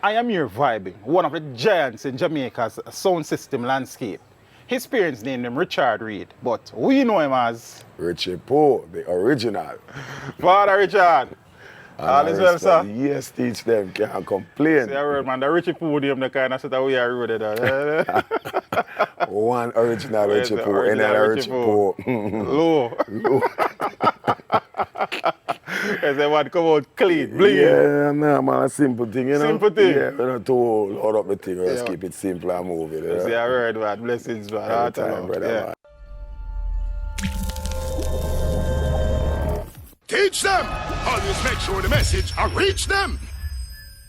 I am here vibing, one of the giants in Jamaica's sound system landscape. His parents named him Richard Reid, but we know him as Richie Poo, the original. Father Richard. All is well, sir. Yes, teach them, can't complain. See, I heard, man, the Richie Poo name, the kind of set that we are rooted on. One original Where's Richie the Poo, original another Richie Richie Poo? Poo. Low. As they want to come out clean, bleed. Yeah, nah, man, a simple thing, you know. Simple thing. Yeah, we don't too load up the thing, we just keep it simple and move it. You know? See, I heard, man, blessings, man. Every time, brother, Yeah. man. Teach them! Always make sure the message reach them!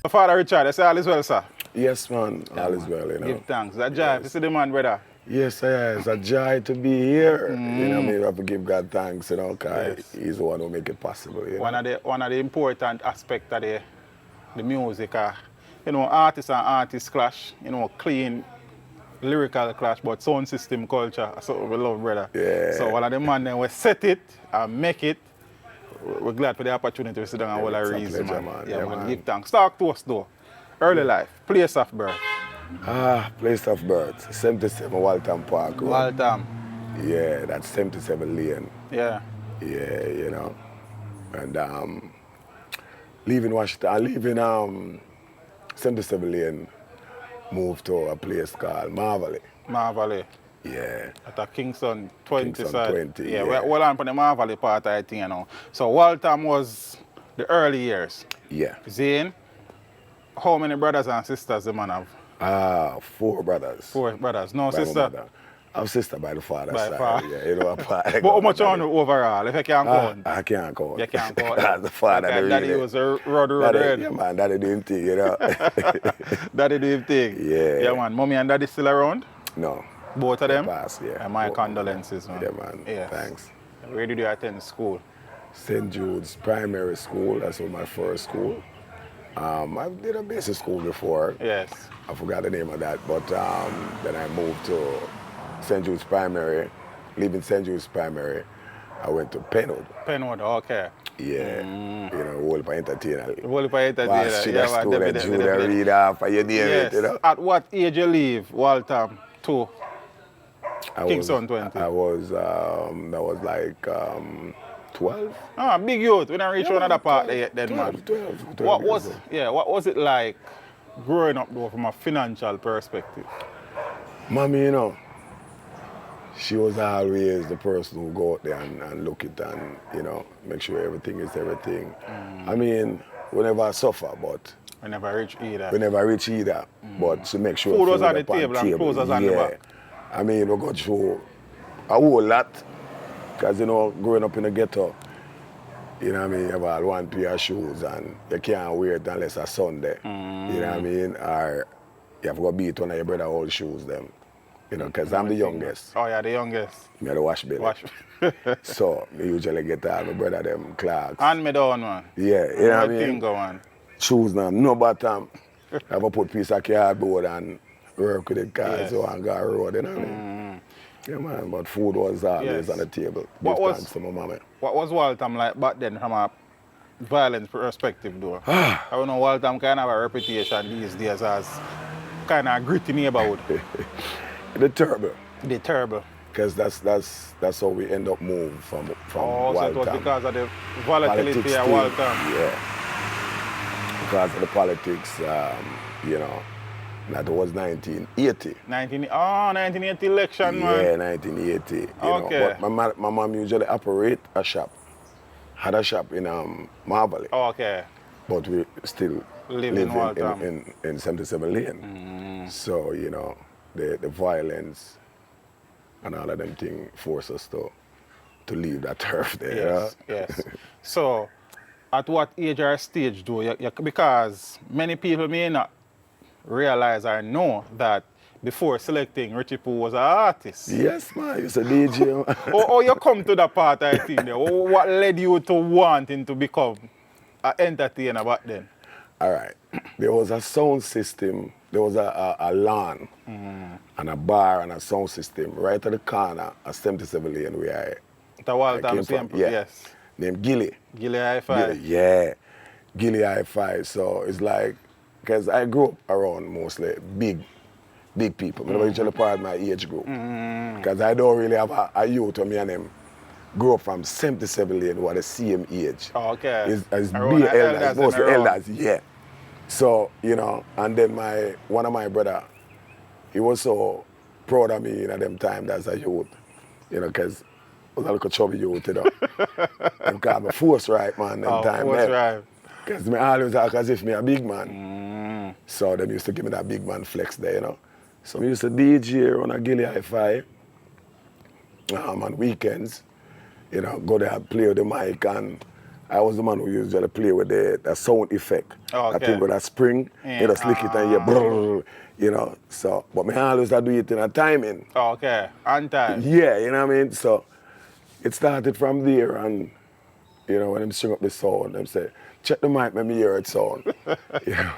Father Richard, I say all is well, sir. Yes, man, all is well, you know. Give thanks. That jive, you see the man, brother. Yes, it's a joy to be here. You know what I mean? We have to give God thanks, you know, because He's the one who make it possible. You know? One of the important aspects of the music, you know, artist and artist clash, you know, clean lyrical clash, but sound system culture, that's what we love, brother. Yeah. So one of the man then we set it and make it. We're glad for the opportunity to sit down and all the reason, pleasure, man. man. Yeah, Yeah, man. man. Give thanks. Talk to us though. Early life, place of birth. Place of birth, 77 Waltham Park Road. Waltham. Yeah, that's 77 Lane. Yeah. Yeah, you know. And leaving Washington, leaving 77 Lane, moved to a place called Marvally. Marvally. Yeah. At a Kingston 20 Kingston side. 20, Yeah, yeah. well on for the Marvally part, I think, you know. So Waltham was the early years. Yeah. Zane, how many brothers and sisters the man have? 4 brothers. 4 brothers. No By my sister? mother. I have sister by the father's By side. father. Yeah, you know, But how much on overall, if you can count? I can't count. You can't count. That's the father. Okay, that Daddy really- was a road Daddy, red. yeah, man, daddy doing thing, you know. Daddy do his thing. Yeah. Yeah, man. Mommy and daddy still around? No. Both of them? Pass, yeah. And my Both. condolences, man. Yeah, man. Yes. Thanks. Where did you attend school? St. Jude's Primary School. That's was my first school. I did a basic school before. Yes. I forgot the name of that, but then I moved to St. Jude's Primary. Leaving St. Jude's Primary, I went to Penwood. Penwood, okay. Yeah, you know, whole for entertainer. Whole for entertainer, Pass to yeah, the man, student, definitely, Judah definitely. read off, and you name Yes. it, you know. At what age you leave Waltham to I Kingston 20? I was, that was like 12. Ah, big youth. We don't reach Yeah, another part 12, there yet then, man. 12 What years was old. what was it like growing up though from a financial perspective? Mommy, you know, she was always the person who go out there and look it and, you know, make sure everything is everything. I mean, we never suffer, but We never reach either. we never reach either. But she make sure Food was on the upon table and clothes was on the Yeah. back. I mean, we got through a whole lot. Because, you know, growing up in the ghetto, you know what I mean, you have all one pair of shoes and you can't wear it unless it's Sunday. You know what I mean? Or you have to go beat one of your brother's old shoes them. You know, because I'm the youngest. Oh yeah, the youngest. Me the wash belly. Watch. So, me usually get all my brother them clocks. Hand me down, man. Yeah, you know what I What mean? thing go on? Shoes now, no bottom. I have to put piece of cardboard and work with it cars Yes. so and go road, you know what I mean? Yeah, man, but food was always Yes. on the table. What Give was- thanks to my mama. What was Waltham like back then from a violence perspective though? I don't know, Waltham kind of have a reputation these days as kind of a gritty neighborhood. The terrible, The terrible. because that's how we end up moving from Oh, so it was Waltham. because of the volatility Politics of thing, Waltham. Yeah. Because of the politics, you know, that was 1980. 1980 election, man. Yeah, 1980. You Okay. know. But my mom usually operate a shop. Had a shop in Marvally. Okay. But we still Live live in Waltham. in 77 Lane. So, you know, the violence and all of them things force us to leave that turf there. Yes, yes. So, at what age or stage do you, because many people may not realize or know that before selecting, Richie Poo was an artist. Yes, man, it's a DJ. Or you come to that part, I think, there. What led you to wanting to become an entertainer back then? All right. There was a sound system. There was a lawn and a bar and a sound system right at the corner of 77 Lane where The I Waltham came from. sample, Yeah. yes. Named Gilly. Gilly Hi-Fi. Gilly, yeah. Gilly Hi-Fi. So it's like because I grew up around mostly big people. I never usually part of my age group. Because I don't really have a youth or me and them grew up from 77 lane who are the same age. Oh, okay. As Around be the elders, them mostly around. elders, yeah. So, you know, and then one of my brother, he was so proud of me in them time as a youth, you know, because I was a little chubby youth, you know. Them called me force right, man, them time Force there. right. Because me always act as if me a big man. So them used to give me that big man flex there, you know. So we used to DJ on a Gilly Hi-Fi on weekends, you know, go there and play with the mic, and I was the man who usually play with the sound effect. Oh, That okay. thing with a spring, you just lick it and you brrr, you know. So, but me always do it in a timing. Oh, okay. On time. Yeah, you know what I mean? So it started from there, and you know, when them string up the sound, them say, check the mic, let me hear it sound. You know?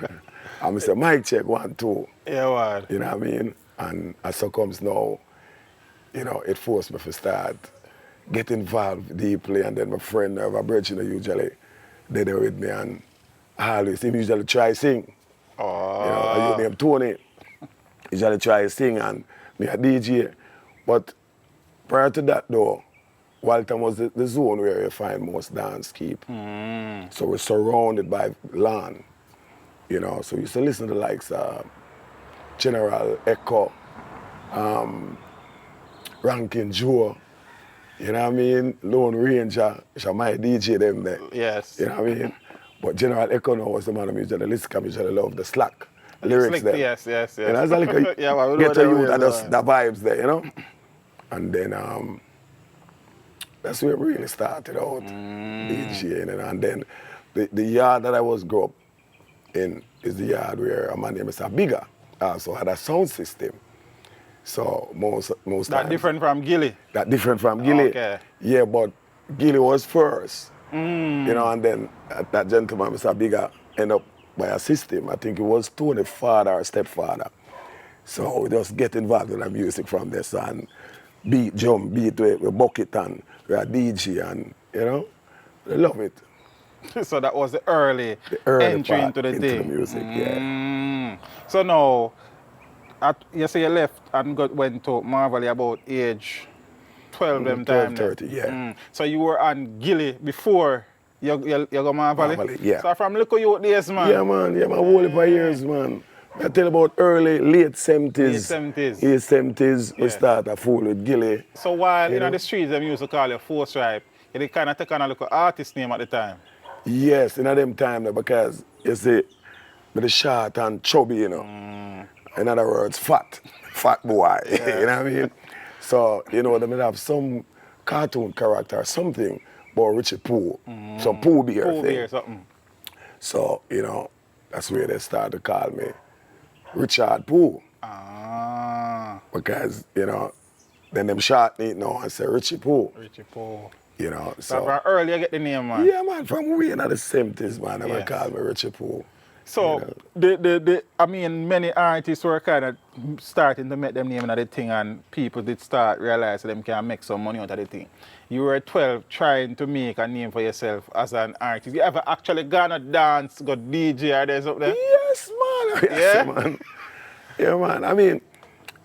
And I say, mic check 1, 2. Yeah, what? You know what I mean? And as so comes now, you know, it forced me to start get involved deeply, and then my friend, a bridge, you know, usually they there with me, and I always him usually try sing. Oh. You know, I name Tony, usually try sing, and me a DJ. But prior to that though, Waltham was the zone where you find most dance keep. So we're surrounded by land, you know, so we used to listen to the likes of General Echo, Rankin Joe, you know what I mean? Lone Ranger, it's my DJ them there. Yes. You know what I mean? But General Echo now was the man who usually listen, because usually love the slack lyrics Slick, there. yes. You know, it's like Yeah, well, we get know to that you way that as just well. the vibes there, you know? And then that's where it really started out, DJing. And then the yard that I was grew up in is the yard where a man named Mr. Bigger also had a sound system. So most That times, different from Gilly. that different from Gilly. Okay. Yeah, but Gilly was first. You know, and then that gentleman, Mr. Bigger, ended up by a system. I think it was Tony's father or stepfather. So we just get involved in the music from this, and beat, jump, beat with bucket, and we are DJ, and you know, I love it. So that was the early entry part into the thing. the music, yeah. So now, you say you left and went to Marvel about age 12 them 12, time. 30, yeah. So you were on Gilly before you go Marvel? Marvel, yeah. So from little youth days, man. Yeah, man, whole heap of years, man. I tell about late 70s. Late 70s. Late 70s, we Yeah. start a fool with Gilly. So while You in know? the streets them used to call you Force Ripe, you did kind of take on a little artist name at the time. Yes, in them time, because you see, with the short and chubby, you know. In other words, fat boy, you know what I mean? So, you know, they may have some cartoon character or something about Richie Poo, some Pooh Bear Pooh thing. Bear something. So, you know, that's where they started to call me Richard Poo. Because, you know, then them short me now and say Richie Poo. Richie Poo. You know, So so. from early you get the name, man. Yeah, man, from way in the 70s, man, they Yes. call me Richie Poo. So I mean, many artists were kind of starting to make them name and the thing, and people did start realizing them can make some money out of the thing. You were 12 trying to make a name for yourself as an artist. You ever actually gone to dance, got DJ or there's up there? Yes, man. Yes, Yeah? man. Yeah, man. I mean,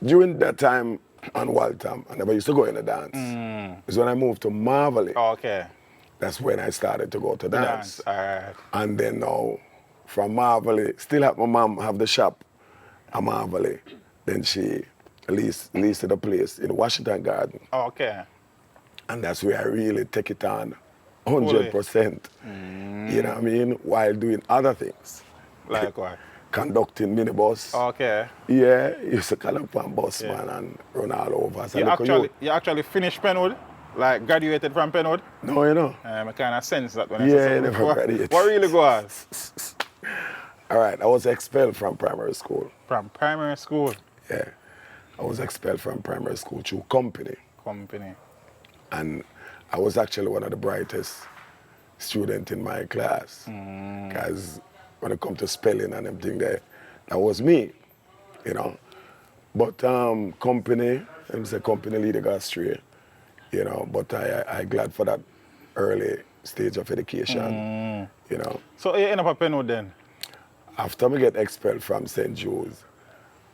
during that time on Waltham, I never used to go in the dance. It's when I moved to Marvel. Oh, okay. That's when I started to go to dance. All right. And then now, from Marvel, still have my mom have the shop at Marvel. Then she leased the place in Washington Garden. Oh, okay. And that's where I really take it on 100%. You know what I mean? While doing other things. Like what? Conducting minibus. Okay. Yeah, used to call up on bus, man, and run all over. As a little youth. You actually finished Penwood? Like graduated from Penwood? No, you know. I kind of sense that when I Yeah, say I never graduated. What really go on? All right, I was expelled from primary school. From primary school? Yeah, I was expelled from primary school through company. And I was actually one of the brightest students in my class. Because when it comes to spelling and everything there, that was me, you know. But company, I'm say company leader got straight, you know, but I glad for that early stage of education, you know. So you end up at Penwood then? After I get expelled from St. Joe's,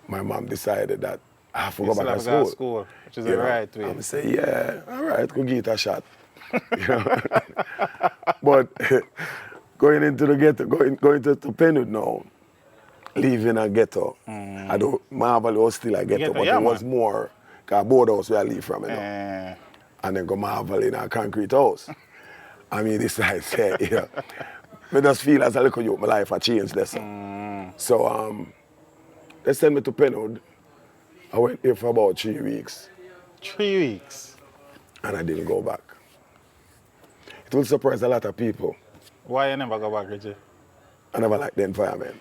my mom decided that I have to go still back have to to go school. to school, which is the right way. I'm say, yeah, all right, go give it a shot. You know? But going into the ghetto, going to Penwood now, leaving a ghetto, I don't, Marvel was still a ghetto, Ghetto, but yeah, it was man. more, because board house where I leave from, you know. Eh, And then go Marvel in a concrete house. I mean, this I say, you know, I just feel as a little youth, my life had changed there. So, they sent me to Penwood. I went there for about 3 weeks, 3 weeks. and I didn't go back. It will surprise a lot of people. Why you never go back, Richie? I never liked the environment,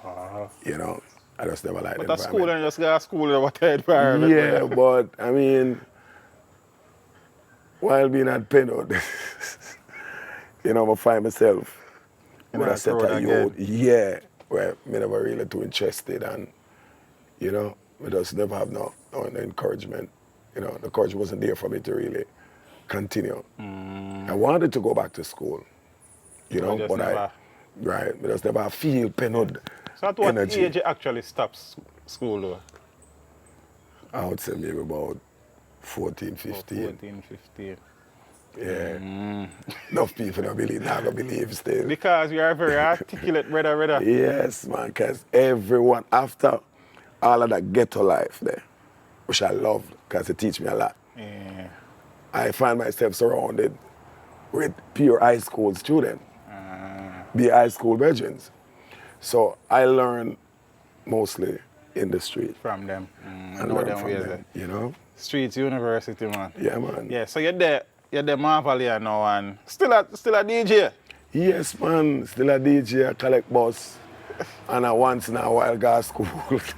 Uh, you know. I just never liked but the at school, environment. and just go to school, what the environment. Yeah, but I mean, while being at Penwood, you know, I find myself In with a that set crowd of again. youth, yeah, where me never really too interested, and you know, I just never have no encouragement. You know, the courage wasn't there for me to really continue. I wanted to go back to school, you know, just but never. I just never feel Penwood So at what energy. age you actually stopped school though? I would say maybe about 14, About 15. 14, 15. Yeah. Enough people don't believe, not gonna believe still. Because you are a very articulate brother. Yes, man, because everyone, after all of that ghetto life there, which I loved, because it teach me a lot, Yeah. I find myself surrounded with pure high school students, be high school veterans. So I learn mostly in the street. From them. I Know learn them from ways them, there. you know? Streets University, man. Yeah, man. Yeah, so you're there Marvel here now and still a DJ. Yes, man. Still a DJ, I collect bus, and I once in a while go to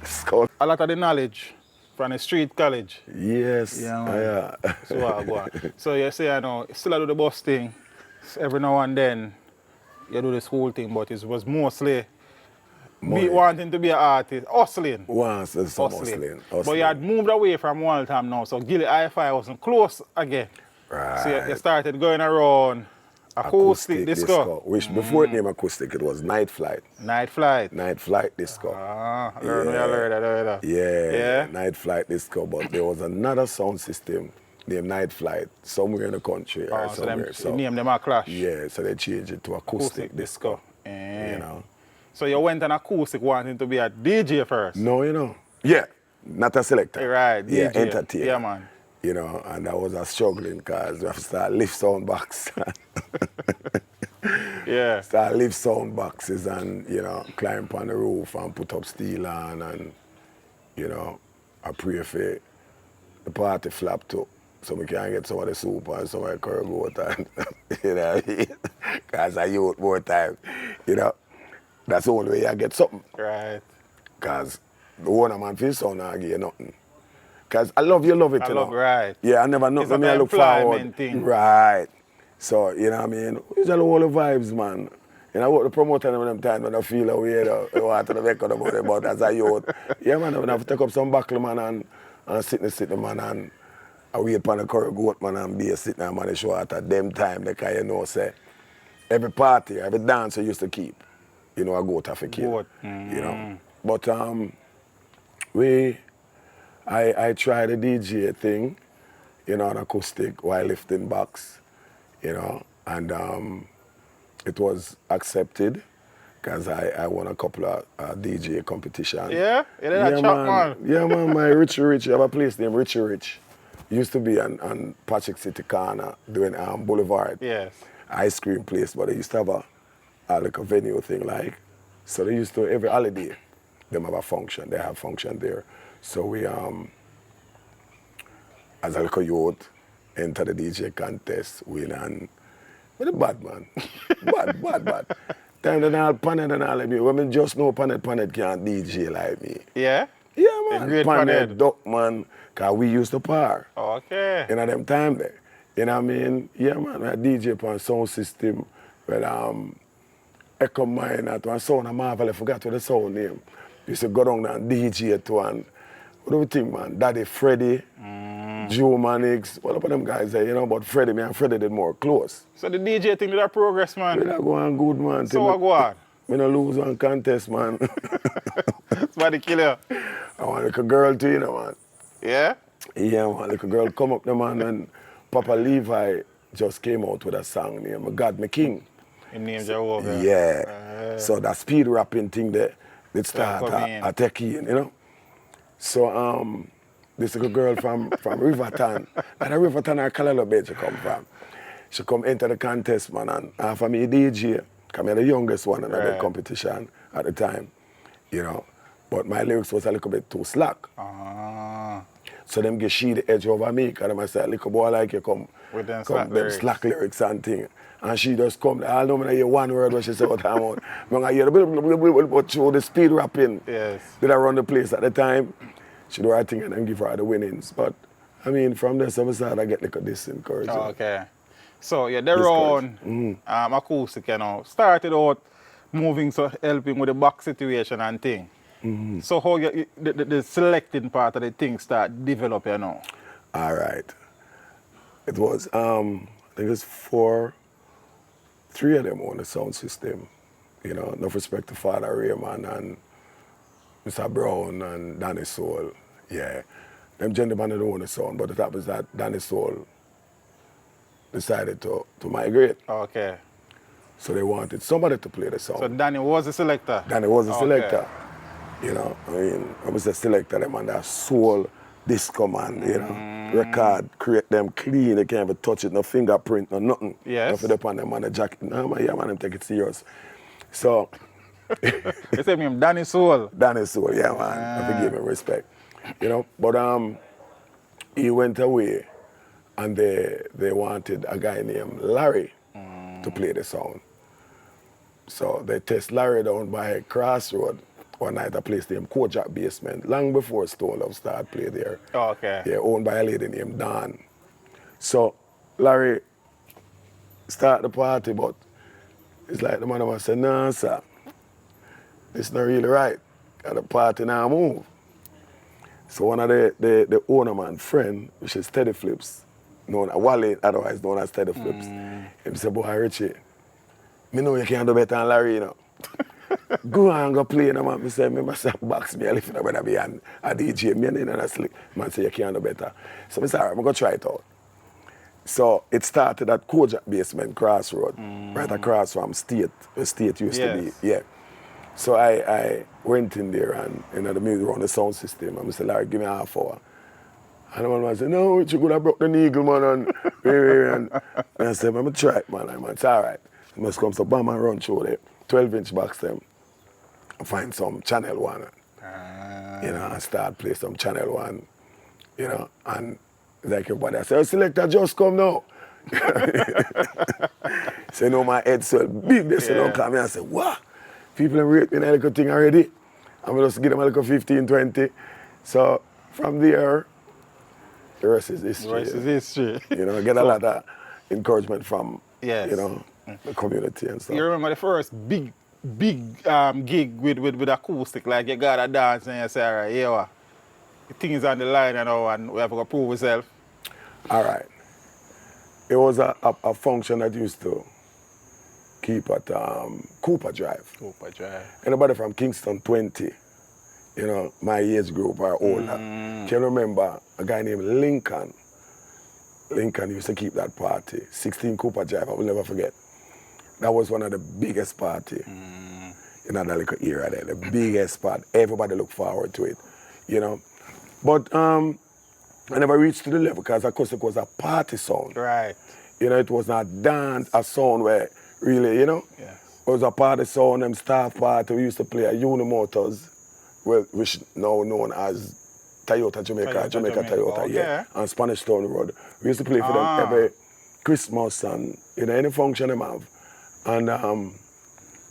school. A lot of the knowledge from the street college. Yes. Yeah, man. Yeah. So I go on. So you say I know still I do the bus thing. Every now and then you do the school thing, but it was mostly Money. wanting to be an artist, hustling. Once is some hustling. But you had moved away from Waltham now, so Gilly Hi-Fi wasn't close again. Right. So you started going around acoustic disco. Which before it named acoustic, it was Night Flight. Night Flight. Night Flight disco. I learned that. Yeah, Night Flight disco. But there was another sound system named Night Flight somewhere in the country or So somewhere. them name them a clash. Yeah, so they changed it to acoustic disco. Eh. You know. So you went on acoustic wanting to be a DJ first. No, you know. Yeah, not a selector. Right, DJ. Yeah, entertainer. Yeah, man. You know, and I was struggling because we have to start lift sound box. Yeah. Start lift sound boxes and, you know, climb on the roof and put up steel on and, you know, I pray for the party flap too. So we can get some of the soup and some of the curry goat and, you know what I mean? Because I youth more time, you know. That's the only way I get something. Right. Because the owner man feels so now give you nothing. Because I love you love it, I you love know. right. Yeah, I never know. It's I mean, like I an look forward. employment thing. Right. So, you know what I mean? Usually all the vibes, man. You know what the promoter of them time when I feel away, they want to make out about it, but as a youth, yeah, man, I have to take up some buckle, man, and sit the man, and I wait upon the curry goat, man, and be a sitting there, man, the show at them time, because you know, say, every party, every dance I used to keep, you know, I go to a kid, you know. But I tried the DJ thing, you know, on acoustic while lifting box, you know, and it was accepted because I won a couple of DJ competitions. Yeah? You did that chop, man? Yeah, man, my Richie I have a place named Richie Rich. Used to be on Patrick City corner doing Boulevard. Yes. Ice cream place, but they used to have like a venue thing, like. So they used to, every holiday, them have a function. They have function there. So we, as a little youth, enter the DJ contest, win, and with a bad man. bad. Time then all Panhead and all of me, when I just know Panhead can't DJ like me. Yeah? Yeah, man. Great Panhead, Panhead. Duck, man, because we used to par. Okay. You know, them time there. You know what I mean? Yeah, man, I DJ upon sound system with Echo Minor to and sound of Marvel, I forgot what the sound name. Used to go down and DJ to and what do you think, man? Daddy Freddy, Joe Mannix, all of them guys there, you know, but Freddy did more close. So the DJ thing did that progress, man? Did I go on good, man? So what go on? Me no lose one contest, man. Somebody kill you. I want like a girl too, you know, man. Yeah? Yeah, man, like a girl come up there, man, and Papa Levi just came out with a song named God Me King. Him name Jehovah. Yeah. So that speed rapping thing that start come in. a take in, you know. So this little girl from Riverton, and Riverton or Kalalo Bay she come from. She come enter the contest, man, and half of me DJ, because I'm the youngest one in the competition at the time, you know. But my lyrics was a little bit too slack. So them get she the edge over me, because I say, little boy like you come with them slack lyrics and thing. And she just come, I know I hear one word when she say what I'm on. I hear the blah, blah, blah, blah, blah, but show the speed rapping. Yes. Did I run the place at the time? She do her thing and then give her the winnings. But I mean, from there, some side I get like this encouragement. Okay. So yeah, the round acoustic, you know, started out moving, so helping with the back situation and thing. So how the selecting part of the thing start develop, you know? All right. It was, I think it's 3 of them on the sound system. You know, no respect to Father Raymond and Mr. Brown and Danny Soul. Yeah. Them gentlemen don't own the sound, but it happens that Danny Soul decided to migrate. Okay. So they wanted somebody to play the sound. So Danny was a selector? Danny was a selector. You know, I mean, I was a selector, them and that soul disco man, you know. Record, create them clean, they can't even touch it, no fingerprint, no nothing. Yes. Nothing upon them on the jacket. No, man, yeah, man, them take it serious. So. They say me Danny Soul? Danny Soul, yeah, man. I forgive him respect. You know, but he went away and they wanted a guy named Larry to play the sound. So they test Larry down by Crossroad one night, a place named Kojak Basement, long before Stone Love started play there. Oh, okay. Yeah, owned by a lady named Dawn. So Larry started the party, but it's like the man was saying, nah, sir, it's not really right. Got the party now move. So one of the owner man friend, which is Steady Flips, known as Wally, otherwise known as Steady Flips, he said, boy, Richie, me know you can't do better than Larry, you know. Go and go play, you know, man. I say, me must box me, I live in a be a DJ, me and I sleep. Man say, you can't do better. So I said, all right, I'm going to try it out. So it started at Kojak Basement Crossroad, right across from State, where State used to be. Yeah. So I went in there and, you know, the music around the sound system, and I said, Larry, give me half hour. And the man said, no, you could have broke the needle, man. And I said, I'm going to try it, man. I said, all right. I must come to Bam and run through the 12-inch box them and find some Channel 1. You know, and start play some Channel 1, you know, and like everybody, I said, oh, Selector, just come now. So, no, my head so big, they don't come here. I said, what? People are rating a little thing already. I'm going to give them a little 15, 20. So, from there, the rest is history. The rest is history. You know, I get a lot of encouragement from, you know, the community and stuff. You remember the first big gig with acoustic, like you got a dance and you say, all right, yeah, the thing is on the line you know, and we have to prove ourselves. All right. It was a function that used to keep at Cooper Drive. Cooper Drive. Anybody from Kingston 20, you know, my age group or older, can you remember a guy named Lincoln? Lincoln used to keep that party, 16 Cooper Drive, I will never forget. That was one of the biggest party in that little era there, the biggest part. Everybody looked forward to it, you know. But I never reached to the level because acoustic was a party sound. Right. You know, it was not dance, a sound where really, you know, it was a party sound, them staff party. We used to play at Unimotors, which now known as Toyota Jamaica Toyota, on Spanish Town Road. We used to play for them every Christmas and, you know, any function them have. And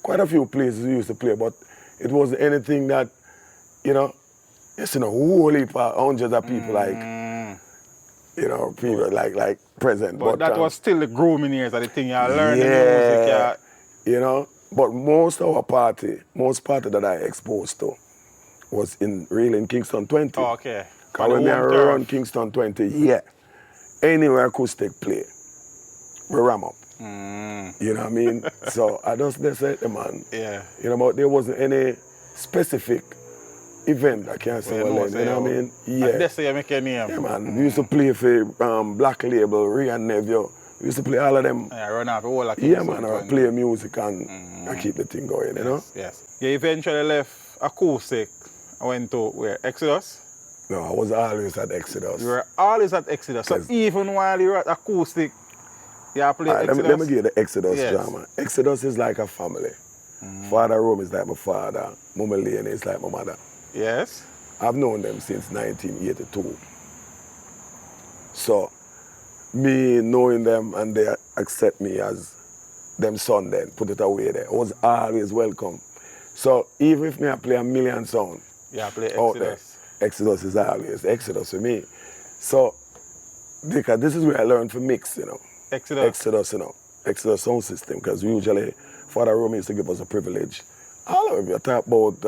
quite a few places we used to play, but it wasn't anything that, you know, it's in a whole heap of hundreds of people like, you know, people like present. But that was still the grooming years of the thing, you learn the music, you know. But most party that I exposed to was really in Kingston 20. Oh, okay. Because when I run Kingston 20, anywhere acoustic play, we ram up. You know what I mean? So I just said, man. Yeah. You know, but there wasn't any specific event I can't say, well, then, you know what I mean? Yeah. That's how you make your name. Yeah, man. We used to play for Black Label, Ray and Neville. We used to play all of them. Yeah, run off all like Yeah, man. I play music and I keep the thing going, you know? Yes. You eventually left acoustic. I went to where? Exodus? No, I was always at Exodus. You were always at Exodus. So even while you were at acoustic, you played Exodus? Let me give you the Exodus Yes. drama. Exodus is like a family. Father Rome is like my father. Mama Lane is like my mother. Yes. I've known them since 1982. So, me knowing them and they accept me as them son then, put it away there, I was always welcome. So, even if me I play a million songs, Yeah, play out there, Exodus. Exodus is always Exodus for me. So, because this is where I learned to mix, you know. Exodus. Exodus, you know. Exodus sound system, because usually Father Rome used to give us a privilege. All of you talk about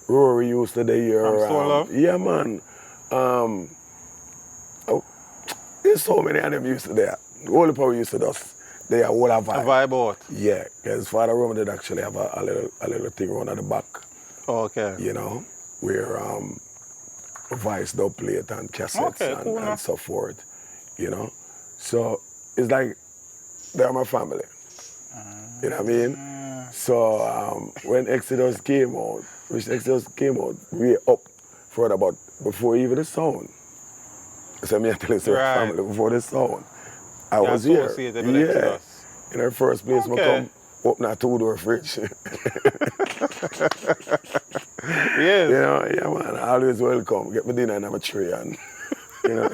Rory used to the year. From Soul Love? Yeah, man. There's so many of them used to there. The only power used to us. They are all a vibe. A vibe out. Yeah, because Father Rome did actually have a little thing around at the back, Okay. you know, where Vice dub plate and cassettes and so forth, you know. So it's like they're my family. You know what I mean? So when Exodus came out, we up for about before even the sound. So me I tell you, family before the sound. I was here. Yeah. In our first place, I come open a two-door fridge. Yes. You know, yeah, man. Always welcome. Get me dinner and have a tray and, you know.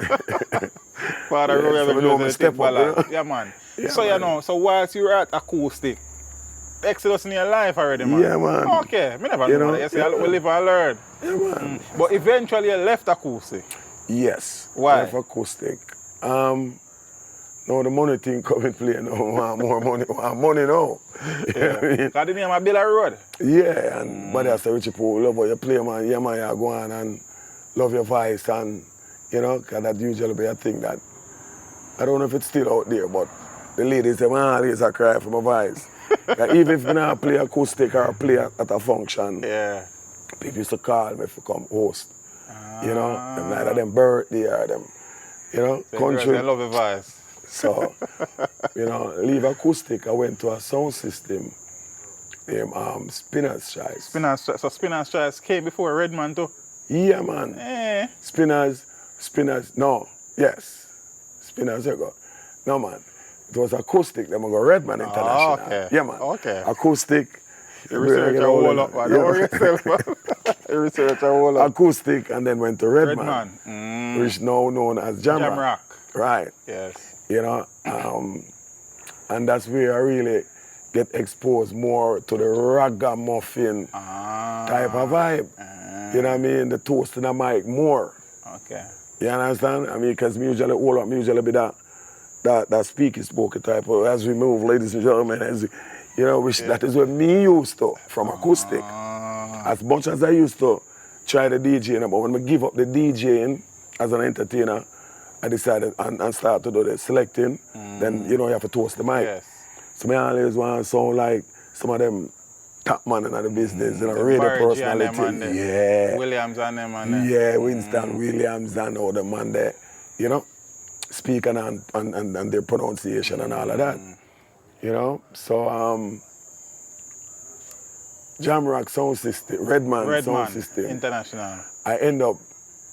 Father Rome, so we know me step up, you know? Yeah, man. Yeah, So, man. you know, so whilst you were at acoustic, Exodus in your life already, man? Yeah, man. Okay. Me never know that. You see, we live and learn. Yeah, man. But eventually you left acoustic. Yes. Why? For acoustic. No, the money thing come in play now. Want more money, want money now. You know what I mean? Because the name of Bill Road. Yeah, and but that's the Richie Pool. Love how you play, man. Yeah, man, you go on and love your voice and, you know, because that usually be a thing that, I don't know if it's still out there, but the ladies say, man, always I cry for my voice. Like, even if I not play acoustic or play at a function, Yeah. people used to call me to come host. You know, them like them birthday or them, you know, country. I love your voice. So, you know, leave acoustic, I went to a sound system named Spinner's Choice. So Spinner's Choice came before Redman too? Yeah, man. Eh. Spinners, no, yes. Spinners, you go. No, man. It was acoustic, then we go Redman International. Okay. Yeah, man. Okay. Acoustic. You research a whole lot, man. Don't worry yourself, man. You research a whole lot. Acoustic, and then went to Redman. Which now known as Jam Rock. Right. Yes. You know, and that's where I really get exposed more to the ragamuffin type of vibe. You know what I mean? The toast in the mic more. Okay. You understand? I mean, because me usually be that speaking spoken type of, as we move, ladies and gentlemen, as we, you know, that is what me used to from acoustic. As much as I used to try the DJing, but when I give up the DJing as an entertainer, I decided and start to do the selecting, then, you know, you have to toast the mic. Yes. So I always want to sound like some of them top man in the business, you know, radio personality. Yeah. Williams and them and them. Yeah, Winston Williams and all the man there, you know, speaking and their pronunciation and all of that. You know, so Jam Rock sound system, Redman sound system. International. I end up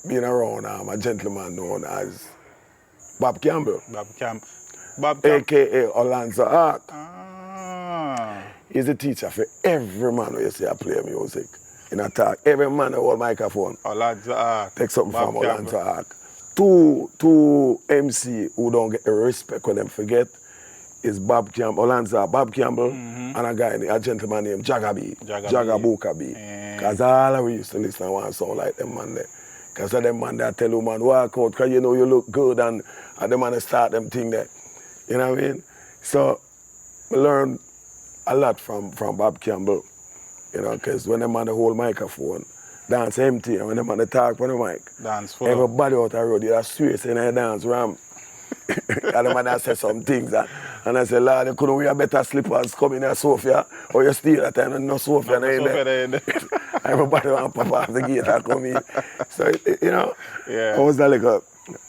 being around a gentleman known as Bob Campbell. Bob Campbell. AKA Orlando Ark. Ah. He's a teacher for every man who you see I play music. In a talk, every man who hold microphone. Orlando Ark. Take something from Orlando Ark. Two MC who don't get the respect when them forget is Bob Campbell, Bob Campbell, and a gentleman named Jagabuka B. Because all we used to listen to one song like them man there. Because them man there tell you, man, walk out, because you know you look good, and them man start them thing there. You know what I mean? So, I learned a lot from Bob Campbell, you know, because when them man hold microphone, dance empty, and when them man talk on the mic, dance full. Everybody out the road, you swear saying they dance ram. And them man say some things, and And I said, Lord, you couldn't wear better slippers coming in Sophia, or you steal that time and no Sophia. No Sophia there. Everybody want to pop off the gate and come in. So, you know, Yeah. I was like a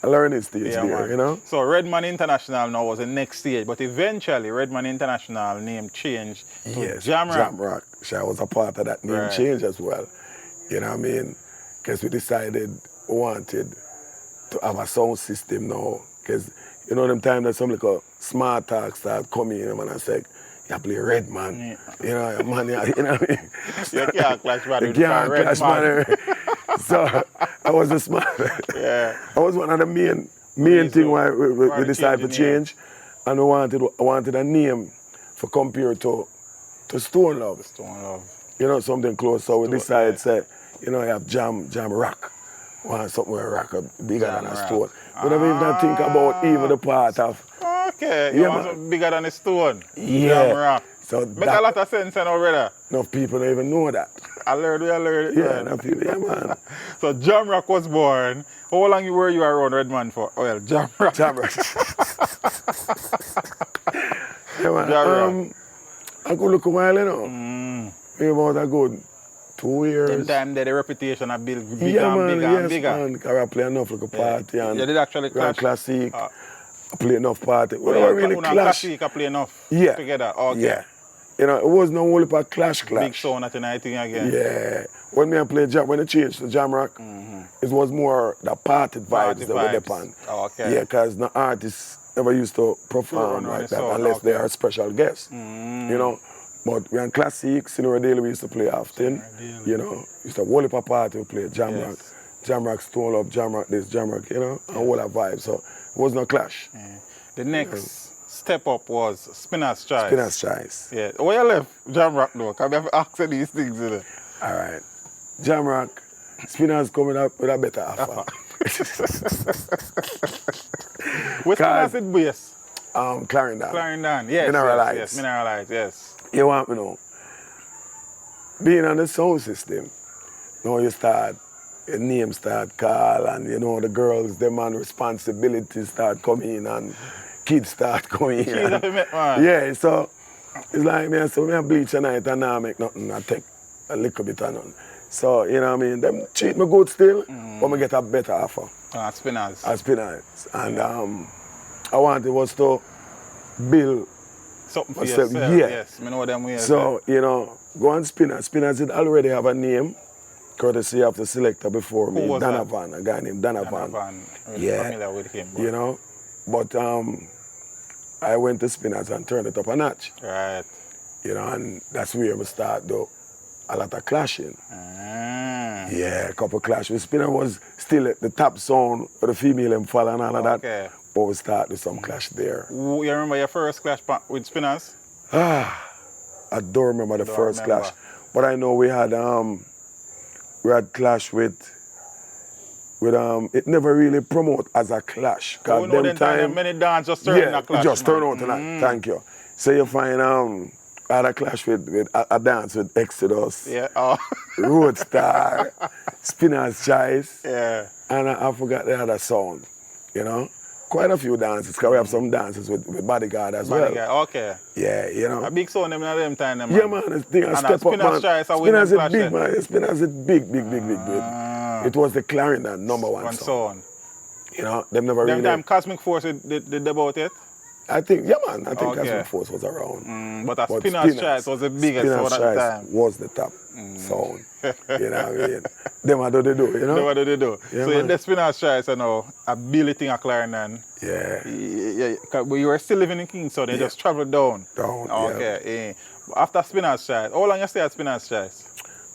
learning stage Yeah, there, man. you know. So Redman International now was the next stage, but eventually Redman International name changed to Yes, Jamrock. Jamrock. So I was a part of that name Right. change as well. You know what I mean? Because we decided we wanted to have a sound system now. Because, you know, them time that some like a smart talk start coming in, man, I say, you play Redman. Yeah. You know, man, you know what I mean? You can't clash man You with the can't clash, Redman. man. So I was the smart. Yeah. I was one of the main Reason thing why why we they decided to changed the name. change. And I wanted a name for compare to Stone Love. Stone Love. You know, something close. So we Stone, decided, yeah. say, you know, you have Jam Rock. Want something where rock bigger Jam than a Rock. stone. We don't even think about even the part of, Okay, you Yeah, want man. something bigger than a stone. Yeah. Jamrock. So Make that- a lot of sense now, brother. enough people don't even know that. I learned it. Yeah, man. enough people, yeah, man. So Jamrock was born. How long were you around Redman for? Well, Jamrock. Jam Rock. Yeah, man. Jam Rock. I could look a while, you know. Maybe about a good 2 years. Them time there, the reputation of build bigger Yeah, and man, bigger yes, and bigger. man. Because I play enough like a party and You did actually we had clash. classic. I play enough party. We Yeah, never really una clash. classic, I play enough Yeah. together. Okay. Yeah. You know, it wasn't only for clash. Big sound at the night thing again. Yeah. When I play Jam, when it changed to Jamrock, it was more the party vibes Party that were vibes. upon. Oh, okay. Yeah, because the artists never used to perform Run on like the that sound, unless they okay. are special guests. You know. But we on classics, you know, daily we used to play often. You know, used to whole heap of party, we play Jamrock. Yes. Jamrock Stone Up, Jamrock this, Jamrock, you know, and all that vibe. So it was no clash. The next step up was Spinner's Choice. Spinner's Choice. Yeah. Where you left Jamrock though? Can we have to ask these things, you know? All right. Jamrock, Spinner's coming up with a better offer. Where Spinner's it base? Clarendon. Clarendon. Yes. Mineralized. Yes. Mineralized. Yes. You want me know? Being on the sound system, now you start, your name start call and you know the girls, them on responsibilities start coming and kids start coming in. Kids have to make, man. Yeah, so it's like me, so me bleach tonight and now make nothing, I take a little bit of nothing. So, you know what I mean, them treat me good still, but me get a better offer Spinners. as Spinners. And I wanted was to build Something for myself, yourself. yeah. Yes. Me know them ways. So, you know, go on Spinners. Spinners did already have a name, courtesy of the selector before me, Who was that? Donovan, a guy named Donovan. Donovan. Really Yeah. familiar with him. But. You know, but I went to Spinners and turned it up a notch. Right. You know, and that's where we start though. A lot of clashing. Yeah, a couple clash. With Spinner was still at the top sound for the female and fall and all of Okay. that. But we start with some clash there. You remember your first clash with Spinners? I don't remember the Don't first remember. clash. But I know we had clash with it never really promote as a clash. Oh, Cause no, them then time, many dance just turn in a clash. just turn man. out tonight. Thank you. So you find I had a clash with a dance with Exodus, Yeah. Oh. Roadstar, Spinner's Choice, Yeah. and I forgot the other song. You know, quite a few dances. Cause we have some dances with Bodyguard as well. Guy. Okay. Yeah, you know. A big sound them in them time. Them, Yeah, man, the thing, I And step up, Spinner's man. Choice, I win them Spinner's a clash big, then. man. Spinner's a big. It was the Clarendon #1 One song. sound. You know, them never Them really. time Cosmic Force did about it. I think, yeah, man. I think Okay. Cosmic Force was around. But a Spinner's Choice was the biggest Spinner's sound at the Choice time. was the top sound. You know what I mean? Them I do they do, you know? What do they do? Yeah, So man. the Spinner's Choice, you know, ability in Clarendon. Yeah. Yeah, but you were still living in Kingston, they just traveled down. Down, yeah. Okay. After Spinner's Choice, how long you stay at Spinner's Choice?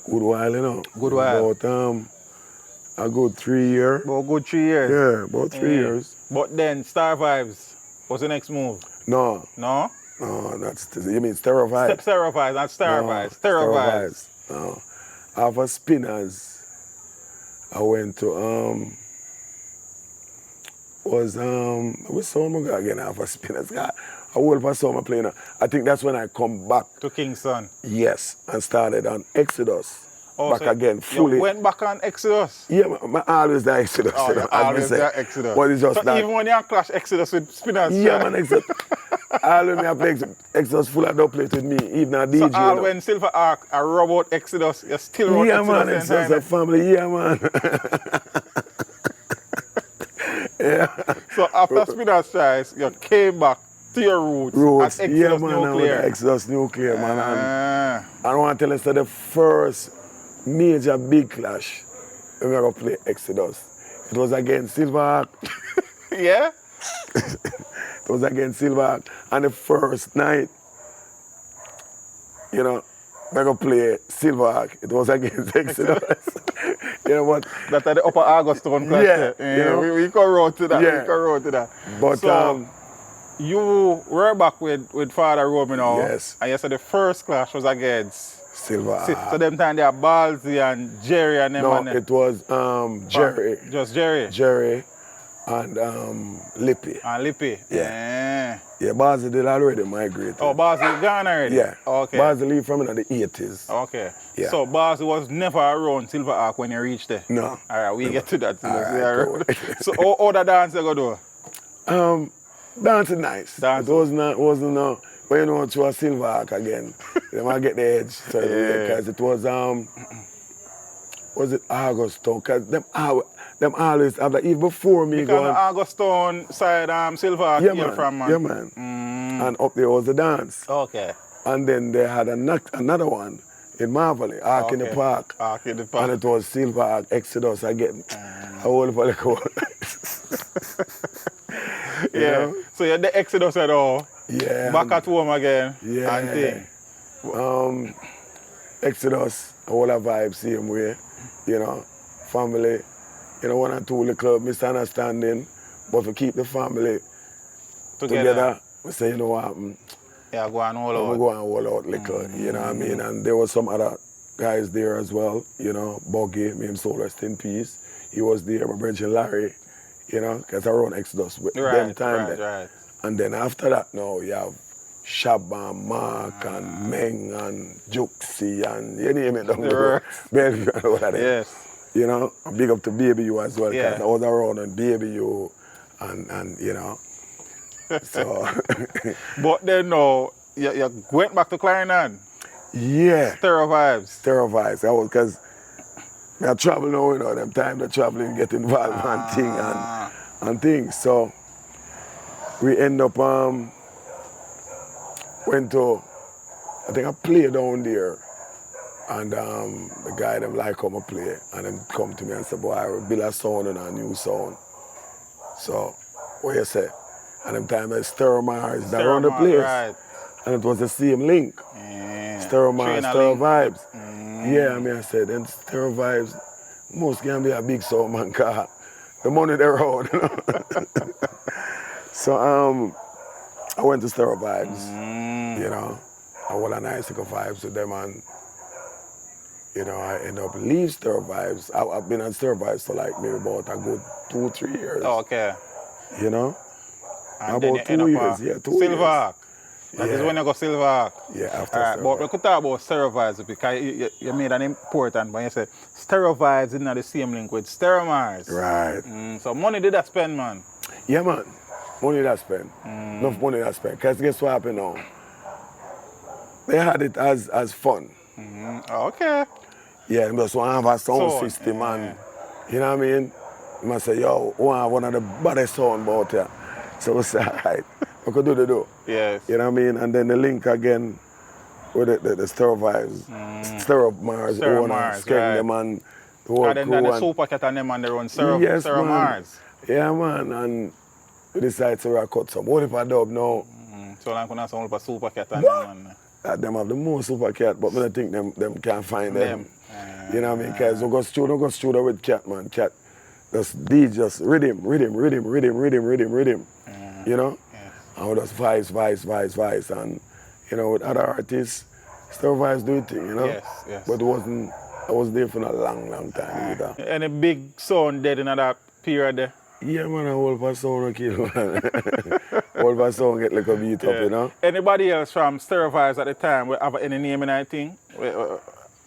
Good while, you know. Good while. About a good 3 years. About good 3 years. Yeah, about 3 years. But then Star Vibes was the next move. No, No? you mean Stereo Vibes? Star Vibes, not Star No, Vibes. Star Vibes. No. After Spinners, I went to which song I got again after Spinners? I whole for summer playing. I think that's when I come back. To Kingston. Yes, and started on Exodus. Oh, back so again, fully. You went back on Exodus. Yeah, my always the Exodus. Oh, you you know, as we always say. there Exodus. But it's just so that. even when you clash Exodus with Spinners Yeah, Choice. man, Exodus. All when me I play Exodus full of dubplate with me, even a DJ. So all though. when Silver Arc a rub out Exodus, you still run Yeah, Exodus man, in Exodus time. a family, yeah, man. So after Spinner's Choice, you came back to your roots, at yeah, Exodus man, I was Nuclear. at Exodus Nuclear, man. And Ah. I want to tell you, so the first major big clash when we were going to play Exodus, it was against Silverhawk. Yeah? It was against Silverhawk. And the first night, you know, we're going to play Silverhawk. It was against Exodus. You know what? That's at the Upper August one clash. Yeah, there. you know? We can roll to that. Yeah. We can roll to that. But, so, you were back with Father Romy now. Yes. And you said the first clash was against Silverhawk. So them time they are Ballsy and Jerry and them. No, and them. it was Jerry. Just Jerry. Jerry and Lippy. And Lippy. Yeah. Yeah, Ballsy did already migrate. Oh, Ballsy gone already? Yeah. Okay. Ballsy leave from in the 80s. Okay. Yeah. So Ballsy was never around Silverhawk when you reached there? No. All right, we get to that. All right, So how the dance you go do? Dancing nice. Dancing. It wasn't no, but you know, to a Silverhawk again. They might get the edge. So because it was it Augustone? Because them always have even before me because going. the Augustone side Silverhawk Yeah, here man. from man. Yeah, man. And up there was the dance. Okay. And then they had another one in Marvelly, Ark in the Park. Ark in the Park. And it was Silverhawk, Exodus again. A whole for Yeah. know? So you're the Exodus at all. Yeah. Back at home again. Yeah. And thing. Exodus, all the vibes same way. You know, family, you know, one or two little misunderstanding, but we keep the family together. We say, you know what, yeah, go on all out. we go and all out little, you know what I mean? And there was some other guys there as well, you know, Buggy, me and soul rest in peace. He was there, my brother Larry, you know, because I run Exodus with them time then. Right. And then after that now you have Shaban, Mark and Meng and Juxi and you name it down there. Bellevue and all of that. Yes. You know, big up to Baby You as well, because Yeah. I was around on Baby You and you know. So But then now, you went back to Clarendon. yeah. Terror vibes. Terror vibes. That was because I travel now, you know, them time the traveling get involved and things. So we end up went to, I think I played down there, and the guy them like come and play, and then come to me and say, boy, I will build a sound and a new sound. So what you say? And them time I Stir Mars that run the place. Right. And it was the same link. Yeah. Stir Mars, Trainer Stir link. Vibes. Yeah, I mean I said, then Stir Vibes, most can be a big sound man, cause the money they're out, you know. So I went to Stir Vibes, you know. I had a nice little vibes with them, and you know, I end up leave Stir Vibes. I've been on Stir Vibes for like maybe about a good 2-3 years. Oh, okay. You know? And then About you end 2 up, years, yeah, 2 years. Silverhawk. That is Yeah. when you go Silverhawk. Yeah, after All right, Stir but we Vibes. could talk about Stereo Vibes because you made an important point. You said Stereo Vibes is not the same link with Stereo Mars. Right. So money did that spend, man. Yeah, man. Money that spent. Enough money that spent. Because guess what happened now? They had it as fun. Okay. Yeah, they just want to have a sound Sound, system yeah. and, you know what I mean? You must say, yo, we want one of the baddest sound about here. So we say, all right, we could do the do. Yes. You know what I mean? And then the link again with the Stir Vibes, Stir Up Mars, Stir Up owner, Mars, Skeng right. them and the whole And then crew. the And, Super Cat and them on their own Stereo yes, Stereo man. Mars. Yeah, man. And we decided to record some. What if I dub now? So I'm going to sound like a Super Cat and them. Man. Them have the most super cat, but I don't think them can find them. You know what I mean? Because we go studio with Cat, man. Cat, just rhythm. You know? And we just vibes. And, you know, with other artists, still vibes do it thing, you know? Yes. But I was there for a long time either. Any big sound dead in that period there? Yeah, man, a whole for sound kill, man. Whole for sound get like a beat up, you know? Anybody else from Stereo Vibes at the time have any name in that thing?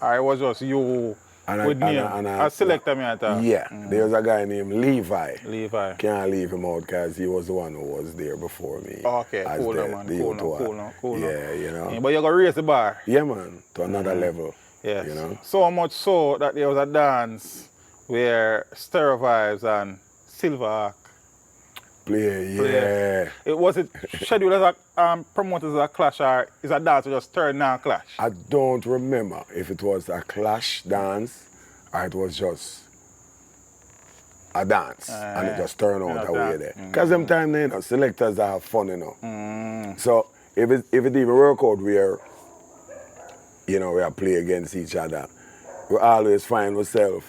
Or it was just you With name. A selector, me at all. Yeah, there was a guy named Levi. Levi. Can't leave him out because he was the one who was there before me. Okay, cool now, man. Cool now. Yeah, you know. Yeah, but you got to raise the bar. Yeah, man, to another level. Yes. You know. So much so that there was a dance where Stereo Vibes and Silver Arc Yeah. It was it scheduled as a promoted as a clash, or is a dance or just turned down clash? I don't remember if it was a clash dance or it was just a dance and it just turned out that way there. Because them time they, you know, selectors have fun, you know. So if it even work out where, you know, we are play against each other, we always find ourselves,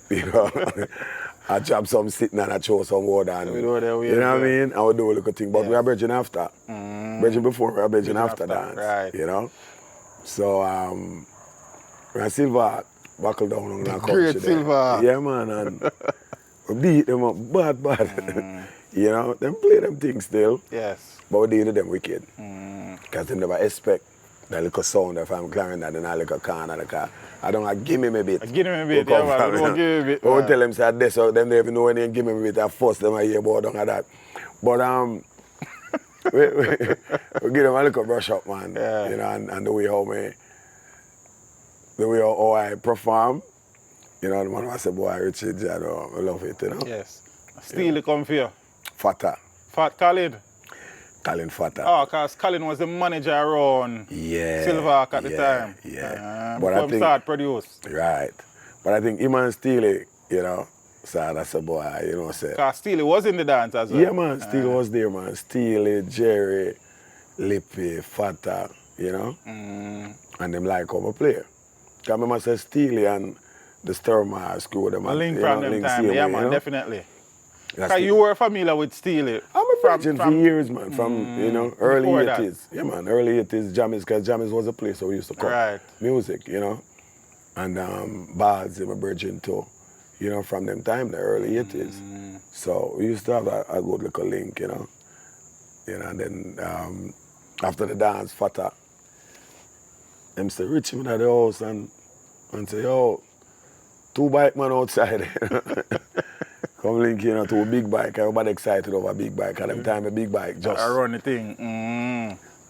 you know. I chop some sitting and I throw some water and you know what I mean? And we do a little thing. But we are bridging after. Bridging before, we are bridging after dance. Right. You know? So when Silver buckle down on that country. Great Silver. Yeah man, and we beat them up bad. You know, them play them things still. Yes. But we deal with them wicked. Because they never expect that little sound if I'm clearing that in a little corner of the car. I don't give me a bit. Give me a bit, yeah, man. Don't give me a bit. I would tell them say this, so them they even know when they give me a bit. I force them I hear about that. But we give them a little brush up, man. Yeah. You know, and the way how I perform, you know, the man I say, boy, Richie, I love it, you know. Yes. Steely come for you. Fatta. Fat Colin. Colin Fatta. Oh, because Colin was the manager around Silver Arc at the time. Yeah. But I think start produce. Right. But I think him and Steely, you know, so that's a boy, you know, say. Because Steely was in the dance as well. Yeah, man, Steely was there, man. Steely, Jerry, Lippy, Fatta, you know. And them like how I play. Because I remember say Steely and the Sturmar screw them. A link from them time, yeah, man, you know? Definitely. Because you were familiar with Steely. I'm a virgin for years, man, from, you know, early 80s. Yeah, man, early 80s, Jammies, because Jammies was a place where we used to cut music, you know. And Bards, I'm a virgin too, you know, from them time, the early 80s. So we used to have a good little link, you know. And then after the dance, Fatta, them say, Richie, me at the house and say, yo, 2 bike man outside. Come link, you know, to a big bike. Everybody excited over a big bike. At them time, a big bike just... I run the thing.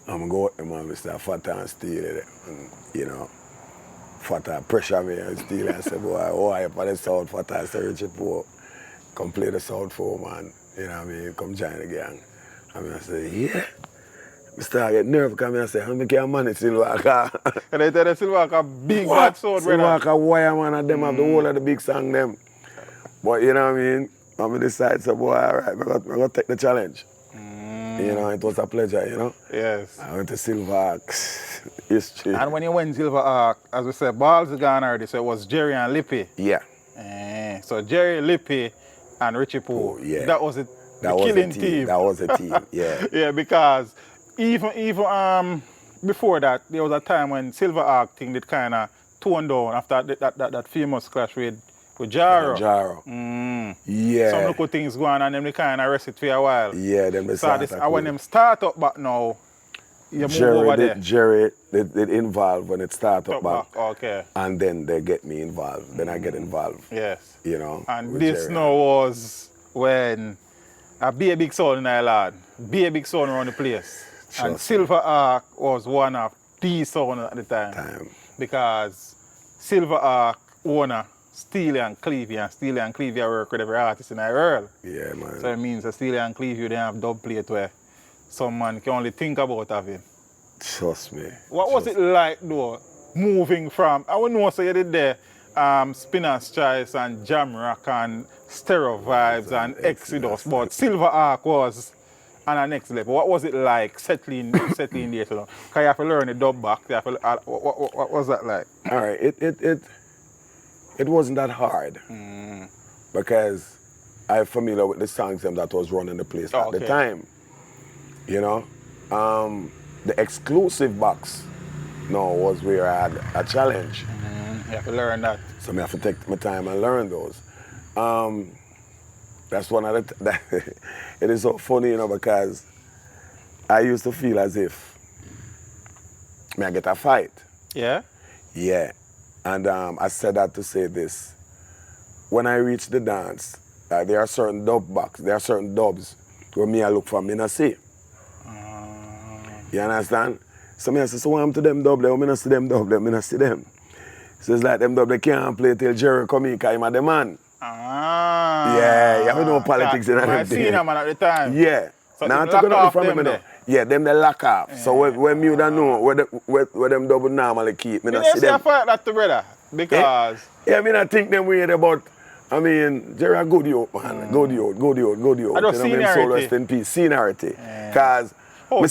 I'm going to man, Mr. Fatta and Steely. And, you know, Fatta pressure me and Steely. I said, boy, I for the sound, Fatta. I said, Richie Poo, come play the sound for man. You know what I mean? Come join the gang. I said, yeah. I start get nervous because I say, I can't manage Silver Arc. And they tell the Silver Arc a big bad sound, Silver Arc a wire, man, and them have the whole of the big song, them. But you know what I mean? I'm decide, so boy, all right, I'm going to take the challenge. You know, it was a pleasure, you know? Yes. I went to Silver Arc, history. And when you went Silver Arc, as we said, Balls are gone already, so it was Jerry and Lippy. Yeah. So Jerry, Lippy, and Richie Poo. Yeah. That was it. The killing team. That was a team, yeah. Yeah, because even before that, there was a time when Silver Arc thing did kind of tone down after that famous clash with Jaro. Yeah. Some local things go on and them they kind of rest it for a while. Yeah, them they start. So when them start up back now, you move over there. Jerry, they involved when it start up back. Okay. And then they get me involved. Then I get involved. Yes. You know. And this Jerry now was when be a big sound in Ireland. Be a big sound around the place. And Silver Arc was one of the sound at the time. Because Silver Arc owner Steely and Clevie, and Steely and Clevie work with every artist in the world. Yeah, man. So it means that Steely and Clevie, they have dub plate where some man can only think about having. Trust me. What was it like though, moving from, I would know so you did there, Spinner's Choice and Jam Rock and Stereo Vibes and Exodus, but Silver Arc was on a next level. What was it like settling there? So, because you have to learn the dub back. You have to, what was that like? All right, it wasn't that hard because I'm familiar with the songs that was running the place at the time. You know, the exclusive box was where I had a challenge. You have to learn that. So I have to take my time and learn those. That's one of the, it is so funny, you know, because I used to feel as if I get a fight. Yeah? Yeah. And I said that to say this. When I reach the dance, there are certain dub box, there are certain dubs where me I look for, me not see. You understand? So me I say, so what I'm to them dub, me not see them dub, me not see them. So it's like them dub, they can't play till Jerry come in, because I'm the man. Yeah, you have no politics in that. I seen them at the time. Yeah. So now them lock off them there. Yeah, them they lock off. So when me don't know where them double normally keep, me not see them. I fight that together because yeah, me not think them weird about. I mean, Jerry a good youth, man. Good youth. I just seniority. Soul rest in peace. Seniority. Cause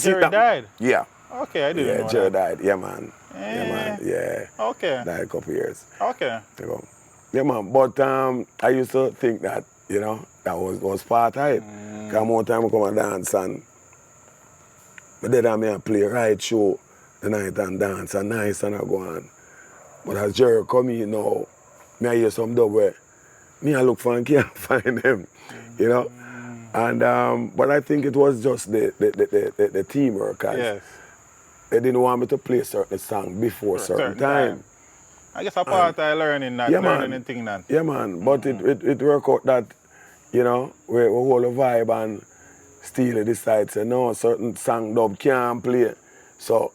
Jerry died? Yeah. Okay, I didn't know that. Jerry died. Yeah, man. Yeah, man. Yeah. Okay. Died a couple years. Okay. Yeah, man. But I used to think that, you know, that was part of it. Because more time I come and dance and but then I play right show the night and dance and nice and I go on. But as Jerry come in now, me I hear some dub where me I look for and can't find them, you know. And but I think it was just the teamwork. Yes. They didn't want me to play certain song before certain time. I guess a part of learning that, learning and thing that. Yeah, man. But it worked out that, you know, we hold a vibe and Steely decides to no, certain song dub can't play. So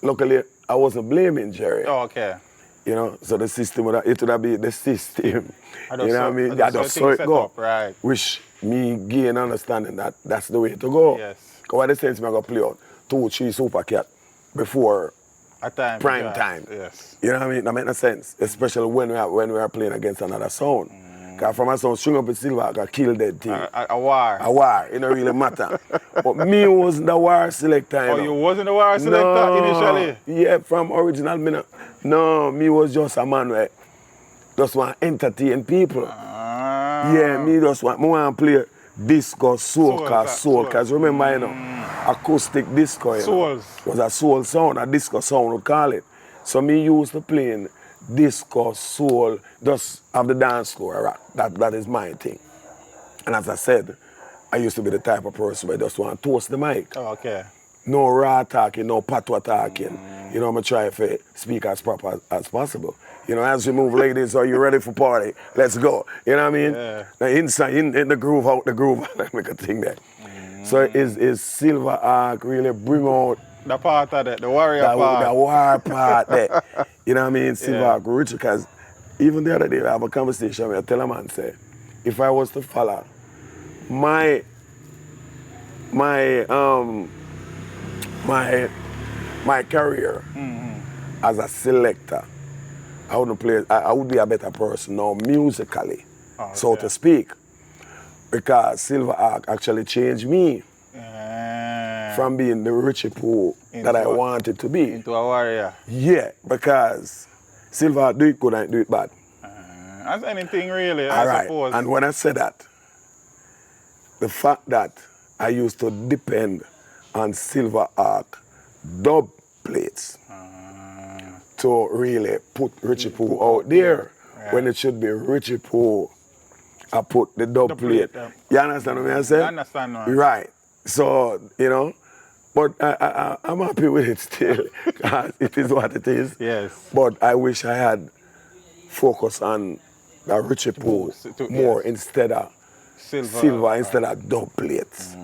luckily I wasn't blaming Jerry. Oh, okay. You know, so the system it would have been the system. You know what I mean? I just saw it go. Up, right. Which me gain understanding that that's the way to go. Yes. Because what the sense me I go play out 2-3 Super Cat before prime time. Yes. You know what I mean? That makes no sense. Especially when we are playing against another sound. Because from a sound string up with Silver, I got killed that thing. A war. A war. It don't really matter. But me wasn't the war selector. Oh, you wasn't the war selector initially? Yeah, from original. Me was just a man where just want to entertain people. Yeah, me just want to play disco, soul. Because remember, you know, acoustic disco, you know, was a soul sound, a disco sound would call it. So me used to playing disco, soul, just have the dance floor rock. That is my thing. And as I said, I used to be the type of person where I just want to toast the mic. Oh, okay. No raw talking, no patois talking. You know, I'm trying to speak as proper as possible. You know, as we move, ladies, are you ready for party? Let's go. You know what I mean? Yeah. Now, inside, in the groove, out the groove, make a thing there. So is Silver Arc really bring out the part of it, the warrior part. The war part there. You know what I mean? Silver Arc Richie, because even the other day I have a conversation where I tell a man, say, if I was to follow my career as a selector, I wouldn't play. I would be a better person now musically, so to speak, because Silver Arc actually changed me from being the Richie Poo that I wanted to be into a warrior. Yeah, because Silver Arc do it good and do it bad. As anything really, I suppose. And when I say that, the fact that I used to depend on Silver Arc dub plates to really put Richie Poo out there when it should be Richie Poo I put the dub plate. You understand what I'm saying? I understand. Man. Right. So, you know, but I'm happy with it still because it is what it is. Yes. But I wish I had focused on the Richie Poo more instead of silver instead of dub plates.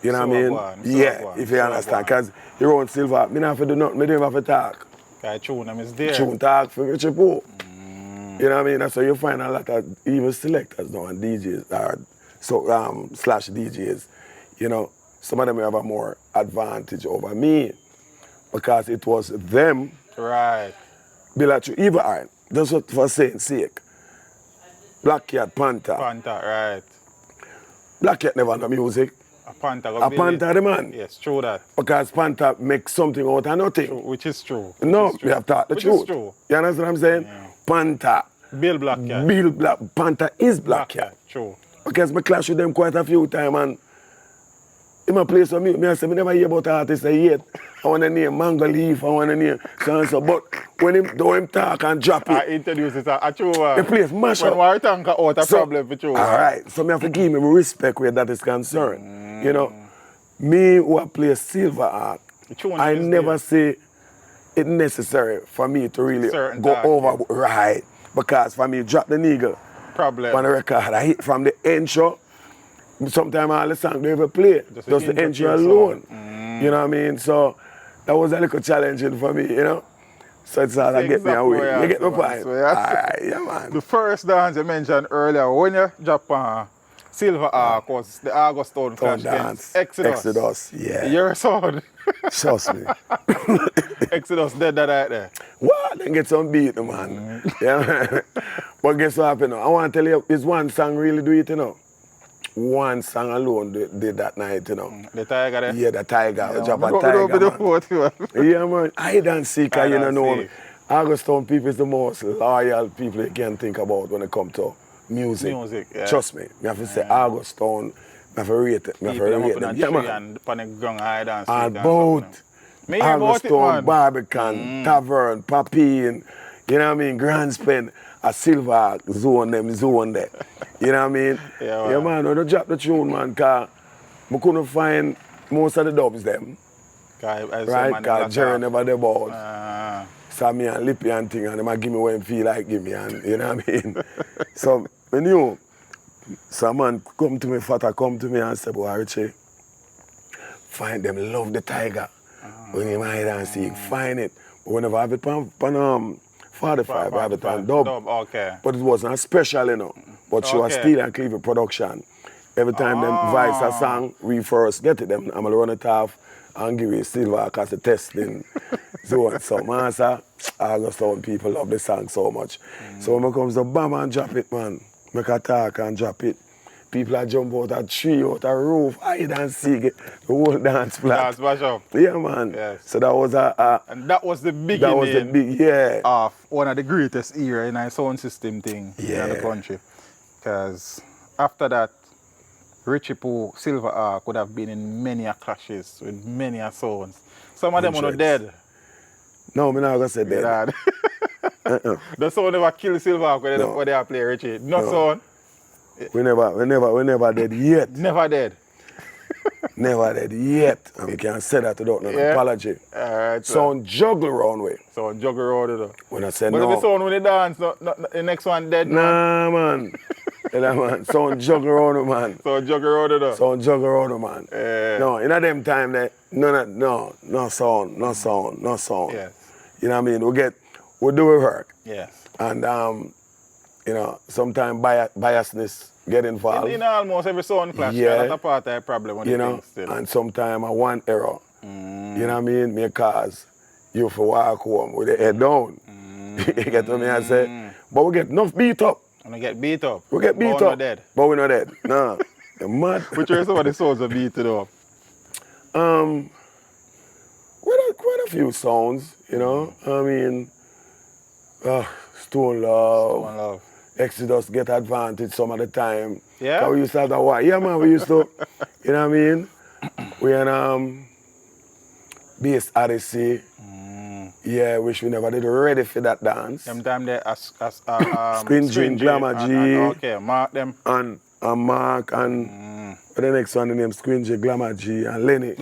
You know what I mean? Yeah, if you understand. Because you own silver, me not have to do nothing, me don't have to talk. Tune them is there. Tune talk for Richie Poo. You know what I mean? That's why you find a lot of even selectors now and DJs, slash DJs. You know, some of them have a more advantage over me because it was them. Right. Be like you, even all right. That's what for saying sake. Black Cat, Panther. Panther, right. Black Cat never know music. A Panther. A Panther, the man. Yes, true that. Because Panther makes something out of nothing. True, which is true. No, we have taught the truth. Which is true. You understand what I'm saying? Yeah. Panther. Bill Black Cat. Panther is Black Cat. True. Because I clash with them quite a few times and in my place of me, I say, I never hear about artists yet. I want to name Mango Leaf, I want to name so. But when him talk and drop it, I introduce it a true the place mash up. When War Tanker out a problem for true. All right, so I have to give me respect where that is concerned. You know, me who I play Silver Arc, I never say it's necessary for me to really Certain go talking. over right. Because for me, drop the nigga Problem. on the record, I hit from the intro. Sometimes all the songs they ever play, Just just the the intro intro alone. sound. You know what I mean? So that was a little challenging for me, you know? So it's all that get me Exactly away. You get my point? so yes. Alright, yeah man. The first dance you mentioned earlier, when you drop on Silver Arc was the August Town Clash Dance. against Exodus, yeah. Your son. Trust me. Exodus dead that right there. What? Then get some beat, man. Yeah, man. But guess what happened now? I want to tell you, is one song really do it, you know? One song alone did that night, you know? The Tiger there? Yeah, the Tiger. Yeah, Drop man. a Tiger, man. Man. Yeah, man. I don't see, cause you know me. see. Augusttown people is the most loyal people you can think about when it comes to music. Music, yeah. Trust me. You have to say Augusttown. I have to rate it. I have to People rate up in them. a Yeah, tree man. and pan the ground hide and seek And and both something. Me hear about it, Augusttown, man. Barbican, Tavern, Papine, you know what I mean? Grand Spend, a Silver zone there. You know what I mean? Yeah, man. When you drop the tune, man, cause I couldn't find most of the dubs them. Right? Because Jerry never the ball. So me and Lippy and thing, and they might give me what him feel like give me, and you know what I mean? So when you, some man come to me, Fata come to me and say, boy, Richie, find them, love the Tiger. When you hide and seek, find it. But whenever I have it on 45, I have it on dub. Okay. But it wasn't special, you know. But she was Steely and Clevie production. Every time them voice a song, we first get it, them, I'm going to run it off and give it Silver because the testing zone. So, man, sir, Augusttown people love the song so much. So when it comes to bam and drop it, man, make a talk and drop it. People are jump out a tree, out a roof, hide and seek it, the whole dance flat. Dance mash up. Yeah, man. Yes. So that was and that was the beginning that was the big, yeah. of one of the greatest era in our sound system thing Yeah. in the country. Because after that, Richie Poo, Silver Arc would have been in many a clashes with many a sounds. Some of them are not dead. No, I'm not going to say dead. The sound never kill Silver Arc when they play Richie. No sound. We never dead yet. Never dead. Never dead yet. And we can't say that without no apology. Alright. Sound juggle around way. Sound juggle around it. When I say But no. if the sound when they dance, the next one dead. Nah, man. Yeah, man. Sound juggle around it, man. So juggle around it. Sound juggle around it, man. No, in them time there, no sound. Yes. You know what I mean? We do our work. Yes. And you know, sometimes biasness get involved. In almost every sound clash, Yeah. that's a part of the problem when You you know, still. and sometimes I want error. You know what I mean? Because you for walk home with the head down. You get what I say? But we get enough beat up. And we get beat up. We get beat But up. we're not dead. But we're not dead. Nah. You're mad. Which are some of the sounds that beat it up? Quite a few songs, you know. I mean, Stone Love. One love. Exodus get advantage some of the time. Yeah? 'Cause we used to have that war. Yeah, man, we used to, you know what I mean? We had Bass Odyssey. Yeah, wish we never did ready for that dance. Them time they Stringing, Glamour G. Okay, mark them. And Mark and the next one the name Squingy, Glamour G and Lenny.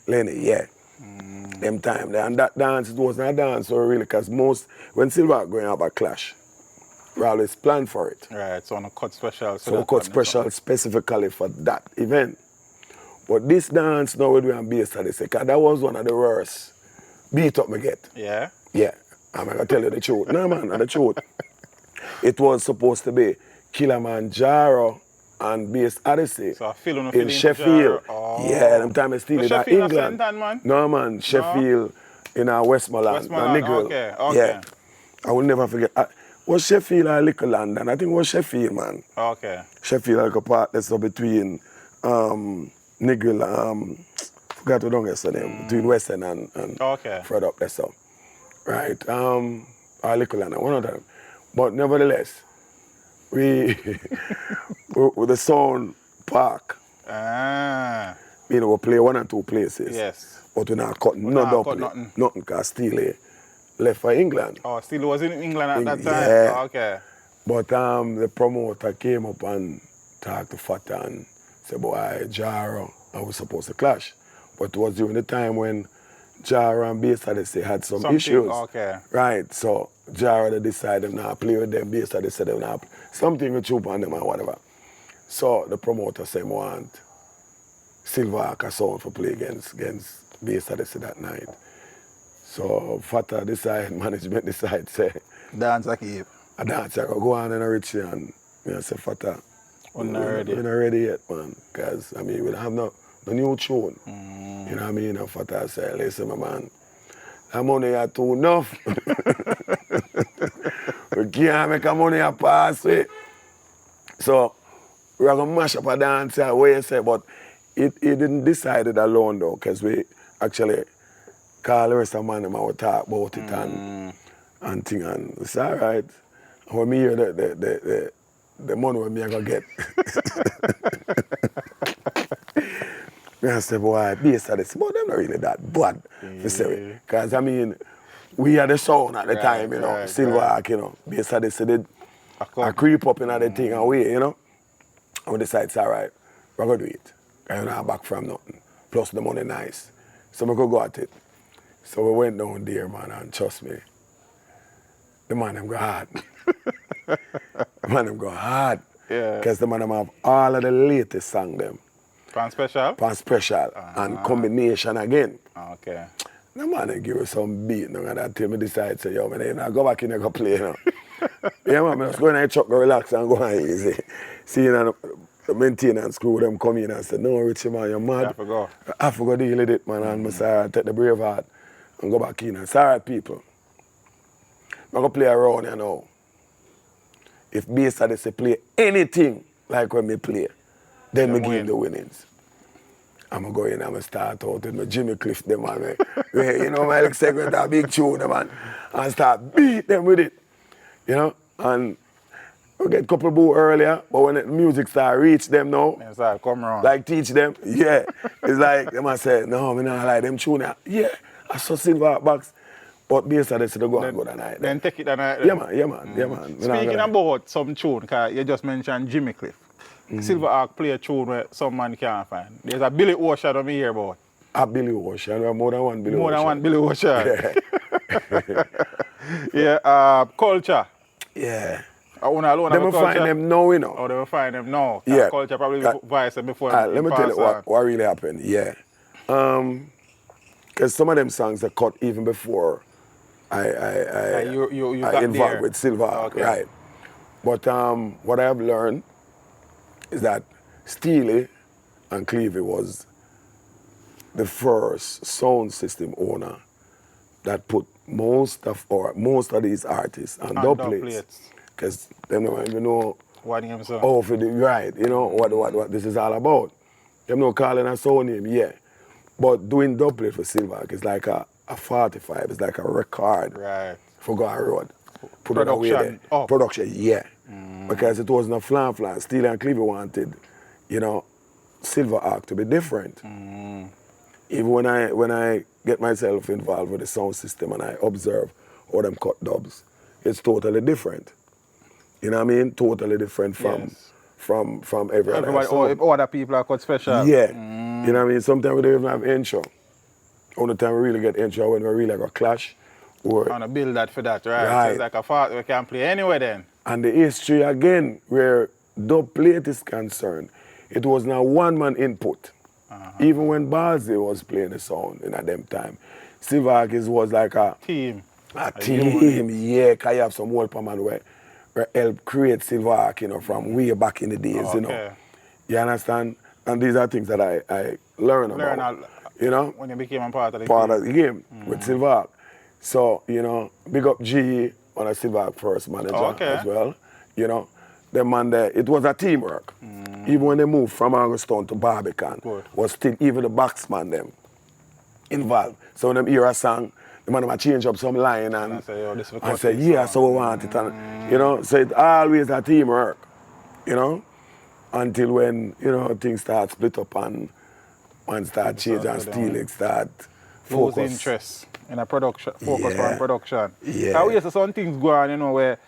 Lenny, yeah. Them time there. And that dance, it wasn't a dance so really, because when Silver going to have a clash, we always plan for it. Right, so on a cut special. So we cut special specifically for that event. But this dance now we're doing Bass Odyssey, because that was one of the worst beat up me get. Yeah? Yeah, I'm going to tell you the truth. No, man, the truth. It was supposed to be Kilimanjaro and Bass Odyssey So I feel in Sheffield. Oh. Yeah, them time I still in Sheffield England. man? No, man, Sheffield in Westmoreland. Okay. Yeah, I will never forget. Was Sheffield or Little London? I think it was Sheffield, man. Okay. Sheffield like a part that's between Nigel, forgot to don't get the name, between Western and further up there, so. Right, or Little London, one of them. But nevertheless, we with the sound park, you know, we play one or two places. Yes. But we not cut nothing, because Steely left for England. Oh, Steely was in England at that time? Yeah. Oh, okay. But the promoter came up and talked to Fata and said, boy, Jaro, I was supposed to clash. But it was during the time when Jara and Bass Odyssey had some Something, issues. okay. Right, so Jara they decided them not play with them, Bass Odyssey them not something with troop on them and whatever. So the promoter said want Silver Arca sound for play against Bass Odyssey that night. So Fata decide, management decide say Dance a keep. a dance I go on and a Richie and I say Fata. We're not ready. We're not ready yet, man. Because I mean we don't have no new tune. You know what I mean? And Fata say, listen my man, that money are too enough. We can't make a money a pass with. So we're gonna mash up a dance where you say, but it didn't decide it alone though, because we actually call the rest of the man and we talk about it and thing and it's alright. When me hear the money when me I gonna get. Me I say, boy, Bass Odyssey, but they're not really that bad for say. Because I mean, we had the sound at the time, you know, Silver Arc, you know. Bass Odyssey did a creep up in the thing away, you know. And we decide, it's alright, we're gonna do it. I'm not back from nothing. Plus the money nice. So we could go at it. So we went down there, man, and trust me, the man them go hard. The man them go hard. Yeah. Because the man them have all of the latest song them. Pan special? Pan special and combination again. Okay. The man they give us some beat now and that till me decide say, yo, man, I go back in and go play now. Yeah man, I just go in the truck, go relax and go on easy. See you know, the maintenance crew them come in and say, no Richie man, you're mad. I forgot. I forgot to deal with it, man, and I say, take the brave heart and go back in and say, alright people, I'm gonna play around here now. If Bass Odyssey play anything like when me play, then me give him the winnings. I'm gonna go in and I'm gonna start out with my Jimmy Cliff them man. You know, my segment a big tune man. And start beat them with it. You know? And we get a couple boo earlier, but when the music start reach them now, come around. like teach them, yeah. It's like they must say, no, me not like them tune. Yeah, I saw Silver Box. But Bass Odyssey to go and go that night. Then take it that night. Yeah man. Speaking about some tune, cause you just mentioned Jimmy Cliff. Silver Arc play a tune where some man can't find. There's a Billy Ocean on me here about. A Billy Ocean, more than one Billy Ocean. More than one Billy Ocean. Yeah. Yeah, Culture. Yeah. They will find them now, you know. Oh, they will find them now. Yeah. Culture probably voice them before. Let me tell you what really happened. Yeah. Because some of them songs are cut even before I involved with Silver Arc, okay. right? But what I have learned is that Steely and Clevie was the first sound system owner that put most of these artists on dub plates. Because they don't even know how for the right, you know, what this is all about. They know calling a sound name, yeah. But doing dub plate for Silver Arc is like a 45, it's like a record for go on road. Put it away there. Production, yeah. Because it wasn't a flan. Steely and Clevie wanted, you know, Silver Arc to be different. Even when I get myself involved with the sound system and I observe how them cut dubs, it's totally different. You know what I mean? Totally different from every other sound. Other people are cut special. Yeah. You know what I mean? Sometimes we don't even have intro. Only time we really get intro when we really like a clash. Or and build that for that, right? So it's like a fault we can play anywhere then. And the history again, where dub plate is concerned, it was now one-man input. Even when Balsey was playing the sound in at them time, Silver Arc was like a team. A team, yeah, because you have some old man where help create Silver Arc, you know, from way back in the days, you know. You understand? And these are things that I learned about, you know. When you became a part of the game with Silver Arc. So, you know, big up G on a Silver Arc first manager as well. You know, the man there, it was a teamwork. Even when they moved from Augustone to Barbican, was still even the boxman them involved. So when them hear a song, the man might change up some line and say, yeah, so we want it. And, you know, so it's always a teamwork, you know, until when, you know, things start split up and one start change and stealing start focus. Lose interest in a production, focus on production. Yeah. We used to some things go on, you know, where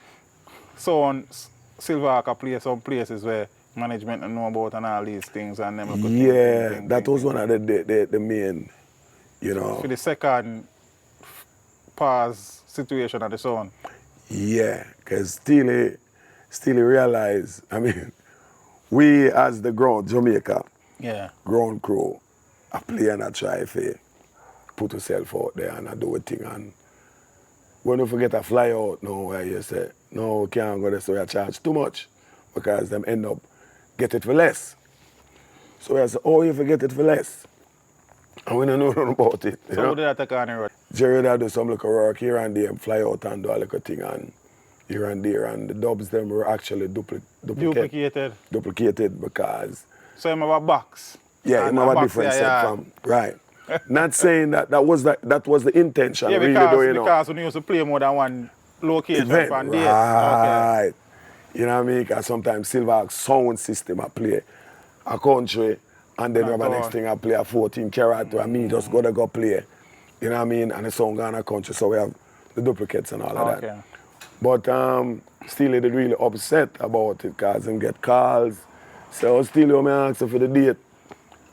Silver Arc play some places where management don't know about and all these things and them. Yeah, that was one of the main you know. For the second pause situation of the sound. Yeah, because Steely realized, I mean, we as the ground, Jamaica, Yeah. ground crew, I play and I try to put yourself out there and I do a thing. And when you forget to fly out now, where you say, no, we can't go there, so you charge too much because them end up get it for less. So I say, oh, you forget it for less. And we don't know nothing about it. You So know? who did I take on the road? Jerry did do some little work here and there and fly out and do a little thing and here and there. And the dubs them were actually duplicated because... So you have a box? Yeah, you have a different set from... Right. Not saying that was the intention. Yeah, really, because, though, you know. because when you used to play more than one location Event, from days. right. Okay. You know what I mean? Because sometimes Silverhawk sound system I play a country and then the next thing I play a 14 karat and me just go play. You know what I mean? And the sound gone a country, so we have the duplicates and all of that. But Steely did really upset about it because him get calls. So Steely me ask for the date.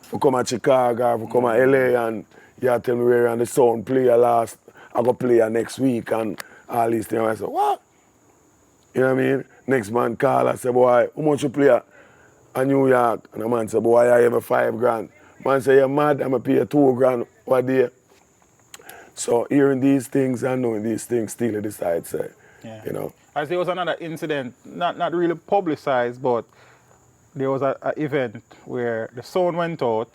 For come to Chicago, for come to LA and you tell me where and the sound play last. I go play next week and all these things. I say, what? You know what I mean? Next man call and say, boy, how much you play at New York? And the man say, boy, I have a $5,000. Man say, you're mad, I'm going to pay $2,000 one day. So hearing these things and knowing these things, Steely decides, you know. As there was another incident, not really publicized, but there was an event where the sound went out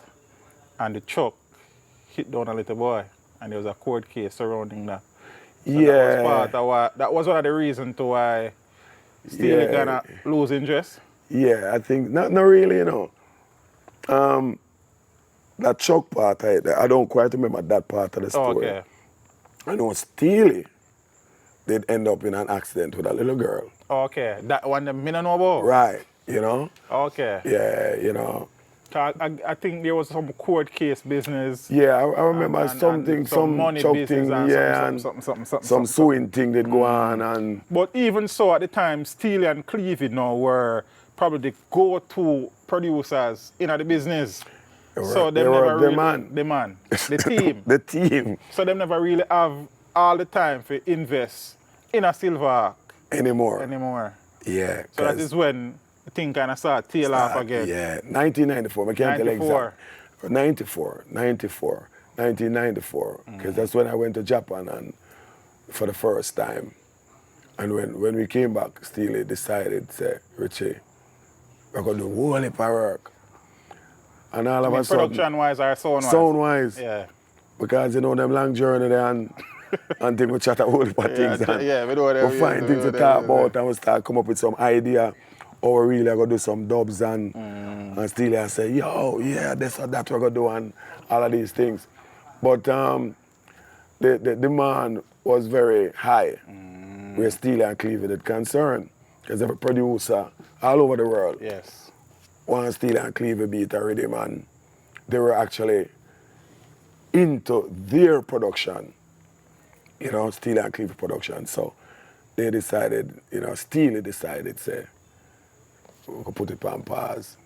and the truck hit down a little boy, and there was a court case surrounding that. So yeah. That was one of the reasons to why Steely gonna lose interest. Yeah, I think not really, you know. That truck part, I don't quite remember that part of the story. Okay. I know Steely did end up in an accident with a little girl. Okay, that one me don't know about. Right, you know. Okay. Yeah, you know. I think there was some court case business. Yeah, I remember some money choke business thing, and yeah, some suing thing did go on, and. But even so, at the time, Steely and Clevie now were probably the go-to producers in the business. So they were the team. The team. So them never really have all the time to invest in a Silverhawk anymore. Yeah. So that is when the thing kind of started tail off again. Yeah, 1994. I can't tell exact. 1994. Because that's when I went to Japan and for the first time. And when we came back, Steely decided, say, Richie, we're going to do a whole heap of work. And all of a sudden... Production-wise or sound-wise? Sound-wise. Yeah. Because, you know, them long journey there and until we chat a whole heap of things. We find things to talk about and we start come up with some idea or we really are going to do some dubs and Steely and say, yo, yeah, this or that we're going to do and all of these things. But the demand was very high where Steely and Clevie did concern. Because every producer all over the world one Steely and Clevie beat a rhythm and they were actually into their production, you know, Steely and Clevie production. So they decided, you know, Steely decided, say, we could put it on pause.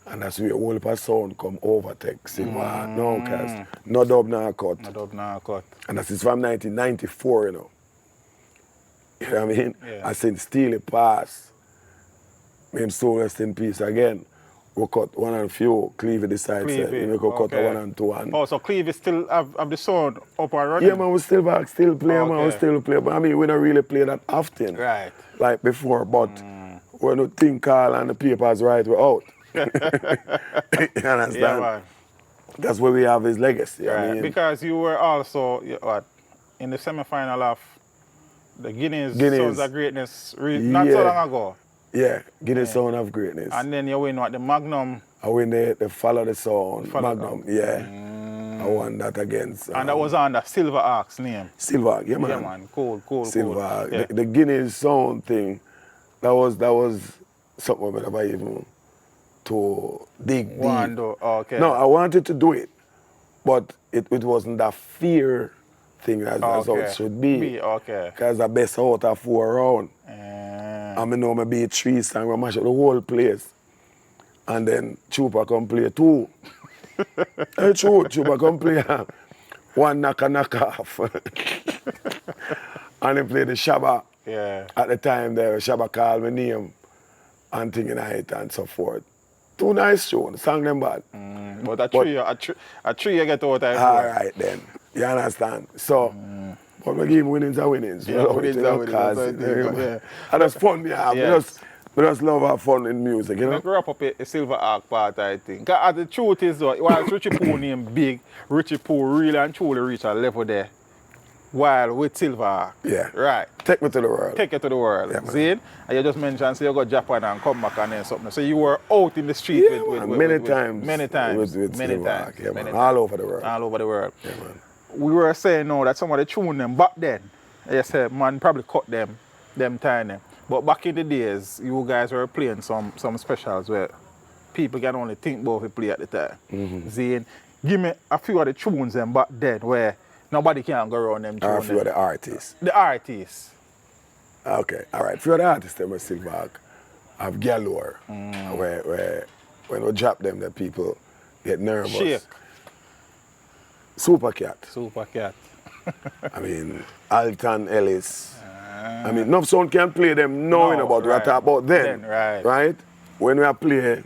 And that's where a whole heap of sound come overtake Silver. No, because no dub, no cut. No dub, no cut. And that is from 1994, you know. You know what I mean? Yeah. And since Steely passed, him soul rest in peace again. We cut one and few. Clevie decides we could cut one and two. And oh, so Clevie still have the sound up and running? yeah, man, we still back, still play, man, we still play. But I mean, we don't really play that often. Right. Like before, but when the thing call and the papers right, we're out. You understand? Yeah, man. That's where we have his legacy. Right. I mean, because you were also in the semi-final of the Guinness Sons of Greatness not so long ago. Yeah, Guinness Sound of Greatness. And then you win the Magnum. I win the Follow the Sound, Magnum, I won that against. And that was under Silverhawk's name. Silverhawk, yeah, man. Yeah, man. Cool. Silverhawk. Yeah. The Guinness Sound thing, that was something I never even to dig deep. Okay. No, I wanted to do it, but it wasn't that fear thing as how it should be. Because the best out of 4 rounds. I know I beat 3 songs, I mash up the whole place. And then Chupa come play 2. Hey, Chupa come play one knock off. And he played the Shabba. Yeah. At the time there, Shabba called my name and thing in it and so forth. Two nice tunes, sang them bad. But a tree you get out of it. All right then, you understand? So, but we give him winnings and winnings. Yeah, winnings and winnings, Cause, yeah. And that's fun, yeah. Yes. We just love our fun in music, you know? I grew up a Silver Arc part, I think. Cause the truth is, though, while Richie Poo name big, Richie Poo really and truly reach a level there. While with Silver Arc. Yeah. Right. Take me to the world. Take it to the world. Yeah, See? And you just mentioned, so you go to Japan and come back and then something. So you were out in the street with many times. Many times. With many Silver times. Arc, yeah, many man. times. All over the world. All over the world. Yeah, man. We were saying now that some of the tune them back then, you said man probably cut them tiny. But back in the days, you guys were playing some specials where people can only think about if you play at the time. Zane, give me a few of the tunes them back then where nobody can go around them tunes. Or a few of the artists. The artists. Okay, all right. A few of the artists them with Silver Arc have galore. Where when we drop them, the people get nervous. Shake. Supercat. Supercat. I mean, Alton Ellis. I mean, no sound can play them knowing No, about right. what about then. Right. When we are playing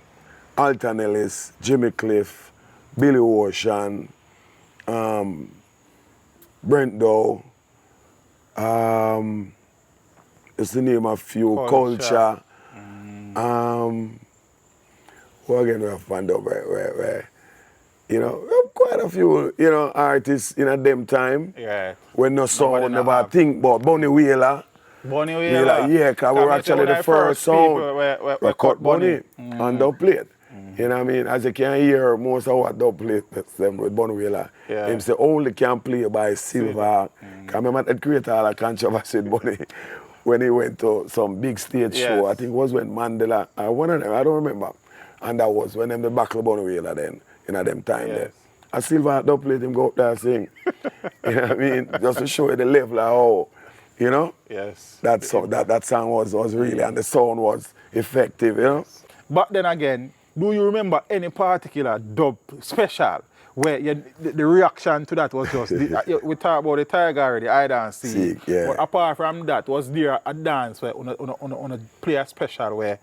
Alton Ellis, Jimmy Cliff, Billy Ocean, Brent Doe, it's the name of few, Culture. Who again we have found out where you know, we have quite a few, you know, artists in them time. Yeah. When no sound, Nobody never have. think about Bunny Wheeler. Bunny Wheeler. Yeah, because we were actually the first sound. We cut Bunny and dub plate. You know what I mean? As you can hear, most of what dub plate them with Bunny Wheeler. Yeah. Him say only can play by Silver. Because remember that created all the controversy with Bunny when he went to some big stage show. I think it was when Mandela, one of them, I don't remember. And that was when them the battle Bunny Wheeler then, in them time there. And Silver dub plate him go up there and sing. You know what I mean? Just to show you the level of how, you know? Yes. That song was really, and the sound was effective, you know? But then again, do you remember any particular dub special where the reaction to that was just, we talk about the Tiger already, I dance see. Yeah. But apart from that, was there a dance where on a play a special where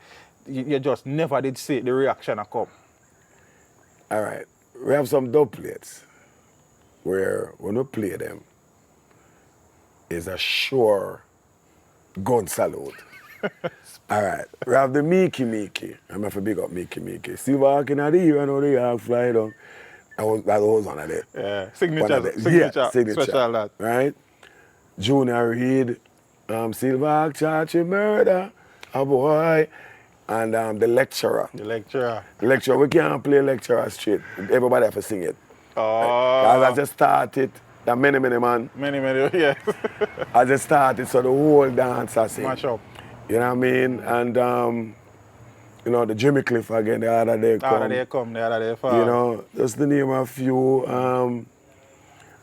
you just never did see the reaction come? All right. We have some dub plates where when we play them, is a sure gun salute. All right. We have the Mickey. I'm going to big up Mickey. Silver Arc in the ear, I know the Arc fly down. That was one of them. Yeah. Signature. Special that. Right? Junior Reid, Silver Arc, charge of murder, a boy, and the lecturer. The lecturer. Lecturer, we can't play lecturer straight. Everybody have to sing it. Oh. Because I just started, that many man. Many, yeah. I just started, so the whole dance I sing. Mash up. You know what I mean? And, you know, the Jimmy Cliff again, the other day come. The other day fall. You know, just the name of a few.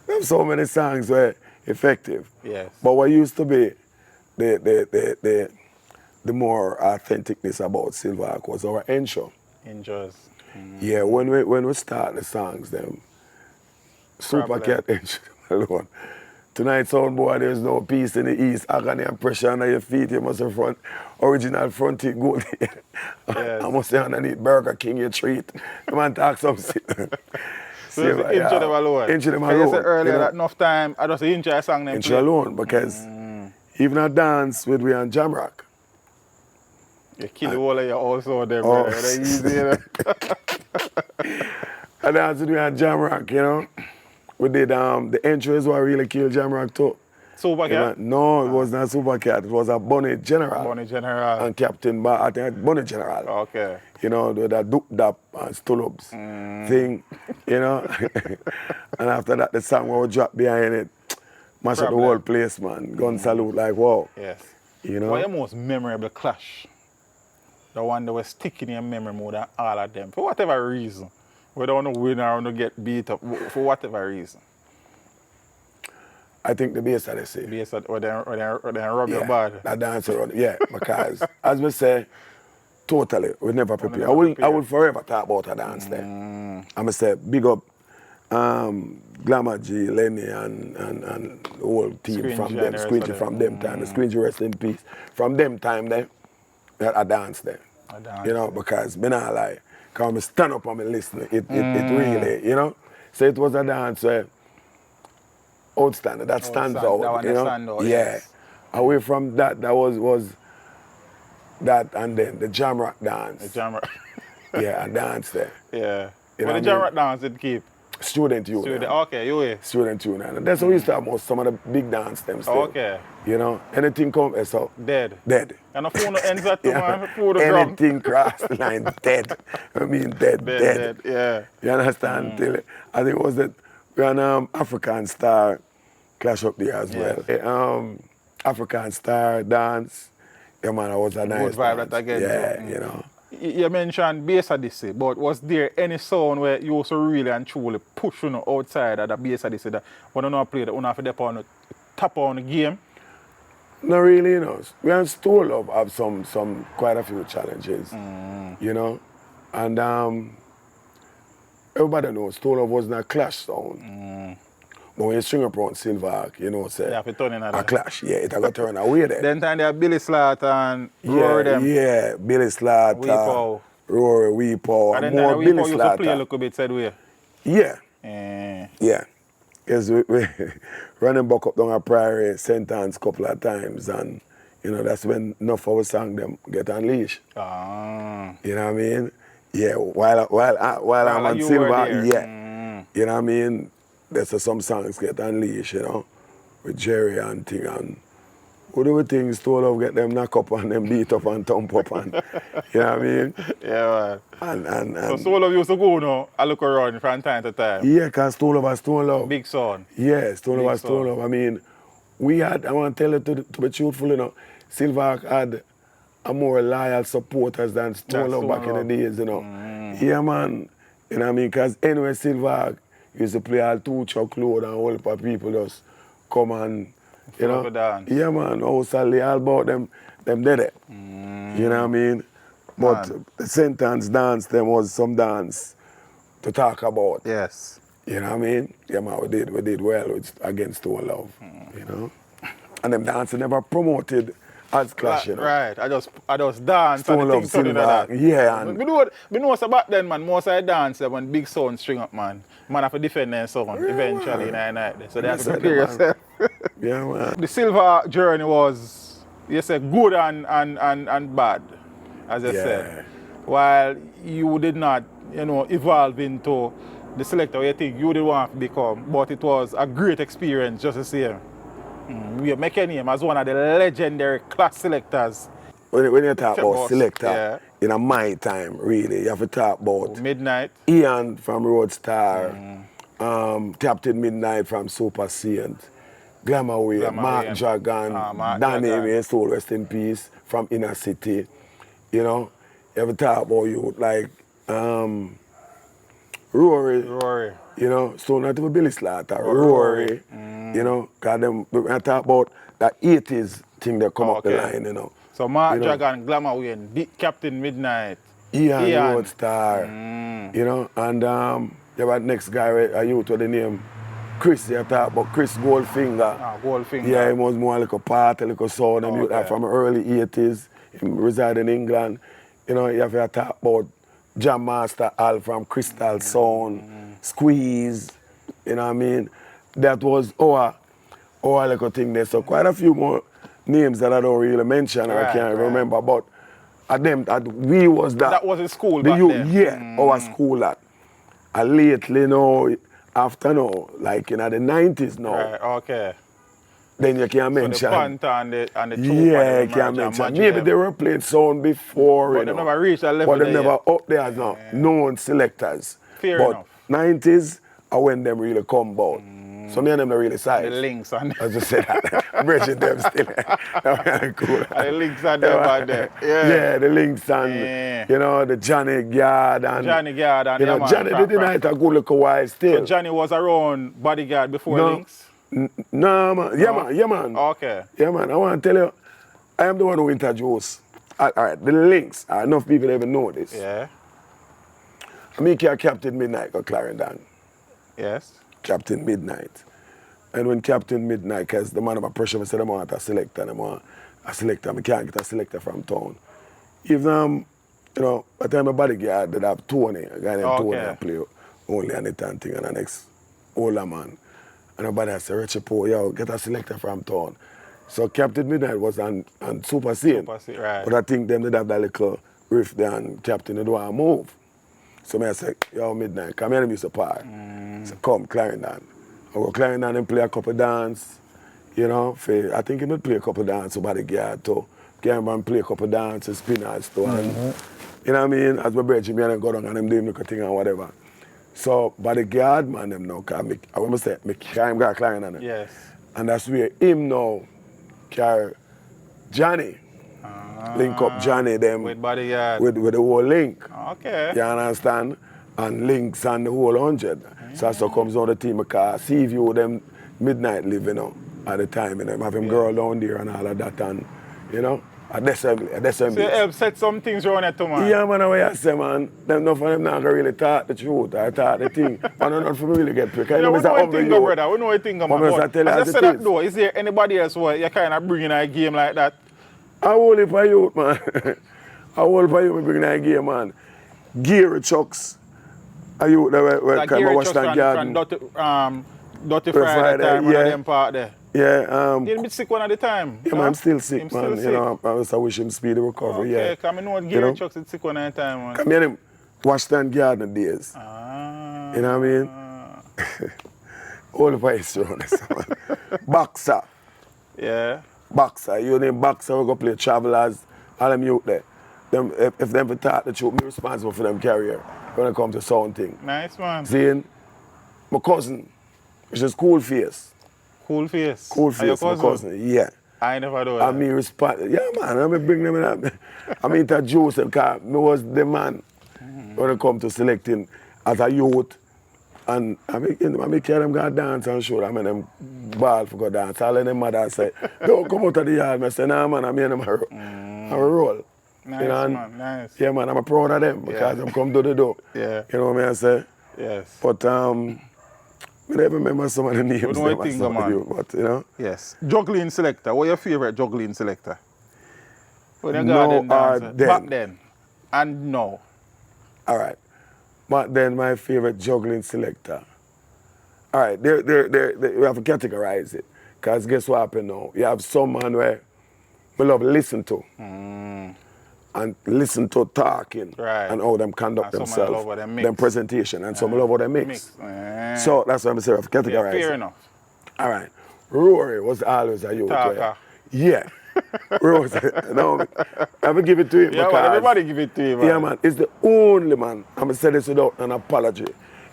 We have so many songs were effective. Yes. But what used to be the more authenticness about Silver Arc was our intro. Intros. Yeah, when we start the songs, them Supercat intro alone. Tonight, soundboy, there's no peace in the east. Agony and pressure under your feet. You must have original front teeth go there. Yes. I must say underneath Burger King, you treat. The man talk something. So the intro them alone. Intro them You alone. said earlier you know? that enough time, I just intro a song them Intro alone, because even a dance with we and Jamrock. You kill the whole of your also them, Oh. brother. They're easy, you know. I dance with we and Jamrock, you know. We did the intro is what really killed Jamrock too. Supercat? You know, no, it was not Supercat. It was a Bunny General. Bunny General. And Captain I think Bunny General. Okay. You know, that Duke Dap and Stulubs thing, you know. And after that, the song will drop behind it, mash up the whole place, man. Gun salute, like, wow. Yes. You know? What's your most memorable clash? The one that was sticking in your memory more than all of them, for whatever reason. We don't want to win or want to get beat up, for whatever reason. I think the bass that they say. Bass or they rub your body. That dance around, yeah, because as we say, totally, we never prepare. I will forever talk about a dance there. I'm going to say, big up Glamour G, Lenny, and the whole team Screen from G them, and the rest Screen of G them. from them time, the Screen G rest in peace. From them time there, I dance there. I dance You know, there. because me not lie, because I stand up and me listen, it really, you know. So it was a dance where outstanding, that stands Outstanding, out, that one you that know. stand out, Yeah. yes. Away from that, that was that, and then the jam rock dance. The genre. Yeah, I danced there. Yeah. You But know the what I genre mean? dance did keep. Student union. Okay, you way. Student union. And that's how we used to have most, some of the big dance them still. Okay. You know, anything come, so Dead. dead. And the phone ends that too, man. Phone the Anything cross the line, dead. I mean, dead. Dead, yeah. You understand? Till I think it was that we had African Star clash up there as Yes. well. African Star dance. Yeah, man, I was a nice Good vibe dance. that again. Yeah, too. you know. You mentioned bass of this, but was there any sound where you also really and truly push outside of the bass of this that when you play that you have to on the top on the game? Not really, you know. We and Stole Love have some quite a few challenges, you know. And everybody knows Stole Love wasn't a clash sound. But when you string up on Silver, you know, say You have to turn in a clash, yeah, it got turn away there. Then time they have Billy Slaughter and Rory them. Yeah, Billy Slaughter, Weepow. Rory, Weepow, And then more we Billy used to play a Slaughter. little bit said way. Yeah, Eh. yeah. Because we running back up down a Prairie sentence couple of times, and you know that's when enough of our song them get unleashed. Ah. You know what I mean? Yeah. While I'm on you were Silver, there. yeah. You know what I mean? There's some songs get unleashed, you know, with Jerry and thing, and who do we think Stole Love get them knock up and them beat up and thump up and you know what I mean? Yeah, man. And So Stole Love used to go now, I look around from time to time. yeah, because Stole Love is Stole Love. Big son. Yeah, Stole Love Big is Stole son. Love. I mean, we had, I want to tell you to be truthful, you know, Silver had a more loyal supporters than Stole Than Love Stone back in Love. the days, you know. Yeah, man. You know what I mean? Because anyway, Silver used to play all two truck load and all of people just come and, you Full of know. a dance. Yeah, man. Also, all about them did it. You know what I mean? But Man. the sentence dance, them was some dance to talk about. Yes. You know what I mean? Yeah, man, we did well against Stone Love, you know. And them dancing never promoted as clash, you know. Right. I just dance Stone and the Love, thing turning Silver, that. yeah, and We know so back then, man, most of the dance when big sound string up, man. Man have to defend their sound eventually in the night. So they have to Yes, prepare man. yourself. yeah, man. The Silver journey was, you say, good and bad, as you said. While you did not, you know, evolve into the selector you think you did want to become, but it was a great experience just the same. You make your name as one of the legendary class selectors. When you talk about selector, yeah. in my time, really, you have to talk about Midnight. Ian from Roadstar, Captain Midnight from Super Saint, Glamour Wave, Mark Wave. Dragon, Mark Danny, Dragon. may his soul rest in peace, from Inner City. You know, you have to talk about you like Rory. Rory. You know, so not even Billy Slaughter, Rory. You know, because them, when I talk about that 80s thing that come up the line, you know. So Mark You know. Dragon, Glamour Wave, Captain Midnight. Ian Ian. Roadstar, you know, and you have next guy, a youth with the name Chris, you talk about Chris Goldfinger. Goldfinger. Yeah, he was more like a party, like a sound, and Okay. from early 80s, he reside in England. You know, you have to talk about Jam Master Al from Crystal Sound, Squeeze, you know what I mean? That was our little thing there. So quite a few more names that I don't really mention, I can't remember, but we was that. That was in school the back youth, then. yeah, our school that. And lately now, after now, like in the 90s now, Right, okay. then you can So mention. the Panther and the Choke Yeah, you and the can Merge and mention. Magic Maybe them. they were playing sound before, But you they know. never reached that level But they there never yet. up there as now. Known selectors. Fair but enough. 90s are when them really come about. So me and them are really The size. links and I just said that. Bridget them still. Cool. the links and them back there. Yeah, the links and Yeah. you know the Johnny Gard and Johnny Gard and you know yeah, man, Johnny did not a good look a while still. So Johnny was around bodyguard before No. links? No man, yeah man. Okay. Yeah man, I want to tell you, I am the one who introduced. All right, the links. Enough people even know this. Yeah. I mean, Captain Midnight got Clarendon. Yes. Captain Midnight. And when Captain Midnight, because the man of a pressure, I said, I want a selector, and I want a selector, I can't get a selector from town. Even, you know, by the time my bodyguard did have Tony, a guy named Tony, I play only on the thing, and the next older man. And nobody said, Richie Poo, yo, get a selector from town. So Captain Midnight was on Super Saiyan. Right. But I think them did have that little riff there, and Captain didn't want to move. So I said, yo, Midnight, come here and use a part. So come, Clarendon. I go Clarendon and play a couple dance, you know. I think he would play a couple dance over the guard too. Can play a couple dance, spinners too. And, you know what I mean? As my brother, me and them go down and them doing the thing and whatever. So, by the guard man, them now, because I want to say, I can't go Clarendon. Yes. And that's where him now carry Johnny. Link up Johnny them with bodyguard. With the whole link. Okay. You understand? And links and the whole 100. So that's how comes on the team because see you them Midnight live, you know, at the time, you know, have him girl down there and all of that and you know, at the assembly. So you help set some things around it too, man. Yeah, man, what I say, man. Them enough of them not gonna really talk the truth or talk the thing. Man, not for me really get prick. You know, we know what you think, brother. We know what you think, man. But as I said that though, is there anybody else where you kind of bringing a game like that? I hold it for you, man. I hold it for you, bringing a game, man. Gary Chucks. Are you where kind of Western Garden? Dirty Friday time, one of them part there. Yeah. He's a bit sick one at the time. Yeah, man, still sick, man. You know, I just wish him speedy recovery, okay, yeah. Come I know Gary Chucks is sick one at the time, man. Come here, Western Garden days. You know what I mean? All the vice around this, man. Boxer. Yeah. Boxer. You name Boxer, we go play Travelers, all them youth there. Them, if them talk the truth, me responsible for them career when it comes to sound thing. Nice, man. Seeing my cousin, which is Cool Face. Cool Face? Cool Face, my cousin, yeah. I never do that. I mean, yeah, man, I mean, bring them in. I mean, to Joseph, because I was the man when it comes to selecting as a youth. And I mean, carry them go dance and show them, them ball for go dance. All of them mother say, don't come out of the yard. I say, nah, man, I mean, I'm a roll. Nice, you know, man, nice. Yeah, man, I'm proud of them because I'm come to the door. Yeah. You know what I say? Yes. But, I never remember some of the names. You know what thing, man. But, you know? Yes. Juggling selector. What's your favorite juggling selector? When you No, dancer. then. Back then. And now. All right. But then my favorite juggling selector. All right, we have to categorize it. Because guess what happened now? You have some man where we love listen to. And listen to talking. Right. And how them conduct and themselves. Them presentation. And some love how they mix. So that's what I'm saying. We have to categorize fair it. enough. All right. Rory was always a youth. Talker. Yeah. Rose, no, I will give it to him. Yeah, man, everybody give it to him, man. Yeah, man. It's the only man, I'm going to say this without an apology,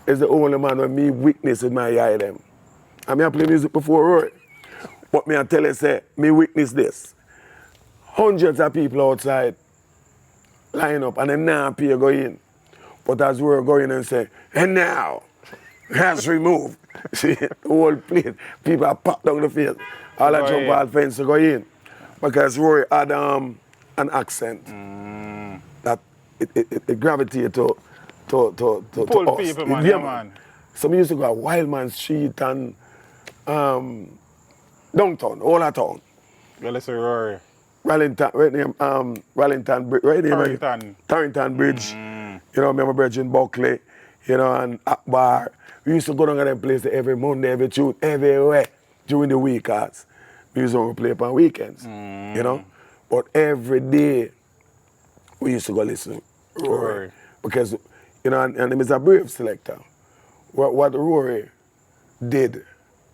it's the only man when me witness with my eye them. I mean, I play music before Rory. But me I tell you, say, me witness this. Hundreds of people outside line up and then now appear go in. But as we're going and say, and now, hands removed. See, the whole place, people are packed down the field. All that jump out fence to go in. Because Rory had an accent that it gravitated to pull us. People, man. Yeah, man. Some used to go Wildman Street and downtown, all that town. Well, let's say Rory. Rallington, Tarrington Bridge. You know, remember Bridge Buckley, you know, and Akbar. We used to go down to them places every Monday, every Tuesday, everywhere during the week. We used to play on weekends, you know. But every day, we used to go listen to Rory. Because, you know, and he was a brave selector. What Rory did,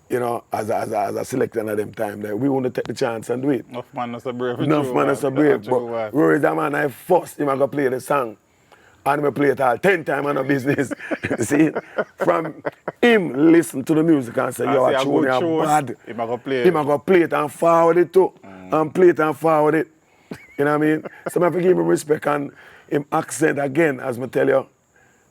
you know, as a selector at them time, that we want to take the chance and do it. Enough man is so brave. Enough man is so brave. But Rory is the man I forced him to play the song. And I play it all 10 times on the business. See, from him listen to the music and say, yo, I tune you bad. Him going to play. Him going to play it and forward it too. And play it and forward it. You know what I mean? So I have to give him respect and him accent again, as I tell you,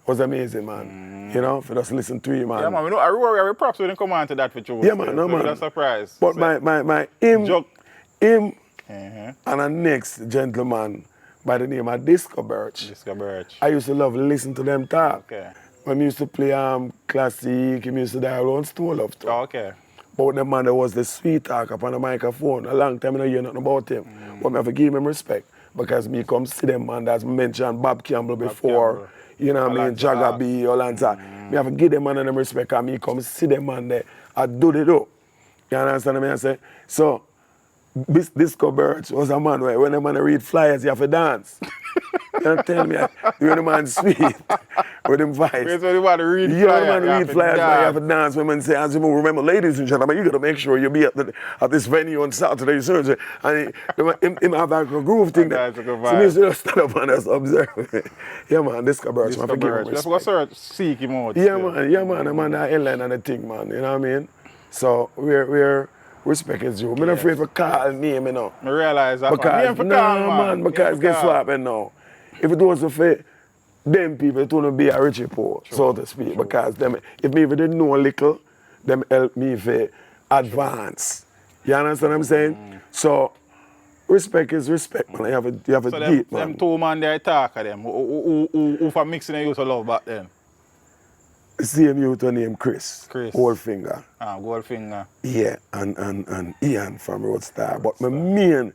was amazing, man. You know, for just listen to him, man. Yeah, man, we know, I props when come on to that for you. Yeah, man, no, man. That's a surprise. But so, my him and a next gentleman by the name of Disco Birch. Disco Birch. I used to love listen to them talk. Okay. When we used to play classic, we used to dial around Stone Love too. Oh, okay. But the man that was the sweet talk up on the microphone. A long time I don't hear nothing about him. But I have to give him respect. Because me come see them man that's mentioned Bob Campbell before. Campbell. You know what I mean? Jagger Olanza. B, Olanza. Me have to give them man them respect and me come see them man there. I do the do. You understand what I say? So, Disco Birch was a man where when the man read flyers, you have to dance. You know, tell me, when the man sweet with him voice. That's what you want to read Yeah, flyers. man, read flyers, man, you have to dance. dance. Women say, as you move, remember, ladies and gentlemen, you got to make sure you be at this venue on Saturday, Sunday. And him have like a groove thing there. That's a good So me vibe. just stand up and just observe. Yeah, man, Disco Birch, man, Disco forgive Birch. him Let's respect. go search, seek him out. Yeah, still. man, the man that headline and the thing, man, you know what I mean? So, we're respect is due. I'm not afraid to call name, you know. I realize that. Because, man, because guess what happened now? If it wasn't for them people, it wouldn't be a Richie Poor, so to speak. Because them, if me even didn't know a little, them help me for advance. You understand what I'm saying? So, respect is respect, man. You have a So deep, them man. two man there talk of them. Who for mixing they used to love back then? Same youth named Chris. Chris. Goldfinger. Goldfinger. Yeah, and Ian from Roadstar. But the main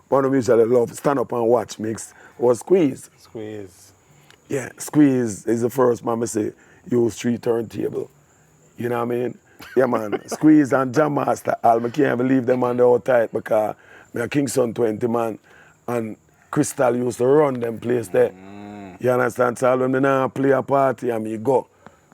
one of me usually love stand up and watch mix was Squeeze. Squeeze. Yeah, Squeeze is the first man I say use 3 turntable. You know what I mean? Yeah, man. Squeeze and Jam Master, I can't even leave them on the outside because me a Kingston 20 man and Crystal used to run them place there. You understand? So when me now play a party and me go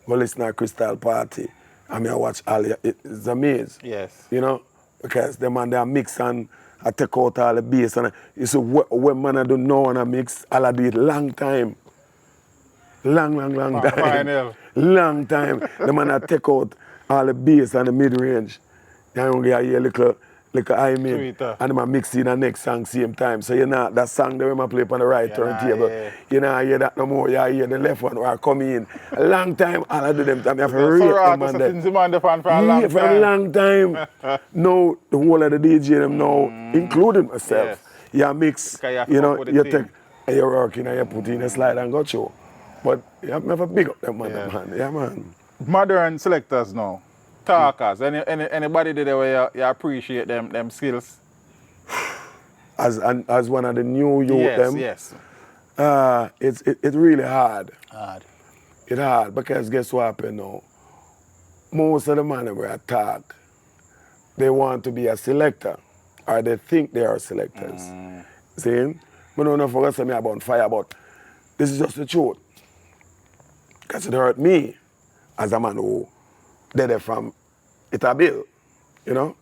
listen to a Crystal party and me watch all it's amazing. Yes. You know? Because the man they mix and I take out all the bass and you see when man I don't know and I mix, I'll do it long time. Long time. Final. Long time. The man I take out all the bass and the mid range. Then you get a little high mid. Sweeter. And then I mix in the next song same time. So you know that song that when I play on the right turntable. yeah. You know hear that no more. You hear the left one where I come in. A long time all I do them time. You have to rate them man there. Since the man the fan for a long Yeah, time. for a long time. Now the whole of the DJ them now, including myself. Yes. You mix, Because you have to you come know, up with the you thing. take you work in and you put in a slide and go show. But you have never big up them man, Yeah. man. Yeah, man. Modern selectors now. Talkers. Anybody there where you appreciate them skills? As one of the new youth Yes, them, yes. it's really hard. Hard. It's hard because guess what happened now? Most of the men where I talk, they want to be a selector or they think they are selectors. See? I don't know if I say me about fire, but this is just the truth. Because it hurt me as a man who did it from Itabil, you know?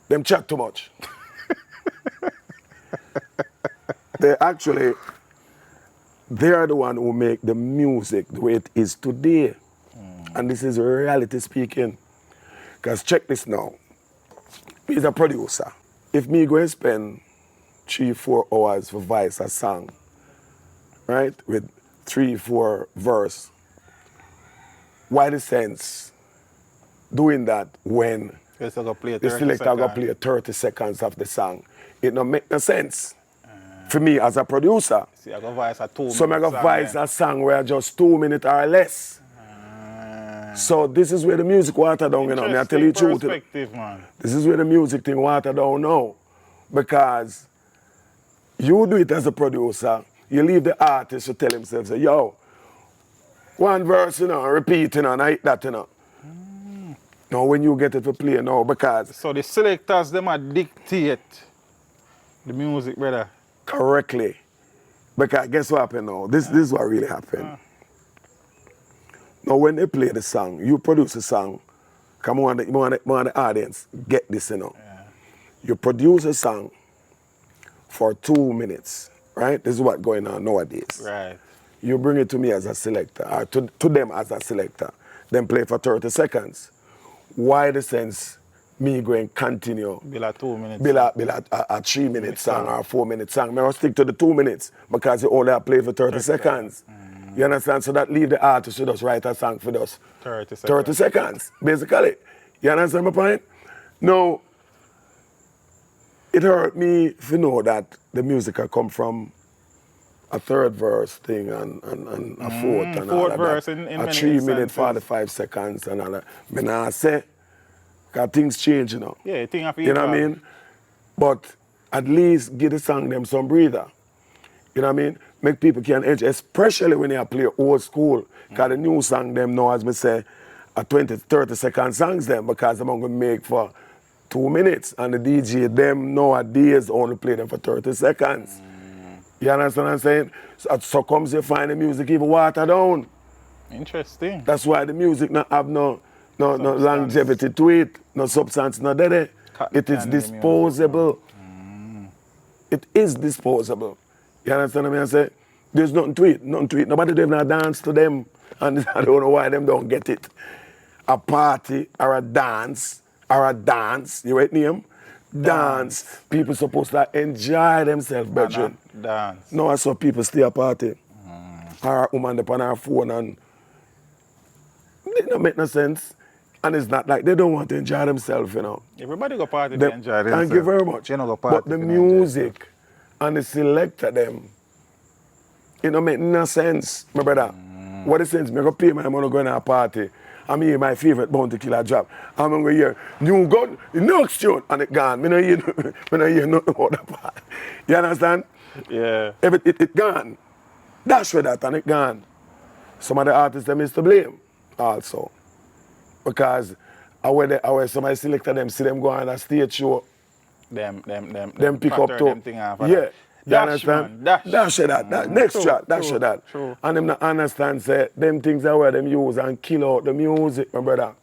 Them chat too much. They're the one who make the music the way it is today. And this is reality speaking. Because check this now. He's a producer. If me go and spend 3-4 hours for voice a song, right, with 3-4 verse, why the sense doing that when Yes, I go play the 30 selector go seconds. play 30 seconds of the song? It don't make no sense. For me as a producer. See, I go voice a 2 minutes. So I go voice a song where just 2 minutes or less. So this is where the music water down, you know. Me I tell you the truth. Perspective, man. This is where the music thing water down now. Because you do it as a producer, you leave the artist to tell himself, say, yo, one verse, you know, repeat, you know, and I hit that, you know. Now when you get it to play now, because So the selectors, them a dictate the music, brother. correctly, because guess what happened now? This is what really happened. Now when they play the song, you produce a song, come on the audience, get this, you know. You produce a song for 2 minutes, right? This is what's going on nowadays. Right. You bring it to me as a selector, or to them as a selector, then play for 30 seconds. Why the sense me going continue Bill a 2 minutes. build a 3 minute song or a 4 minute song? Me will stick to the 2 minutes because you only have play for 30 seconds. You understand? So that leave the artist to just write a song for us. 30 seconds. 30 seconds, basically. You understand my point? Now, it hurt me to know that the music I come from a third verse thing and a fourth and all fourth of verse that. in a many 3 minute instances. 45 seconds and all that. Me nah say, cause things change, you know. Yeah, thing of You know what I mean? But at least give the song them some breather. You know what I mean? Make people can enjoy, especially when you play old school. Because the new song them now, as me say, a 20, 30-second songs them because I'm going to make for 2 minutes. And the DJ them nowadays only play them for 30 seconds. You understand what I'm saying? So comes you find the music even watered down. Interesting. That's why the music not have no Substance. longevity to it, no substance, no there. Cotton It is candy music, disposable. It is disposable. You understand what I'm saying? There's nothing to it, nothing to it. Nobody do even dance to them, and I don't know why them don't get it. A party or a dance, you right name? Dance. People supposed to enjoy themselves, brethren. Dance. No, I saw people stay a party. Or a woman up on her phone and it don't make no sense. And it's not like they don't want to enjoy themselves, you know. Everybody go party to enjoy themselves. Thank you very much. You know, go party But the to enjoy music and the selector them, it don't make no sense, my brother. What is sense? I go pay my money to go in a party. I'm hear my favorite Bounty Killer drop. I'm going to hear new gun, the next tune, and it gone. I don't hear nothing about that part. You understand? Yeah. It gone. Dash with that and it gone. Some of the artists them is to blame also. Because I somebody selected them, see them go on a stage show. Them Pick up pattern to. them thing off of Yeah. that. You Dash, understand? man, dash. Dash of that. Next True, track, dash true, of that. true. And them not understand say them things are where them use and kill out the music, my brother.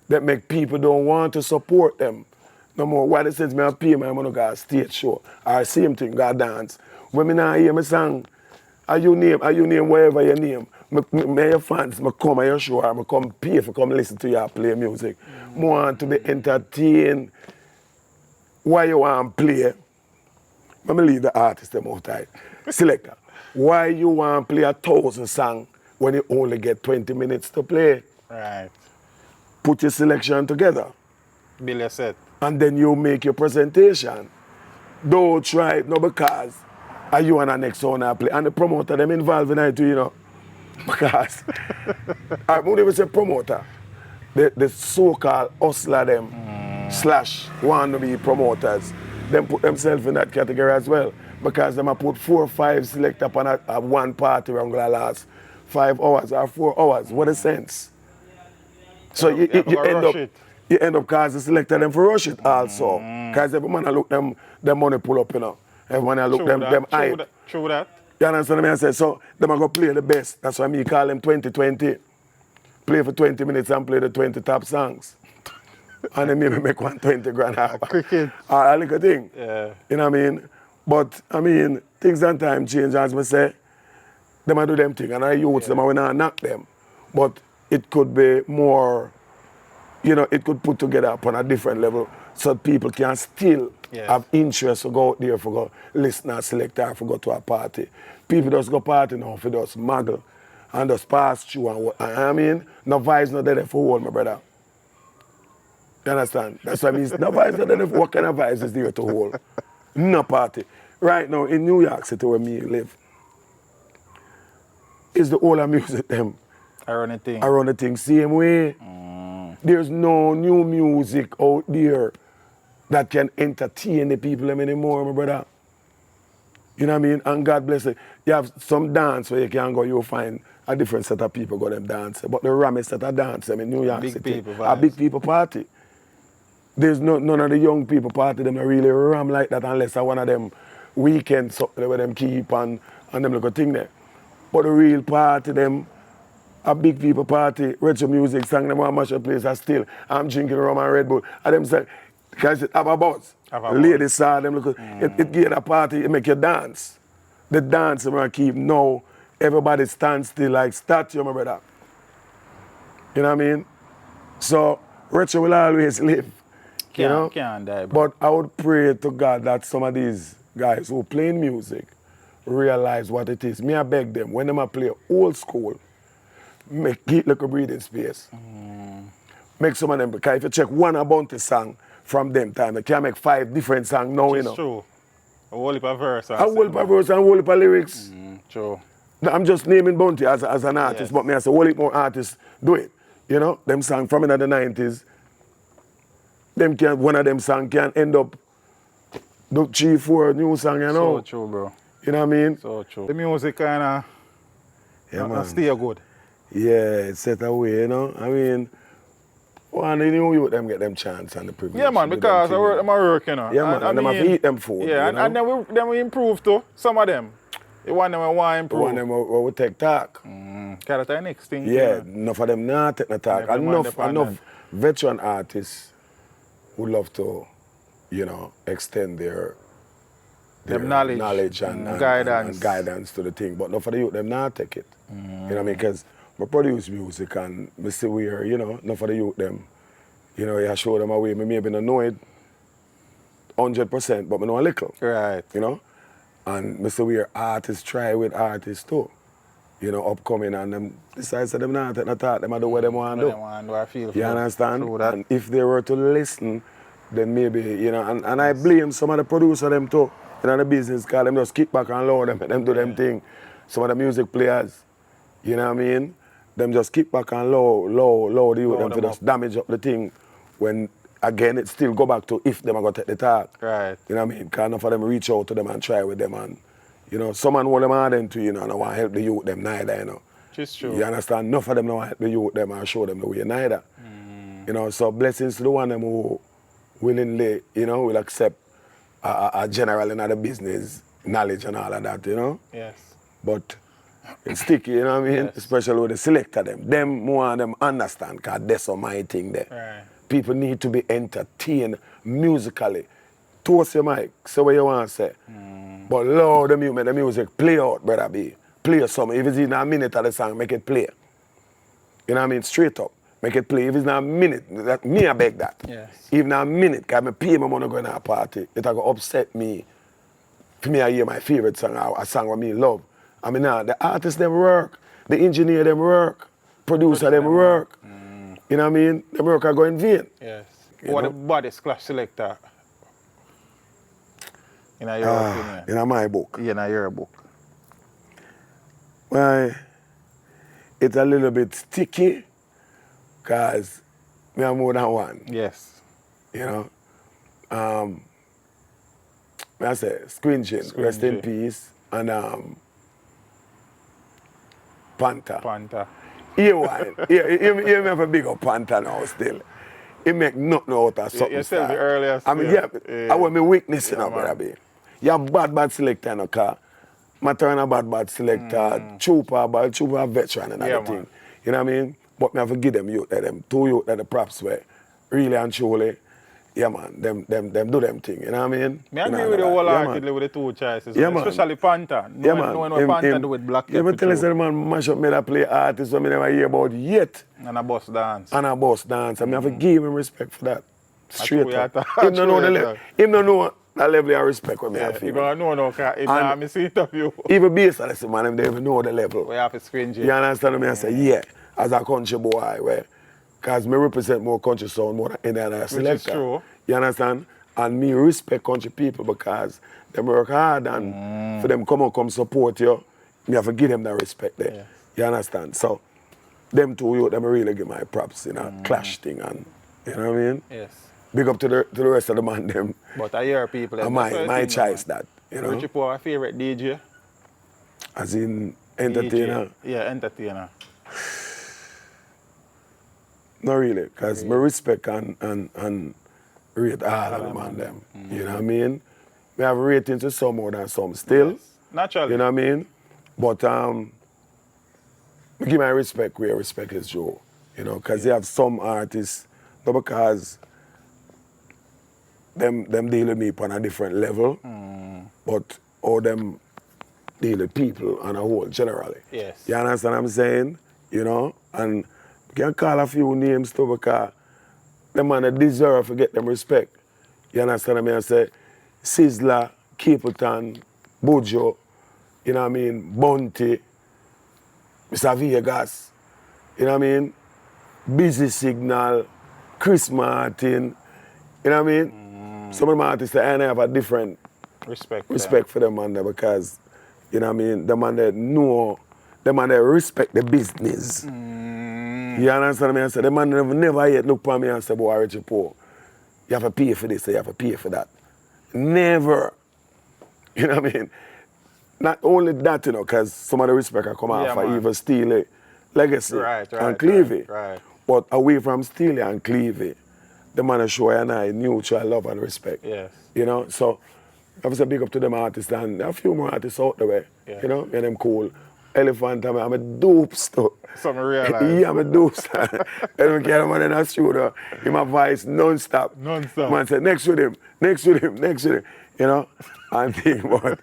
That make people don't want to support them. No more. Why they says me I pay my money go a stage show. Or same thing, go dance. When me not hear my song, are you name wherever you name. Me your fans, me come at your show, or me come pay for come listen to you play music. Me want to be entertained. Why you want to play? Let me leave the artist them outside. Selector, why you want to play 1,000 songs when you only get 20 minutes to play? Right. Put your selection together. Bill your set. And then you make your presentation. Don't try it, no, because are you and the next one I play. And the promoter, them involved in it too, you know. Because, I won't even say promoter. The so-called hustler them, slash wannabe promoters, them put themselves in that category as well. Because them put 4 or 5 select up on a one party around the last 5 hours or 4 hours. What a sense. So you end up causing selector them for rush it also. Because every man look them money pull up, you know. Every man look them hype. True that. You understand what I say? So them are going to play the best. That's why me call them 2020. Play for 20 minutes and play the 20 top songs. And then maybe make 120 grand out. Cricket. A little thing. Yeah. You know what I mean? But I mean, things and time change, as I say. Them I do them thing. And I use them, I will not knock them. But it could be more, you know, it could put together upon a different level so people can still have interest to go out there for go listen and select or for go to a party. People just go party now for just muggle and just pass through and what I mean, no vibes not there for hold, my brother. You understand? That's what I mean. No vibes not there for what kind of vibes is there to hold? No party. Right now in New York City where me live, is the older music them. Around the thing same way. There's no new music out there that can entertain the people anymore, my brother. You know what I mean? And God bless it. You have some dance where you can go, you'll find a different set of people go them dance. But the rammest set of dance in New York City, a big people party. There's none of the young people party them really ram like that unless one of them weekends where them keep and them little thing there. But the real party them, a big people party, retro music, song them one mash up place and still I'm drinking rum and Red Bull. And them say, because it have a buzz. Ladies saw them look it get a party, it make you dance. The dance I'm gonna keep now, everybody stand still like statue, my brother. You know what I mean? So retro will always live. Can't die, bro. But I would pray to God that some of these guys who playing music realize what it is. Me I beg them, when them play old school, give like a breathing space. Make some of them, because if you check one Bounty song from them time, they can make 5 different songs now, you know. It's true. A whole heap of verse. A whole heap of verse and a whole heap of lyrics. True. I'm just naming Bounty as an artist, Yes. but me as a whole heap more artists do it. You know, them song from in the 90s, one of them song can end up the 3-4 new song, you know. So true, bro. You know what I mean? So true. The music kinda Yeah, man. stay good. Yeah, it's set away, you know. I mean, one of the new youth them get them chance and the privilege. Yeah, man, to do because them I work, thing, them a work, you know. Yeah, man, and them have to eat them food, Yeah, you know? and then we improve too. Some of them. The one them we want to The improve. one them where we take talk. Cause that's the next thing. Yeah, you know. enough of them not take the talk. Every man depend Enough on veteran artists would love to, you know, extend their Them knowledge, and guidance. and guidance to the thing. But enough of the youth them not take it. You know what I mean? Because I produce music and I see where, you know, enough of the youth them, you know, I show them a way. I maybe don't know it 100%, but I know a little. Right. You know? And I see where artists try with artists too. You know, upcoming and them decide that them not take no thought, them do what them want to do. I feel You understand? True that. And if they were to listen, then maybe, you know, and I blame some of the producers them too, you know, the business, because them just kick back and allow them do them thing. Some of the music players, you know what I mean? Them just kick back and low the youth them to them just damage up the thing when, again, it still go back to if them are going to take the talk. Right. You know what I mean? Because enough of them reach out to them and try with them and, you know, someone hold them hard into, you know, and I want to help the youth them neither, you know. Just true. You understand? Enough of them don't want to help the youth them and show them the way neither. You know, so blessings to the one them who willingly, you know, will accept a general in the business knowledge and all of that, you know. Yes. But it's sticky, you know what I mean? Yes. Especially with the selector them. Them more them understand, because that's my thing there. Right. People need to be entertained musically. Toast your mic, say what you want to say. But Lord, the music play out, brother B. Play something. If it's in a minute of the song, make it play. You know what I mean? Straight up. Make it play. If it's not a minute, me I beg that. Yes. Even a minute, because I pay my money going to a party, it will upset me. For me, I hear my favorite song, a song that me love. I mean, now, the artists, them work. The engineer, them work. Producer, them work. You know what I mean? The work are going in vain. Yes. You What know? the baddest clash selector? In your opinion. In my book. In your book. Well, it's a little bit sticky, because me have more than one. Yes. You know? I say, Squinching, rest in peace, and Panther. Panther. Here one. Here me have a big up Panther now still. He make nothing out of something. You said style. the earliest. I mean, I want me weakness, you know, man. brother B. You have bad selector, you know, car. My turn a bad selector, Trooper a veteran and Yeah, everything. man. You know what I mean? But me have to give them youth, them two youth that the props were really and truly, yeah man, them do them thing, you know what I mean? I You know, agree with the whole yeah, article man. with the two choices, Yeah, man. especially Panther. Yeah, man. Knowing what Panther do with Black You ever Cat tell us Patrol. that man mash up me that play artists when me never hear about yet. And a bus dance. And a boss dance. I mean, I have to give him respect for that. Straight we up. have to- Him don't know the true, level. Him don't know that level of respect with me. I You feel. gonna know no, cause if I miss interview, Even based on this man, they even know the level. we have to screen You understand me? I say, yeah, as a country boy, where, because me represent more country sound more than any other selector. true. You understand? And me respect country people because they work hard and for them come support you, me have to give them that respect there. Yes. You understand? So, them two, you, them really give my props in a clash thing and, you know what I mean? Yes. Big up to the rest of the man, them. But I hear people. And my choice that, you know? Richie Pooo, our favorite DJ. As in entertainer. DJ. Yeah, entertainer. Not really, because me respect and rate all of them on them. You know what I mean? We have ratings to some more than some still. Yes. Naturally. You know what I mean? But I give my respect where respect is due. You know, because you have some artists, not because them deal with me on a different level, but all them deal with people on a whole generally. Yes. You understand what I'm saying? You know? And you can call a few names too because them man deserve to get them respect. You understand what I mean? I say Sizzler, Capleton, Bojo, you know what I mean? Bounty, Mr. Vegas, you know what I mean? Busy Signal, Chris Martin, you know what I mean? Some of them artists I have a different Respect for them man there because You know what I mean? The man that know, the man that respect the business. You understand me? I say, the man never yet look for me and say, boy, Richie Poe, you have to pay for this, you have to pay for that. Never. You know what I mean? Not only that, you know, because some of the respect I come out for even Steely, Legacy, and Clevie. Right. But away from Steely and Clevie, the man show and I mutual love and respect. Yes. You know, so I have to big up to them artists and a few more artists out the way. Yeah. You know, and them cool. Elephant, I'm a dope stuff. Some realize. Yeah, I'm a dope star. I don't care, man, in the studio. In my voice, non-stop. Non-stop. Man said, next with him, next with him, next with him. You know? And think about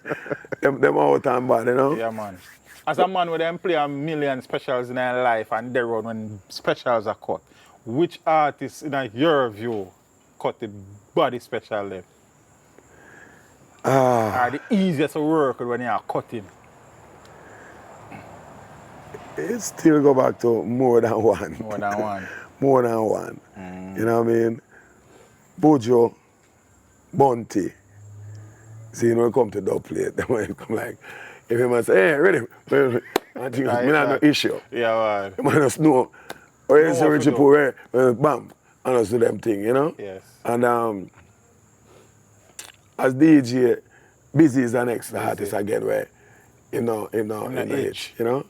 them all time bad, you know? Yeah, man. As a man with them play a million specials in their life and they run when specials are cut, which artist, in your view, cut the body special then? Are the easiest to work with when you are cutting? It still go back to more than one. More than one. More than one. You know what I mean? Bojo, Bunty. See, you know, when come to dub plate, they might come like, if he must say, hey, ready? I think I have no issue. Yeah, man. Man just know, or else Richie Poe, bam, and just do them thing, you know? Yes. And as DJ, Busy is the next artist again where, you know, age, you know?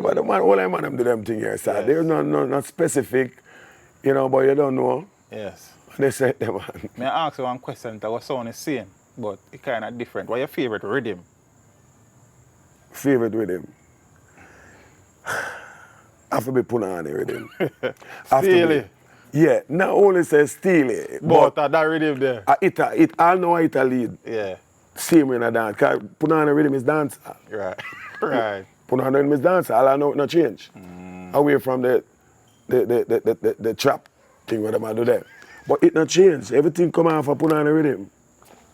But the man, all them man them do them thing here, sir. Yes. They're not specific, you know, but you don't know. Yes. They say them, man. May I ask you one question that was sound the same, but it kind of different. What's your favorite rhythm? Favorite rhythm? Have to be Punani rhythm. Steely. Yeah, not only say Steely, But that rhythm there. It all know it a lead. Yeah. Same in a dance. Cause Punani rhythm is dance. Right. Right. Punani rhythm is dance. All I know it no change. Away from the trap thing where them do there. But it not change. Everything come out for Punani rhythm.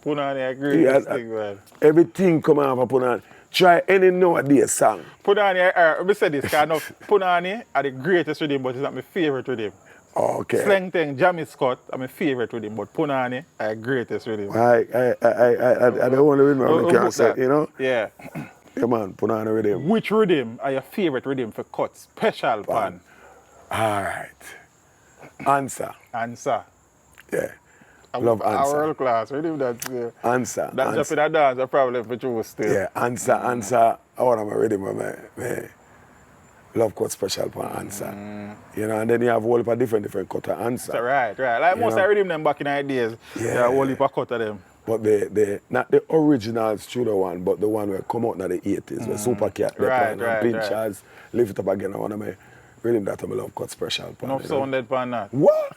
Punani, I agree with this thing, man. Everything come out for Punani. Try any nowadays song. Punani, I say this, because Punani are the greatest rhythm, but it's not my favorite rhythm. Okay. Slang thing, Jamie Scott, are my favorite rhythm, but Punani are the greatest rhythm. I don't want to rhythm, I can't say, you know? Yeah. Yeah, man, Punani rhythm. Which rhythm are your favorite rhythm for cut? Special pan. All right. Answer. Answer. Yeah. Love Our answer. world class rhythm that's Answer. that's just in a dance, a problem for you still. Yeah, answer. I want to rhythm, man. Love cut special for answer. You know, and then you have a whole heap of different cut of answer. So right. Like most of the rhythm them back in the days, there are a whole heap of cut of them. But the not the original studio one, but the one where come out in the 80s, where Super Cat, and Pinchers, Lift It Up Again, I want to make rhythm that I love cut special. Enough sounded pan that. What?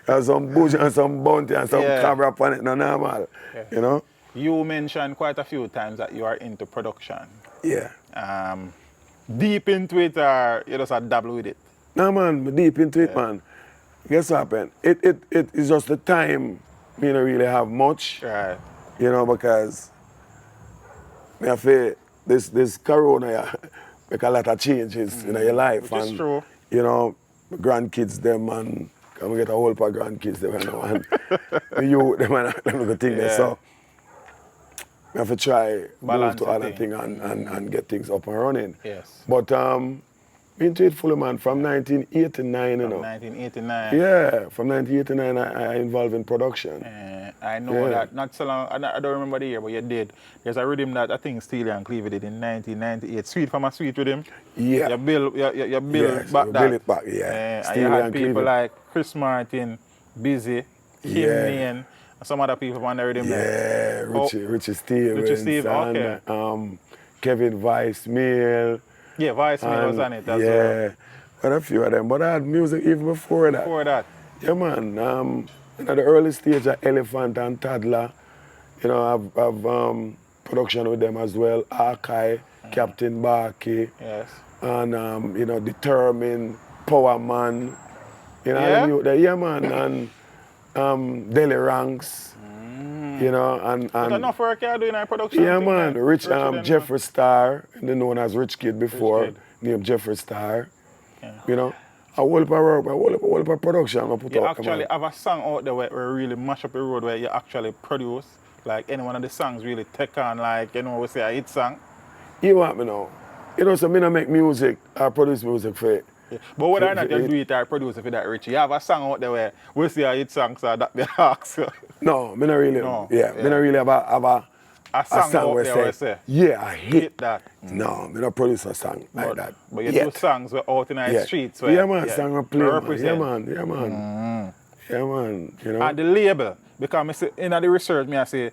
There's some bush and some bounty and some cabra upon it, no normal. Yeah. You know? You mentioned quite a few times that you are into production. Yeah. Deep into it or you just dabble with it? No man, me deep into it, man. Guess what happened? It is just the time me don't really have much. Right. You know, because I feel this corona make a lot of changes in your life. Which is true. You know, grandkids them and we get a whole part of grandkids them and you them and them the thing there. So I have to try move to other things and get things up and running. Yes. But into it fully, man, from 1989, you know. 1989. Yeah, from 1989 I involved in production. I know that, not so long, I don't remember the year, but you did. There's a rhythm that I think Steely and Clevie did in 1998. Sweet from a Sweet rhythm. Yeah. You build back that. Build it back, yeah. And you had people like Chris Martin, Busy, Kim Main, and some other people on the rhythm there. Yeah, Richie Stevens. Richie Stevens, okay. And, Kevin Vice Mill. Yeah, Vice Mill was on it as well. Yeah, but a few of them. But I had music even before that. Before that? Yeah, man. At the early stage of Elephant and Toddler, you know, I've production with them as well. Archive, Captain Barkey. Yes. And, you know, Determined, Power Man. You know, yeah, man. And Daily Ranks. You know, and but enough work you're doing in production. Yeah, man. Jeffrey Star, known as Rich Kid before, named Jeffrey Star. Yeah. You know, a whole heap of work, a whole heap of production I put you out. actually have a song out there where really mash up the road where you actually produce, Like any one of the songs really take on, like, you know, we say a hit song. You want me know? You know, so me not make music or produce music for it. Yeah. But whether or not For you it. do it or produce it for that, Richie, you have a song out there where we see a hit song, so that they ask you. No, me not really. No, Yeah, yeah. me not really have A song out where there where say, yeah, I hit. hit that. No, me not produce a song like that. But you Yet. do songs where out in the Yeah. streets where Yeah, man, song I play, man. Yeah, represent. man, yeah, man. Yeah, man, you know. And the label, because I say, in the research, me I say,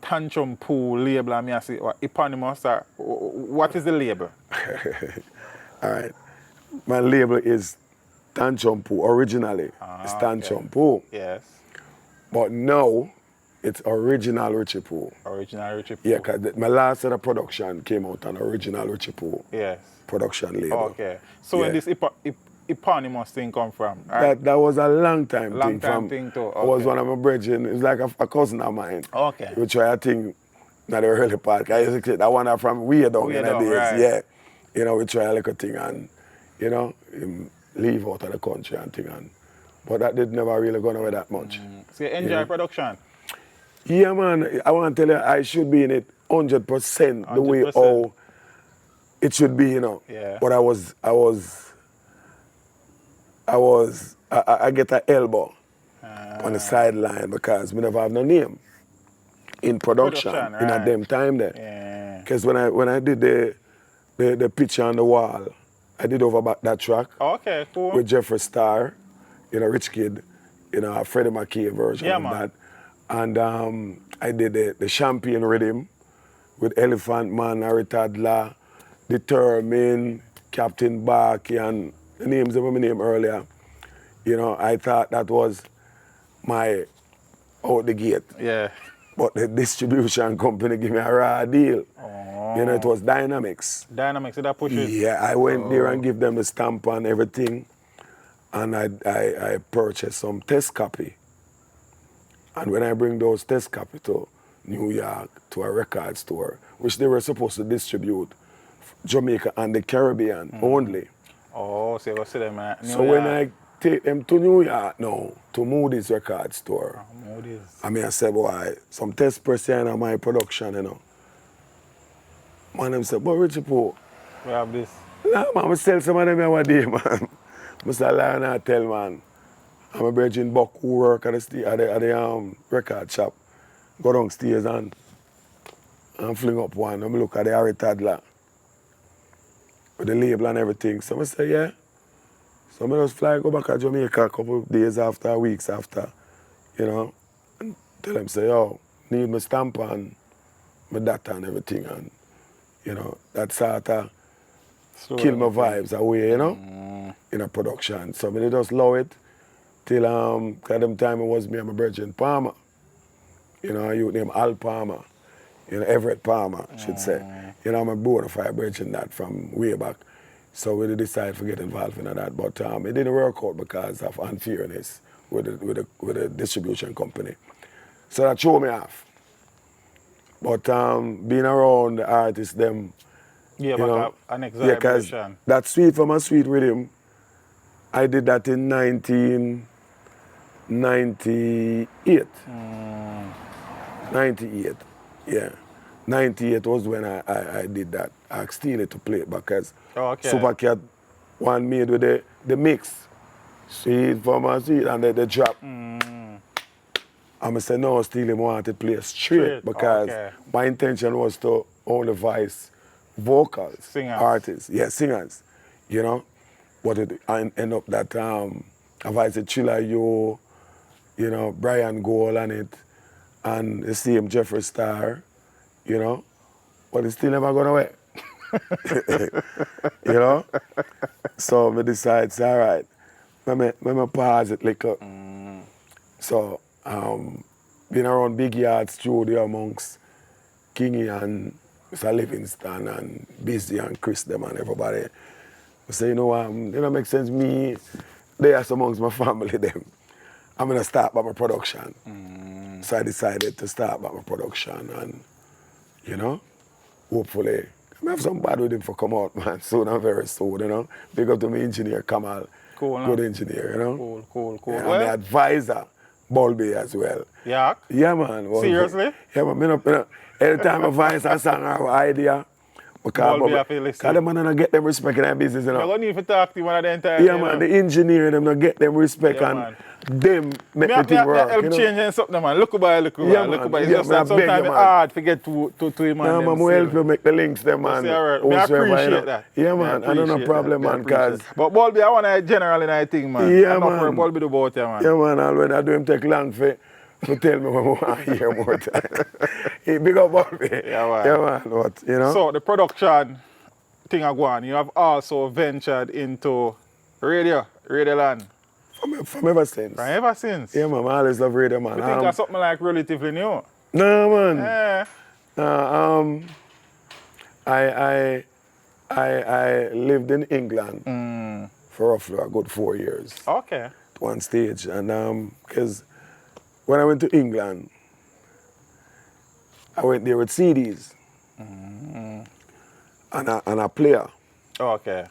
Tantrum Poo label, and me I say, what, eponymous, or what is the label? All right. My label is Tantrum Poo. Originally, it's Tantrum Poo. Yes. But now, it's Original Richie Poo. Original Richie Poo. Yeah, because my last set of production came out on Original Richie Poo Yes. production label. Okay. So where Yeah. this eponymous thing come from? Right? That was a long time Long thing. time from, thing too, I was okay. one of my brethren. It's like a cousin of mine. Okay. We try a thing, not the early part. I used to say that one from way down Way in the down, days. right. Yeah. You know, we try a little thing and, you know, leave out of the country and thing. But that did never really go nowhere that much. So you enjoy production? Yeah, man. I want to tell you, I should be in it 100% the way 100%. how it should be, you know. Yeah. But I get an elbow on the sideline because we never have no name in production in right. a damn time there. Yeah. Because when I did the picture on the wall, I did over back that track Okay, cool. with Jeffrey Star, you know, Rich Kid, you know, a Freddie McKay version Yeah, of man. that. And I did the Champion Rhythm with Elephant Man, Harry Tadler, Determined, Captain Barky, and the names that we named earlier. You know, I thought that was my out the gate. Yeah. But the distribution company gave me a raw deal. You know, it was Dynamics. Dynamics, did that push it? Yeah, I went there and give them the stamp and everything. And I purchased some test copy. And when I bring those test copy to New York, to a record store, which they were supposed to distribute Jamaica and the Caribbean only. Oh, so you go see them at New So York. when I take them to New York now, to Moody's record store, Moody's. I mean, I said, boy, some test person on my production, you know. Man, them said, but Richie Poo, We have this. nah, man, I sell some of them every day, man. I say, lie and I tell, man. I'm a virgin buck who work at the record shop. Go downstairs and fling up one. I'm look at the Harry Tadler with the label and everything. So I say, yeah. So I just fly, go back to Jamaica a couple of days after, weeks after, you know, and tell them, say, yo, need my stamp and my data and everything. And, you know, that sort of kill my vibes away, you know, in a production. So I just love it till, at them time it was me and my brother Palmer. You know, a youth named Al Palmer. You know, Everett Palmer, I should say. You know, I'm a bona fide bridge in that from way back. So we decided to get involved in that. But it didn't work out because of unfairness with the distribution company. So that threw me off. But being around the artists, them, Yeah, you but know, an yeah, because exhibition. that Sweet from a Sweet Rhythm, I did that in 1998. 98, yeah. 98 was when I did that. I asked Steely to play it because Okay. Supercat one made with the mix. Sweet from a Sweet and the drop. And I said, no, Steely wanted to play straight because Okay. my intention was to only voice vocals, Singers. artists, yeah, singers, you know. But it end up that I voiced Chilla Yo, you know, Brian Gold on it, and the same Jeffrey Star, you know, but it's still never gonna work. You know? So I decided, all right, let me pause it like So being around Big Yard Studio amongst Kingy and Mr. Livingston and Busy and Chris them and everybody, I say, you know what, it don't make sense me, they are amongst my family them. I'm gonna start by my production. So I decided to start by my production and, you know, hopefully, I have some bad with him for come out, man, soon and very soon, you know. Big up to my engineer, Kamal. Cool, Good engineer, you know. Cool. Yeah, Well, I'm the advisor Bulby as well. Yeah? Yeah, man. Bulby. Seriously? Yeah, man. Me no, every time I find a song or an idea, Bulby have to listen. Because them man don't get them respect in their business, you know. You're going to need to talk to one of the entire Yeah, man. The engineer, them don't get them respect, Yeah, and man. them make the thing work, help you know. changing something, man. Look about, Yeah, look man. about. It's Yeah, just man, I that beg sometimes you, it's man. hard to get to him, man. Nah, man, we help you make the links, them, man. See, all right. Me Whosoever, appreciate you know. that. Yeah, Me man. I don't know appreciate problem, that. Me man, appreciate because... But Bulby, I want to generally I think, man. Yeah, Enough man. for Bulby do about it, man. Yeah, man. Already I do him take long for tell me when I want to hear more time. He big up Bulby. Yeah, man. Yeah, man. What, you know? So, the production thing I go on, you have also ventured into radio land. From ever since. From ever since. Yeah, man. I always love radio, man. You think that's something like relatively new? No, man. Yeah. I lived in England for roughly a good 4 years. Okay. At one stage. And because when I went to England, I went there with CDs and a player. Okay.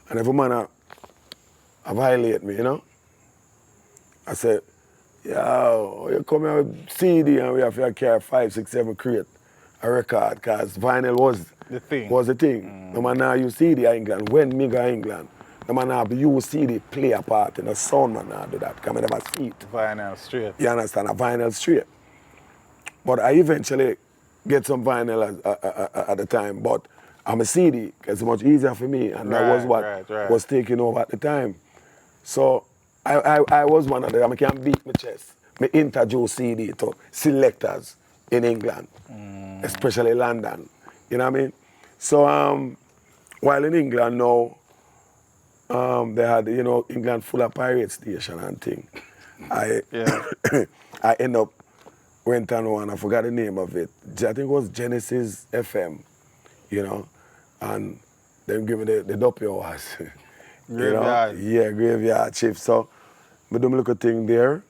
And every man I violate me, you know? I said, yo, you come here with CD and we have to carry 5, 6, 7 crate a record, because vinyl was The thing. Was the thing. No man now use CD in England. When me go England, no man now use CD play a part in the sound, man now do that. Because I never see it. Vinyl straight. You understand? A vinyl straight. But I eventually get some vinyl at the time. But I'm a CD, because it's much easier for me. And that was what was taking over at the time. So I was one of them. I can't beat my chest. I introduced CD to selectors in England, especially London. You know what I mean? So while in England now, they had, you know, England full of pirate station and thing. I end up went on one, I forgot the name of it. I think it was Genesis FM, you know, and them give me the dopey hours. Graveyard. You know? Yeah, graveyard shift. So I do my little thing there.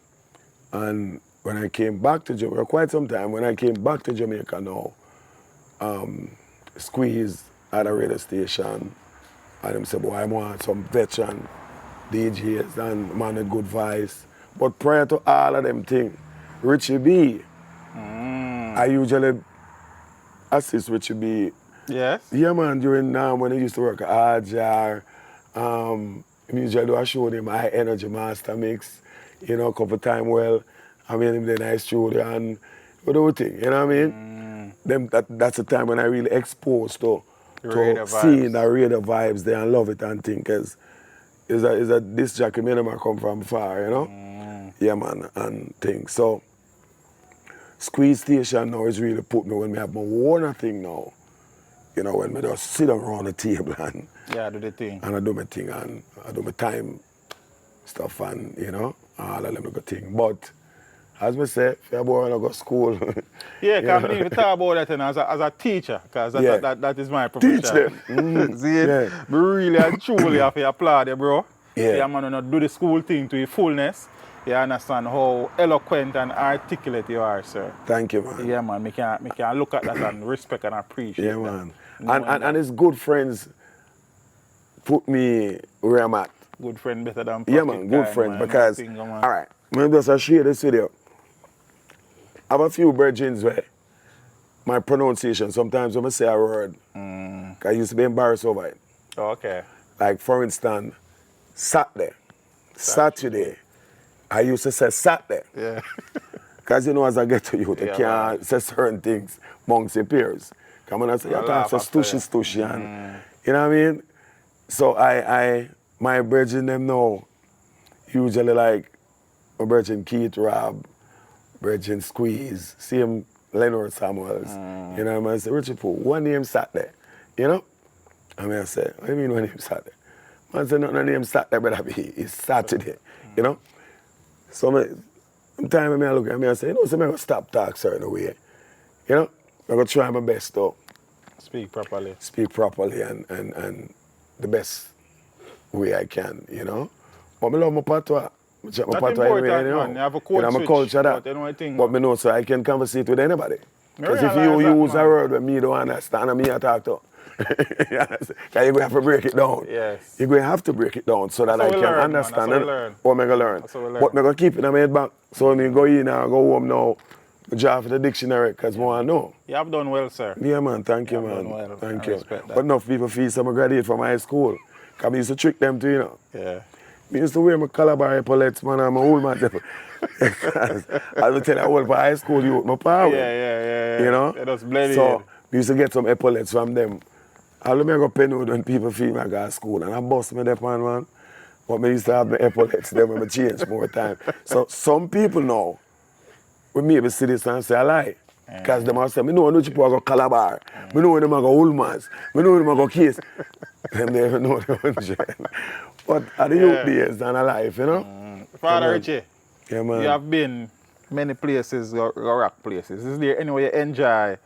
And when I came back to Jamaica, quite some time, when I came back to Jamaica now, Squeeze at a radio station, and them said, boy, I want some veteran DJs and man with good voice. But prior to all of them things, Richie B, I usually assist Richie B. Yes? Yeah, man, during when he used to work at RJR, usually do a show with him, High Energy Master Mix, you know, a couple of times, well, I mean, him in the nice studio and the whole thing, you know what I mean? That's the time when I really exposed to seeing the radio vibes there and love it and think, because it's a disc jockey minimum come from far, you know? Yeah, man, and things. So, Squeeze Station now is really put me when I have my own thing now. You know, when I just sit around the table and do the thing. And I do my thing and I do my time stuff and, you know, all of them good thing. But as I say, if you're born and go to school. Yeah, because I need to talk about that as a teacher, because that is my profession. Teach them. See it? Yeah. We really and truly have to applaud you, bro. Yeah. Yeah, man, not do the school thing to your fullness. You understand how eloquent and articulate you are, sir. Thank you, man. Yeah, man, me can look at that and respect and appreciate Yeah, that. man. And it's good friends put me where I'm at. Good friend better than Yeah, man, good friends, because, all right, I'm just share this video. I have a few virgins where my pronunciation, sometimes when I say a word, I used to be embarrassed over it. Okay. Like, for instance, Saturday. I used to say Saturday. Yeah. Because, you know, as I get to you, they can't say certain things amongst your peers. Come on and say, you can't say stushy, and you know what I mean? So my brethren them know, usually like, my brethren Keith Rob, brethren Squeeze, same Leonard Samuels, you know what I mean? I say, Richie Poo, one name Saturday, you know? I mean, I say, what do you mean one name Saturday? Man say, no name Saturday, better be, it's Saturday, you know? So sometimes I look at me and say, you know, so I'm going to stop talk certain way. You know? I'm going to try my best to speak properly. Speak properly and the best way I can, you know? But I love my patois. I check my patois anyway, you know? Man. You have a code I'm a culture that. But I know so I can conversate with anybody. Because if you use a word that me don't understand and me I talk to, Because you're going to have to break it down. Yes. You're going to have to break it down so that That's I how can we learn, man. understand That's how we learn. what I'm going to learn. That's how we learn. But I'm going to keep it in my head back. So when I go in and go home now, I draw for the dictionary because I want to know. You have done well, sir. Yeah, man. Thank you, You have man. done well. Thank I you. respect that. But enough people feel some graduate from high school. Because I used to trick them too, you know. Yeah. I used to wear my Calabar epaulets, man, and my old man. I would tell you, I was for high school, you my power. Yeah. You know? They just blended So, in. we used to get some epaulets from them. I let me go Penwood when people feel me I go to school, and I bust me that man. But I used to have my epaulets then when I change more time. So, some people now, we maybe see this and say, I lie. Because them have said, I know when people go Calabar, I know when them go Old Mans, I know when them go Case. Them never know the 100. But at the youth days and a life, you know? Father Richie, Yeah, man. you have been many places, rock places. Is there anywhere you enjoy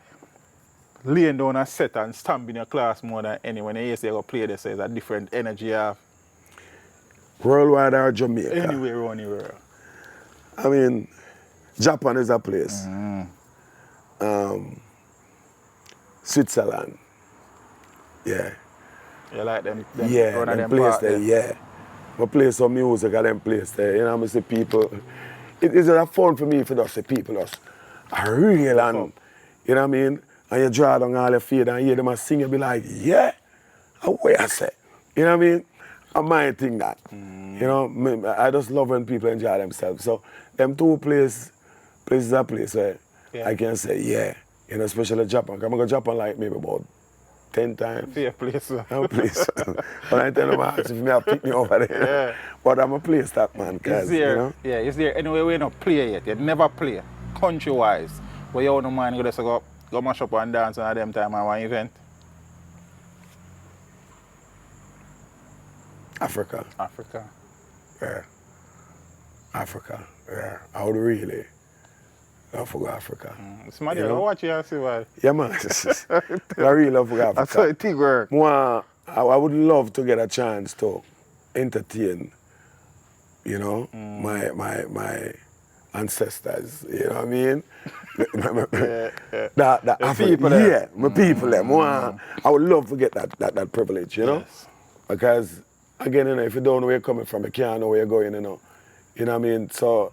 laying down a set and stamping your class more than any? When you say you go play this, there's a different energy you have. Worldwide or Jamaica? Anywhere around the world. I mean, Japan is a place. Switzerland. Yeah. You like them Yeah, one of them them place part there, yeah. I play some music at them place there. You know, I see people. It is a fun for me for just see people just are real and, you know what I mean? And you draw down all your feet and hear them sing, you be like, yeah, what I say. You know what I mean? I might think that. You know, I just love when people enjoy themselves. So, them two places are place where I can say, yeah. You know, especially Japan. I'm going to Japan like maybe about 10 times. Fair place. I'm a place. But I tell them, if me have pick me over there. Yeah. But I'm a place that man. Is there, you know? yeah, is there any way we not play yet? You never play, country-wise, where you don't mind go mash up and dance at them time at one event? Africa. Africa. Yeah. Africa. Yeah. I would really love to go Africa. It's mad, You you know? watch you and see why. Yeah, man. I really love to go Africa. That's how it think work. I would love to get a chance to entertain, you know, my ancestors. You know what I mean? The people there. Yeah, my people there. I would love to get that privilege, you know? Yes. Because, again, you know, if you don't know where you're coming from, you can't know where you're going, you know? You know what I mean? So,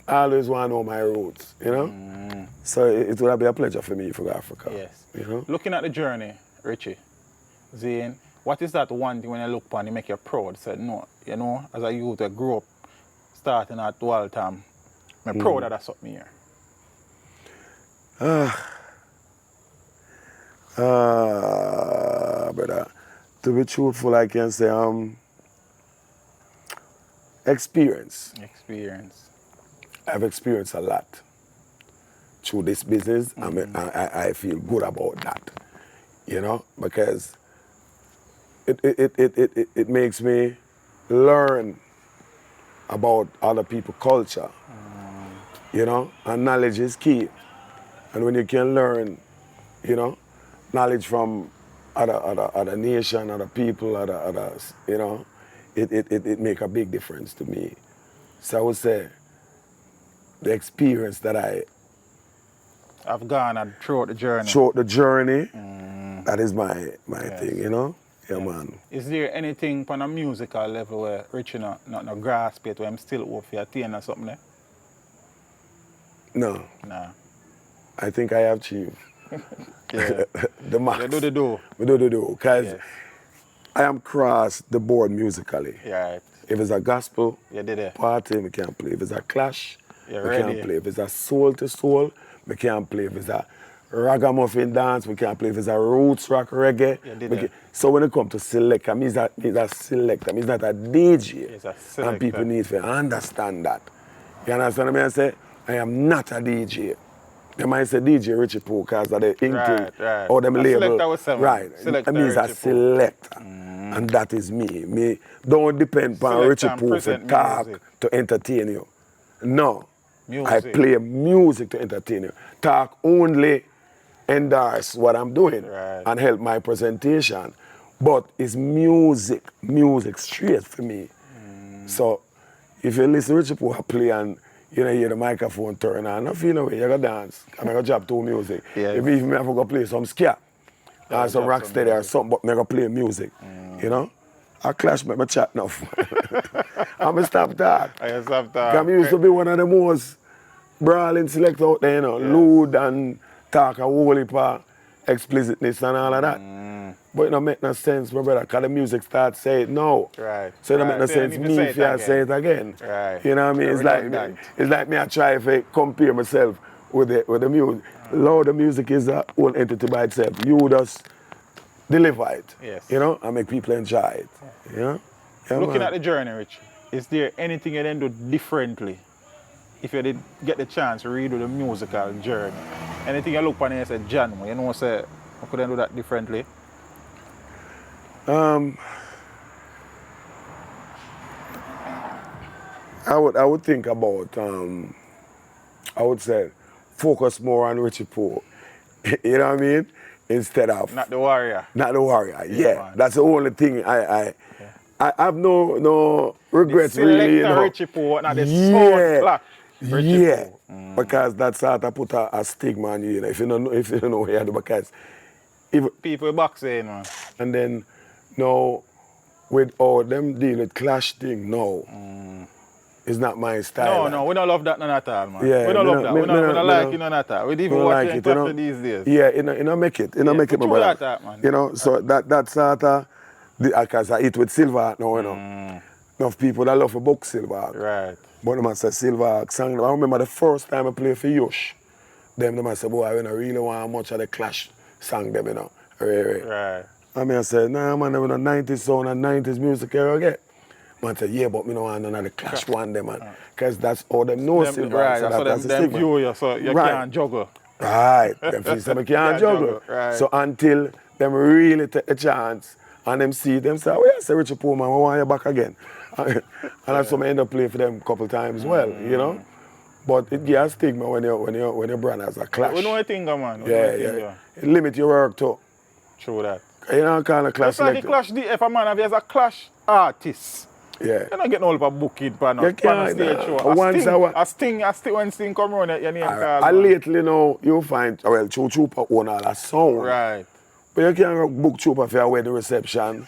I always want to know my roots, you know? So, it would be a pleasure for me to go to Africa. Yes. You know? Looking at the journey, Richie, Zane, what is that one thing when you look upon it make you proud? Say, no, you know, as a youth, I grew up starting at Waltham. I'm proud of that something here. Brother, to be truthful, I can say experience. Experience. I've experienced a lot through this business. I feel good about that, you know, because it makes me learn about other people's culture, you know, and knowledge is key. And when you can learn, you know, knowledge from other nation, other people, others, you know, it make a big difference to me. So I would say the experience that I've gone and throughout the journey. throughout the journey, that is my thing, you know? Yeah, man. Is there anything on a musical level where Richie not grasp it, where I'm still hope for attain or something there? No, Nah. I think I have achieved Yeah. the max. You do the do. We do the do, because Yes. I am cross the board musically. Yeah, right. If it's a gospel You did it. party, we can't play. If it's a clash, You're we ready. can't play. If it's a soul to soul, we can't play. If it's a ragamuffin dance, we can't play. If it's a roots rock reggae, You did we it. can. So when it comes to selector, means a selector, means not a DJ. It's a And selector. people need to understand that. You understand what I say? I am not a DJ. They might say DJ Richie Poo because of the ink Right, right. or them A label. selector was someone. Right. Selector It means a Richie Poo. selector. And that is me. Me don't depend on Select Richie and Poo to present talk music. to entertain you. No. I Music. play music to entertain you. Talk only endorse what I'm doing Right. and help my presentation. But it's music straight for me. So if you listen to Richie Poo play and you know, hear the microphone turn on, I feel no way, you go dance. And I go drop to music. Yes. If even me have to go play some ska, or some rock steady or something, but me go play music, you know? I clash make me chat enough. I'm stop that. I stop that. Because I used to be one of the most brawling selectors out there, you know, lewd and talk a whole heap of explicitness and all of that. But it don't make no sense, my brother, because the music starts saying no. Right. So it don't make no sense me if I say it again. Right. You know what I mean? It's like me I try to compare myself with the music. Lord, the music is a whole entity by itself. You just deliver it, you know, and make people enjoy it. You know? Yeah, Looking man. at the journey, Richie, is there anything you then do differently if you did get the chance to redo the musical journey? Anything you look upon and you say, John, you know, say, I couldn't do that differently? I would think about, I would say, focus more on Richie Poo. You know what I mean? Instead of Not the warrior. Not the warrior. Yeah, man. that's the only thing I have no regrets The really. You Selector know. Richie Poo, not the sound clash. Yeah, because that sort of put a stigma on you. You know, if you don't know what you do, because if People boxing, man. and then now with all them deal with clash thing now. It's not my style. No, we don't love that none at all, man. Yeah, we don't love that. We don't like it no. none at all. We even don't watch like it it, you know. these days. Yeah, you know, make it. You know, make it, my true brother. that, man. You know, so that sort of, because I eat with silver now, you know. Enough people that love a book silver. Right. But them say silver song. I remember the first time I played for Yush. Them say, boy, I don't really want much of the clash song them, you know. Right. I said, nah, man, there was no 90s sound and 90s music here again. Man said, yeah, but me no want none of the clash one them, man. Because that's all them know silver. Right, so that's the them stigma. view you, so you can't juggle. Right, them feel say me can't juggle. Right. So until them really take a chance and them see them say, oh yeah, say Richie Poo, man, we want you back again. And that's why I end up playing for them a couple times well, you know. But it gives a stigma when your brand has a clash. We know a thing, man. Yeah. It limit your work too. True that. You know, kind of clash It's like a selector. clash if a man has a clash artist. Yeah. You're not getting all of a book it for no You can't, stage nah. show. A sting when Sting come around, your name called. I lately now, you find, well, Chupa own all a sound. Right. But you can't book Chupa for a wedding reception.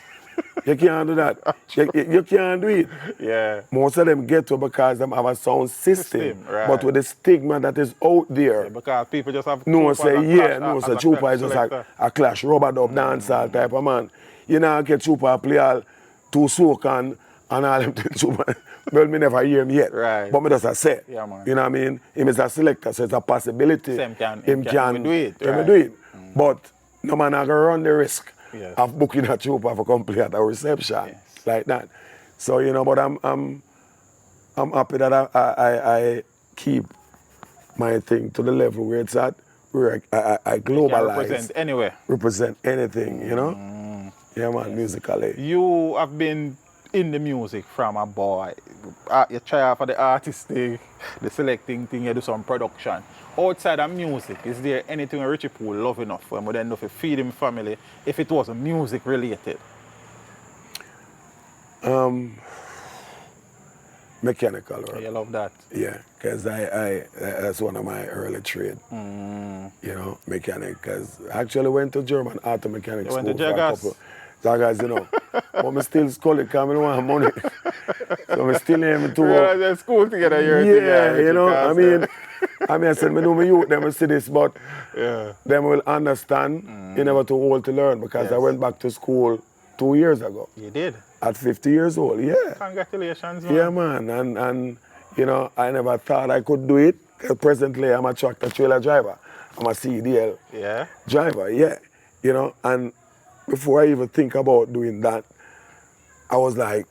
You can't do that. You can't do it. Yeah. Most of them get to because them have a sound system. Right. But with the stigma that is out there, Because people just have no Chupa say, as a yeah, clash- no as say a Chupa clash is just selector. a clash, rubber dub, dancehall type of man. You know, get Chupa play all two soak and all them Chupa. Well, me never hear him yet. Right. But me just say, Yeah, man. you know what I mean? Him is a selector, so it's a possibility. Same can him can do it. him Right. do it. But no man I gonna run the risk Yes. of booking a Chupa for complete at a reception like that. So you know, but I'm happy that I keep my thing to the level where it's at, where I You can globalize, represent anywhere. represent anything, you know. Yeah, man, musically. You have been in the music from a boy. You try out for the artistic, the selecting thing, you do some production. Outside of music, is there anything Richie Poo love enough when we then know to feed him family if it was music related? Mechanical work. You love that. Yeah, because I that's one of my early trade. You know, mechanic. Because I actually went to German auto mechanic You school went to for a Jagas? couple. Jagas, you know. But I still school it because I don't want money. So I still aim to We're at the school together, you know. I mean, I said, I know my youth, them will see this, but yeah. them will understand. You never too old to learn because I Yes. went back to school 2 years ago You did. at 50 years old. Yeah. Congratulations, man. Yeah, man, and you know, I never thought I could do it. 'Cause presently, I'm a tractor trailer driver. I'm a CDL Yeah. driver, yeah. You know, and before I even think about doing that, I was like,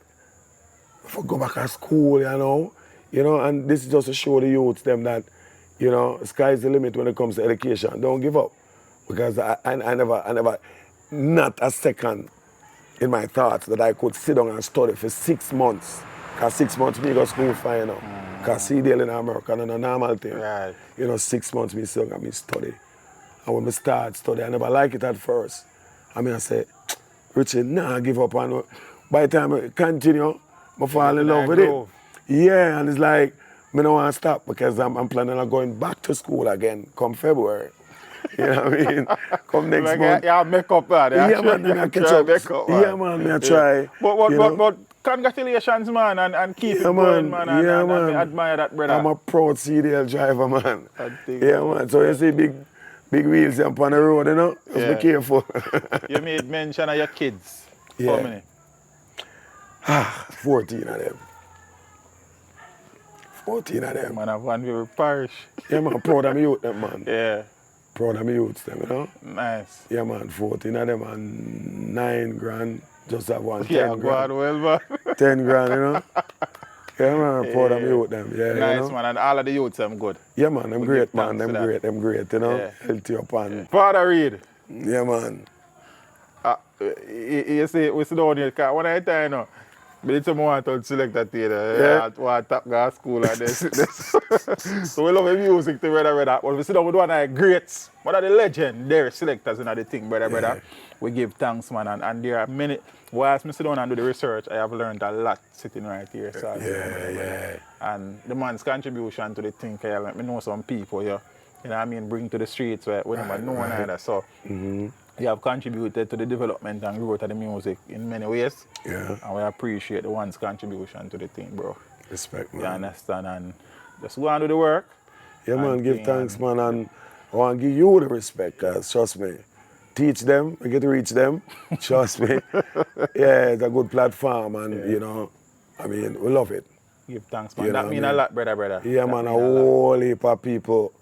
if I go back to school, you know, and this is just to show the youths them that, you know, sky's the limit when it comes to education. Don't give up, because I never, not a second in my thoughts that I could sit down and study for 6 months. Because 6 months me go school fine, you know. Because CDL in America is a normal thing. Right. You know, 6 months me still got me study. And when I start study, I never like it at first. I say, Richie, nah, give up. And by the time I continue, I fall in love with it. Yeah, and it's like, I don't want to stop because I'm planning on going back to school again come February. You know what I mean? Come next Like, month. yeah, make up, man. Yeah, man, I catch up. Yeah, man, I try. But congratulations, man, and keep it going, man. And I admire that, brother. I'm a proud CDL driver, man. think Yeah, man. So you see big wheels up on the road, you know? Just be careful. You made mention of your kids. Yeah. How many? 14 of them. 14 of them. Man, I've one very parish. Yeah, man, proud of me youth, them, man. Yeah. Proud of me youths, them, you know? Nice. Yeah, man, 14 of them and 9 grand. Just have one 10 Yeah, grand. God well, man. 10 grand, you know? Yeah, man, proud of me youth, them. Yeah, Nice, you know? man, and all of the youths, I'm good. Yeah, man, them We great, give man. thanks Them to great, them great, you know? Yeah. Healthy up and... Father Reed, Yeah, man. you see, we sit down here, because when I tell you, know, but it's a more to select that theater. Yeah. I want to tap go to school and this. So we love the music to brother. But we sit down with one of the greats, one of the legendary selectors in the thing, brother. We give thanks, man. And there are many, whilst I sit down and do the research, I have learned a lot sitting right here. So Yeah. And the man's contribution to the thing, let me know some people here. You know what I mean? Bring to the streets where we never know one either. So you have contributed to the development and growth of the music in many ways. Yeah. And we appreciate the one's contribution to the thing, bro. Respect, man. You understand? And just go and do the work. Yeah, man, and give thing thanks, man, and I want to give you the respect, cause trust me, teach them, we get to reach them, trust me. Yeah, it's a good platform, and you know, I mean, we love it. Give thanks, man. You know That what mean I a mean? lot, brother. Yeah, That man, a mean lot. whole heap of people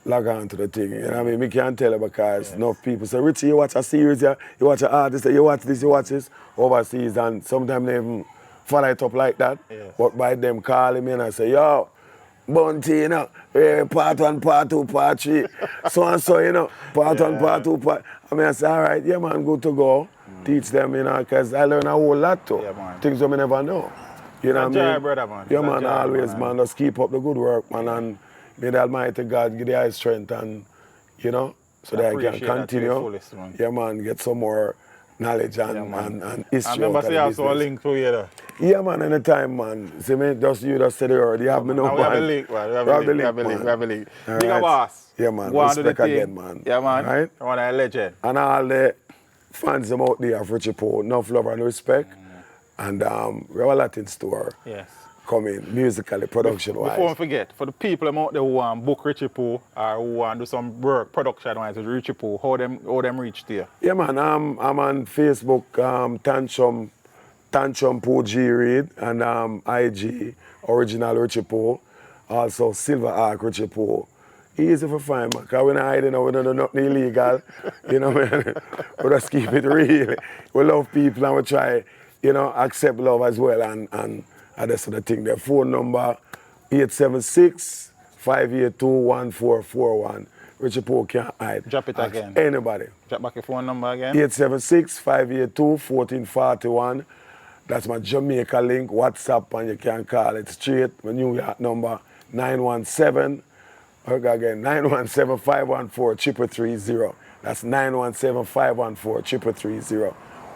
log on to the thing, you know what I mean? Me can't tell you because enough people say, Richie, you watch a series, yeah? You watch an artist, you watch this, you watch this, overseas, and sometimes they even follow it up like that. Yes. But by them calling me and I say, yo, Bunty, you know, part 1, part 2, part 3, so and so, you know, part 1, part 2, part... I mean, I say, all right, yeah, man, good to go. Teach them, you know, because I learn a whole lot too. Yeah, man. Things that I never know. You know what I mean? Brother, man. Yeah, man, Enjoy, always, man. Just keep up the good work, man, and may the Almighty God give the eye strength and, you know, so that I can Appreciate that to the continue. fullest, man. Yeah, man, get some more knowledge and history. I remember out of say the I saw a business. link to you there. Yeah, man, anytime, man. See me, just you just say the word. You have me no, And man. we have a link, man. We have a link. All Big right. boss. Yeah, man. Go on to the Respect thing. again, man. Yeah, man. All right? One of the legend. And all the fans them out there of Richie Poo, enough love and respect. And we have a lot in store Yes. coming musically, production-wise. Before I forget, for the people out there who want to book Richie Poo or who want to do some work production-wise with Richie Poo, how them reach there? Yeah, man, I'm on Facebook, Tantrum Poo G Reed, and IG, Original Richie Poo, also Silver Arc Richie Poo. Easy for find, man, because we're not hiding, we don't do nothing illegal, you know, man. We just keep it real. We love people and we try, you know, accept love as well, and that's the thing. Their phone number, 876-582-1441. Richie Poo can't hide. Drop it Ask again. Anybody. Drop back your phone number again. 876-582-1441. That's my Jamaica link, WhatsApp, and you can call it straight. My New York number, 917. Again, 917-514-3330. That's 917-514-3330.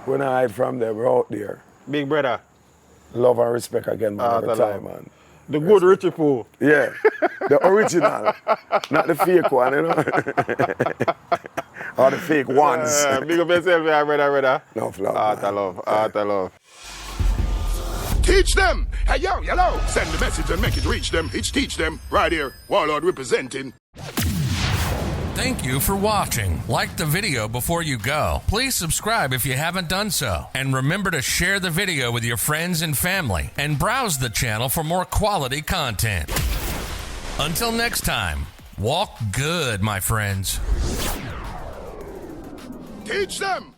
We're not hide from them, we're out there. Big brother. Love and respect again, man, every time, man. The good Richie Poo. Yeah, the original, not the fake one, you know? Or the fake ones. Big up yourself, yeah, brother. No love, Heart man. of love, heart of love. Teach them. Hey, yo, yellow. Send the message and make it reach them. It's teach them. Right here. Warlord representing. Thank you for watching. Like the video before you go. Please subscribe if you haven't done so. And remember to share the video with your friends and family. And browse the channel for more quality content. Until next time, walk good, my friends. Teach them.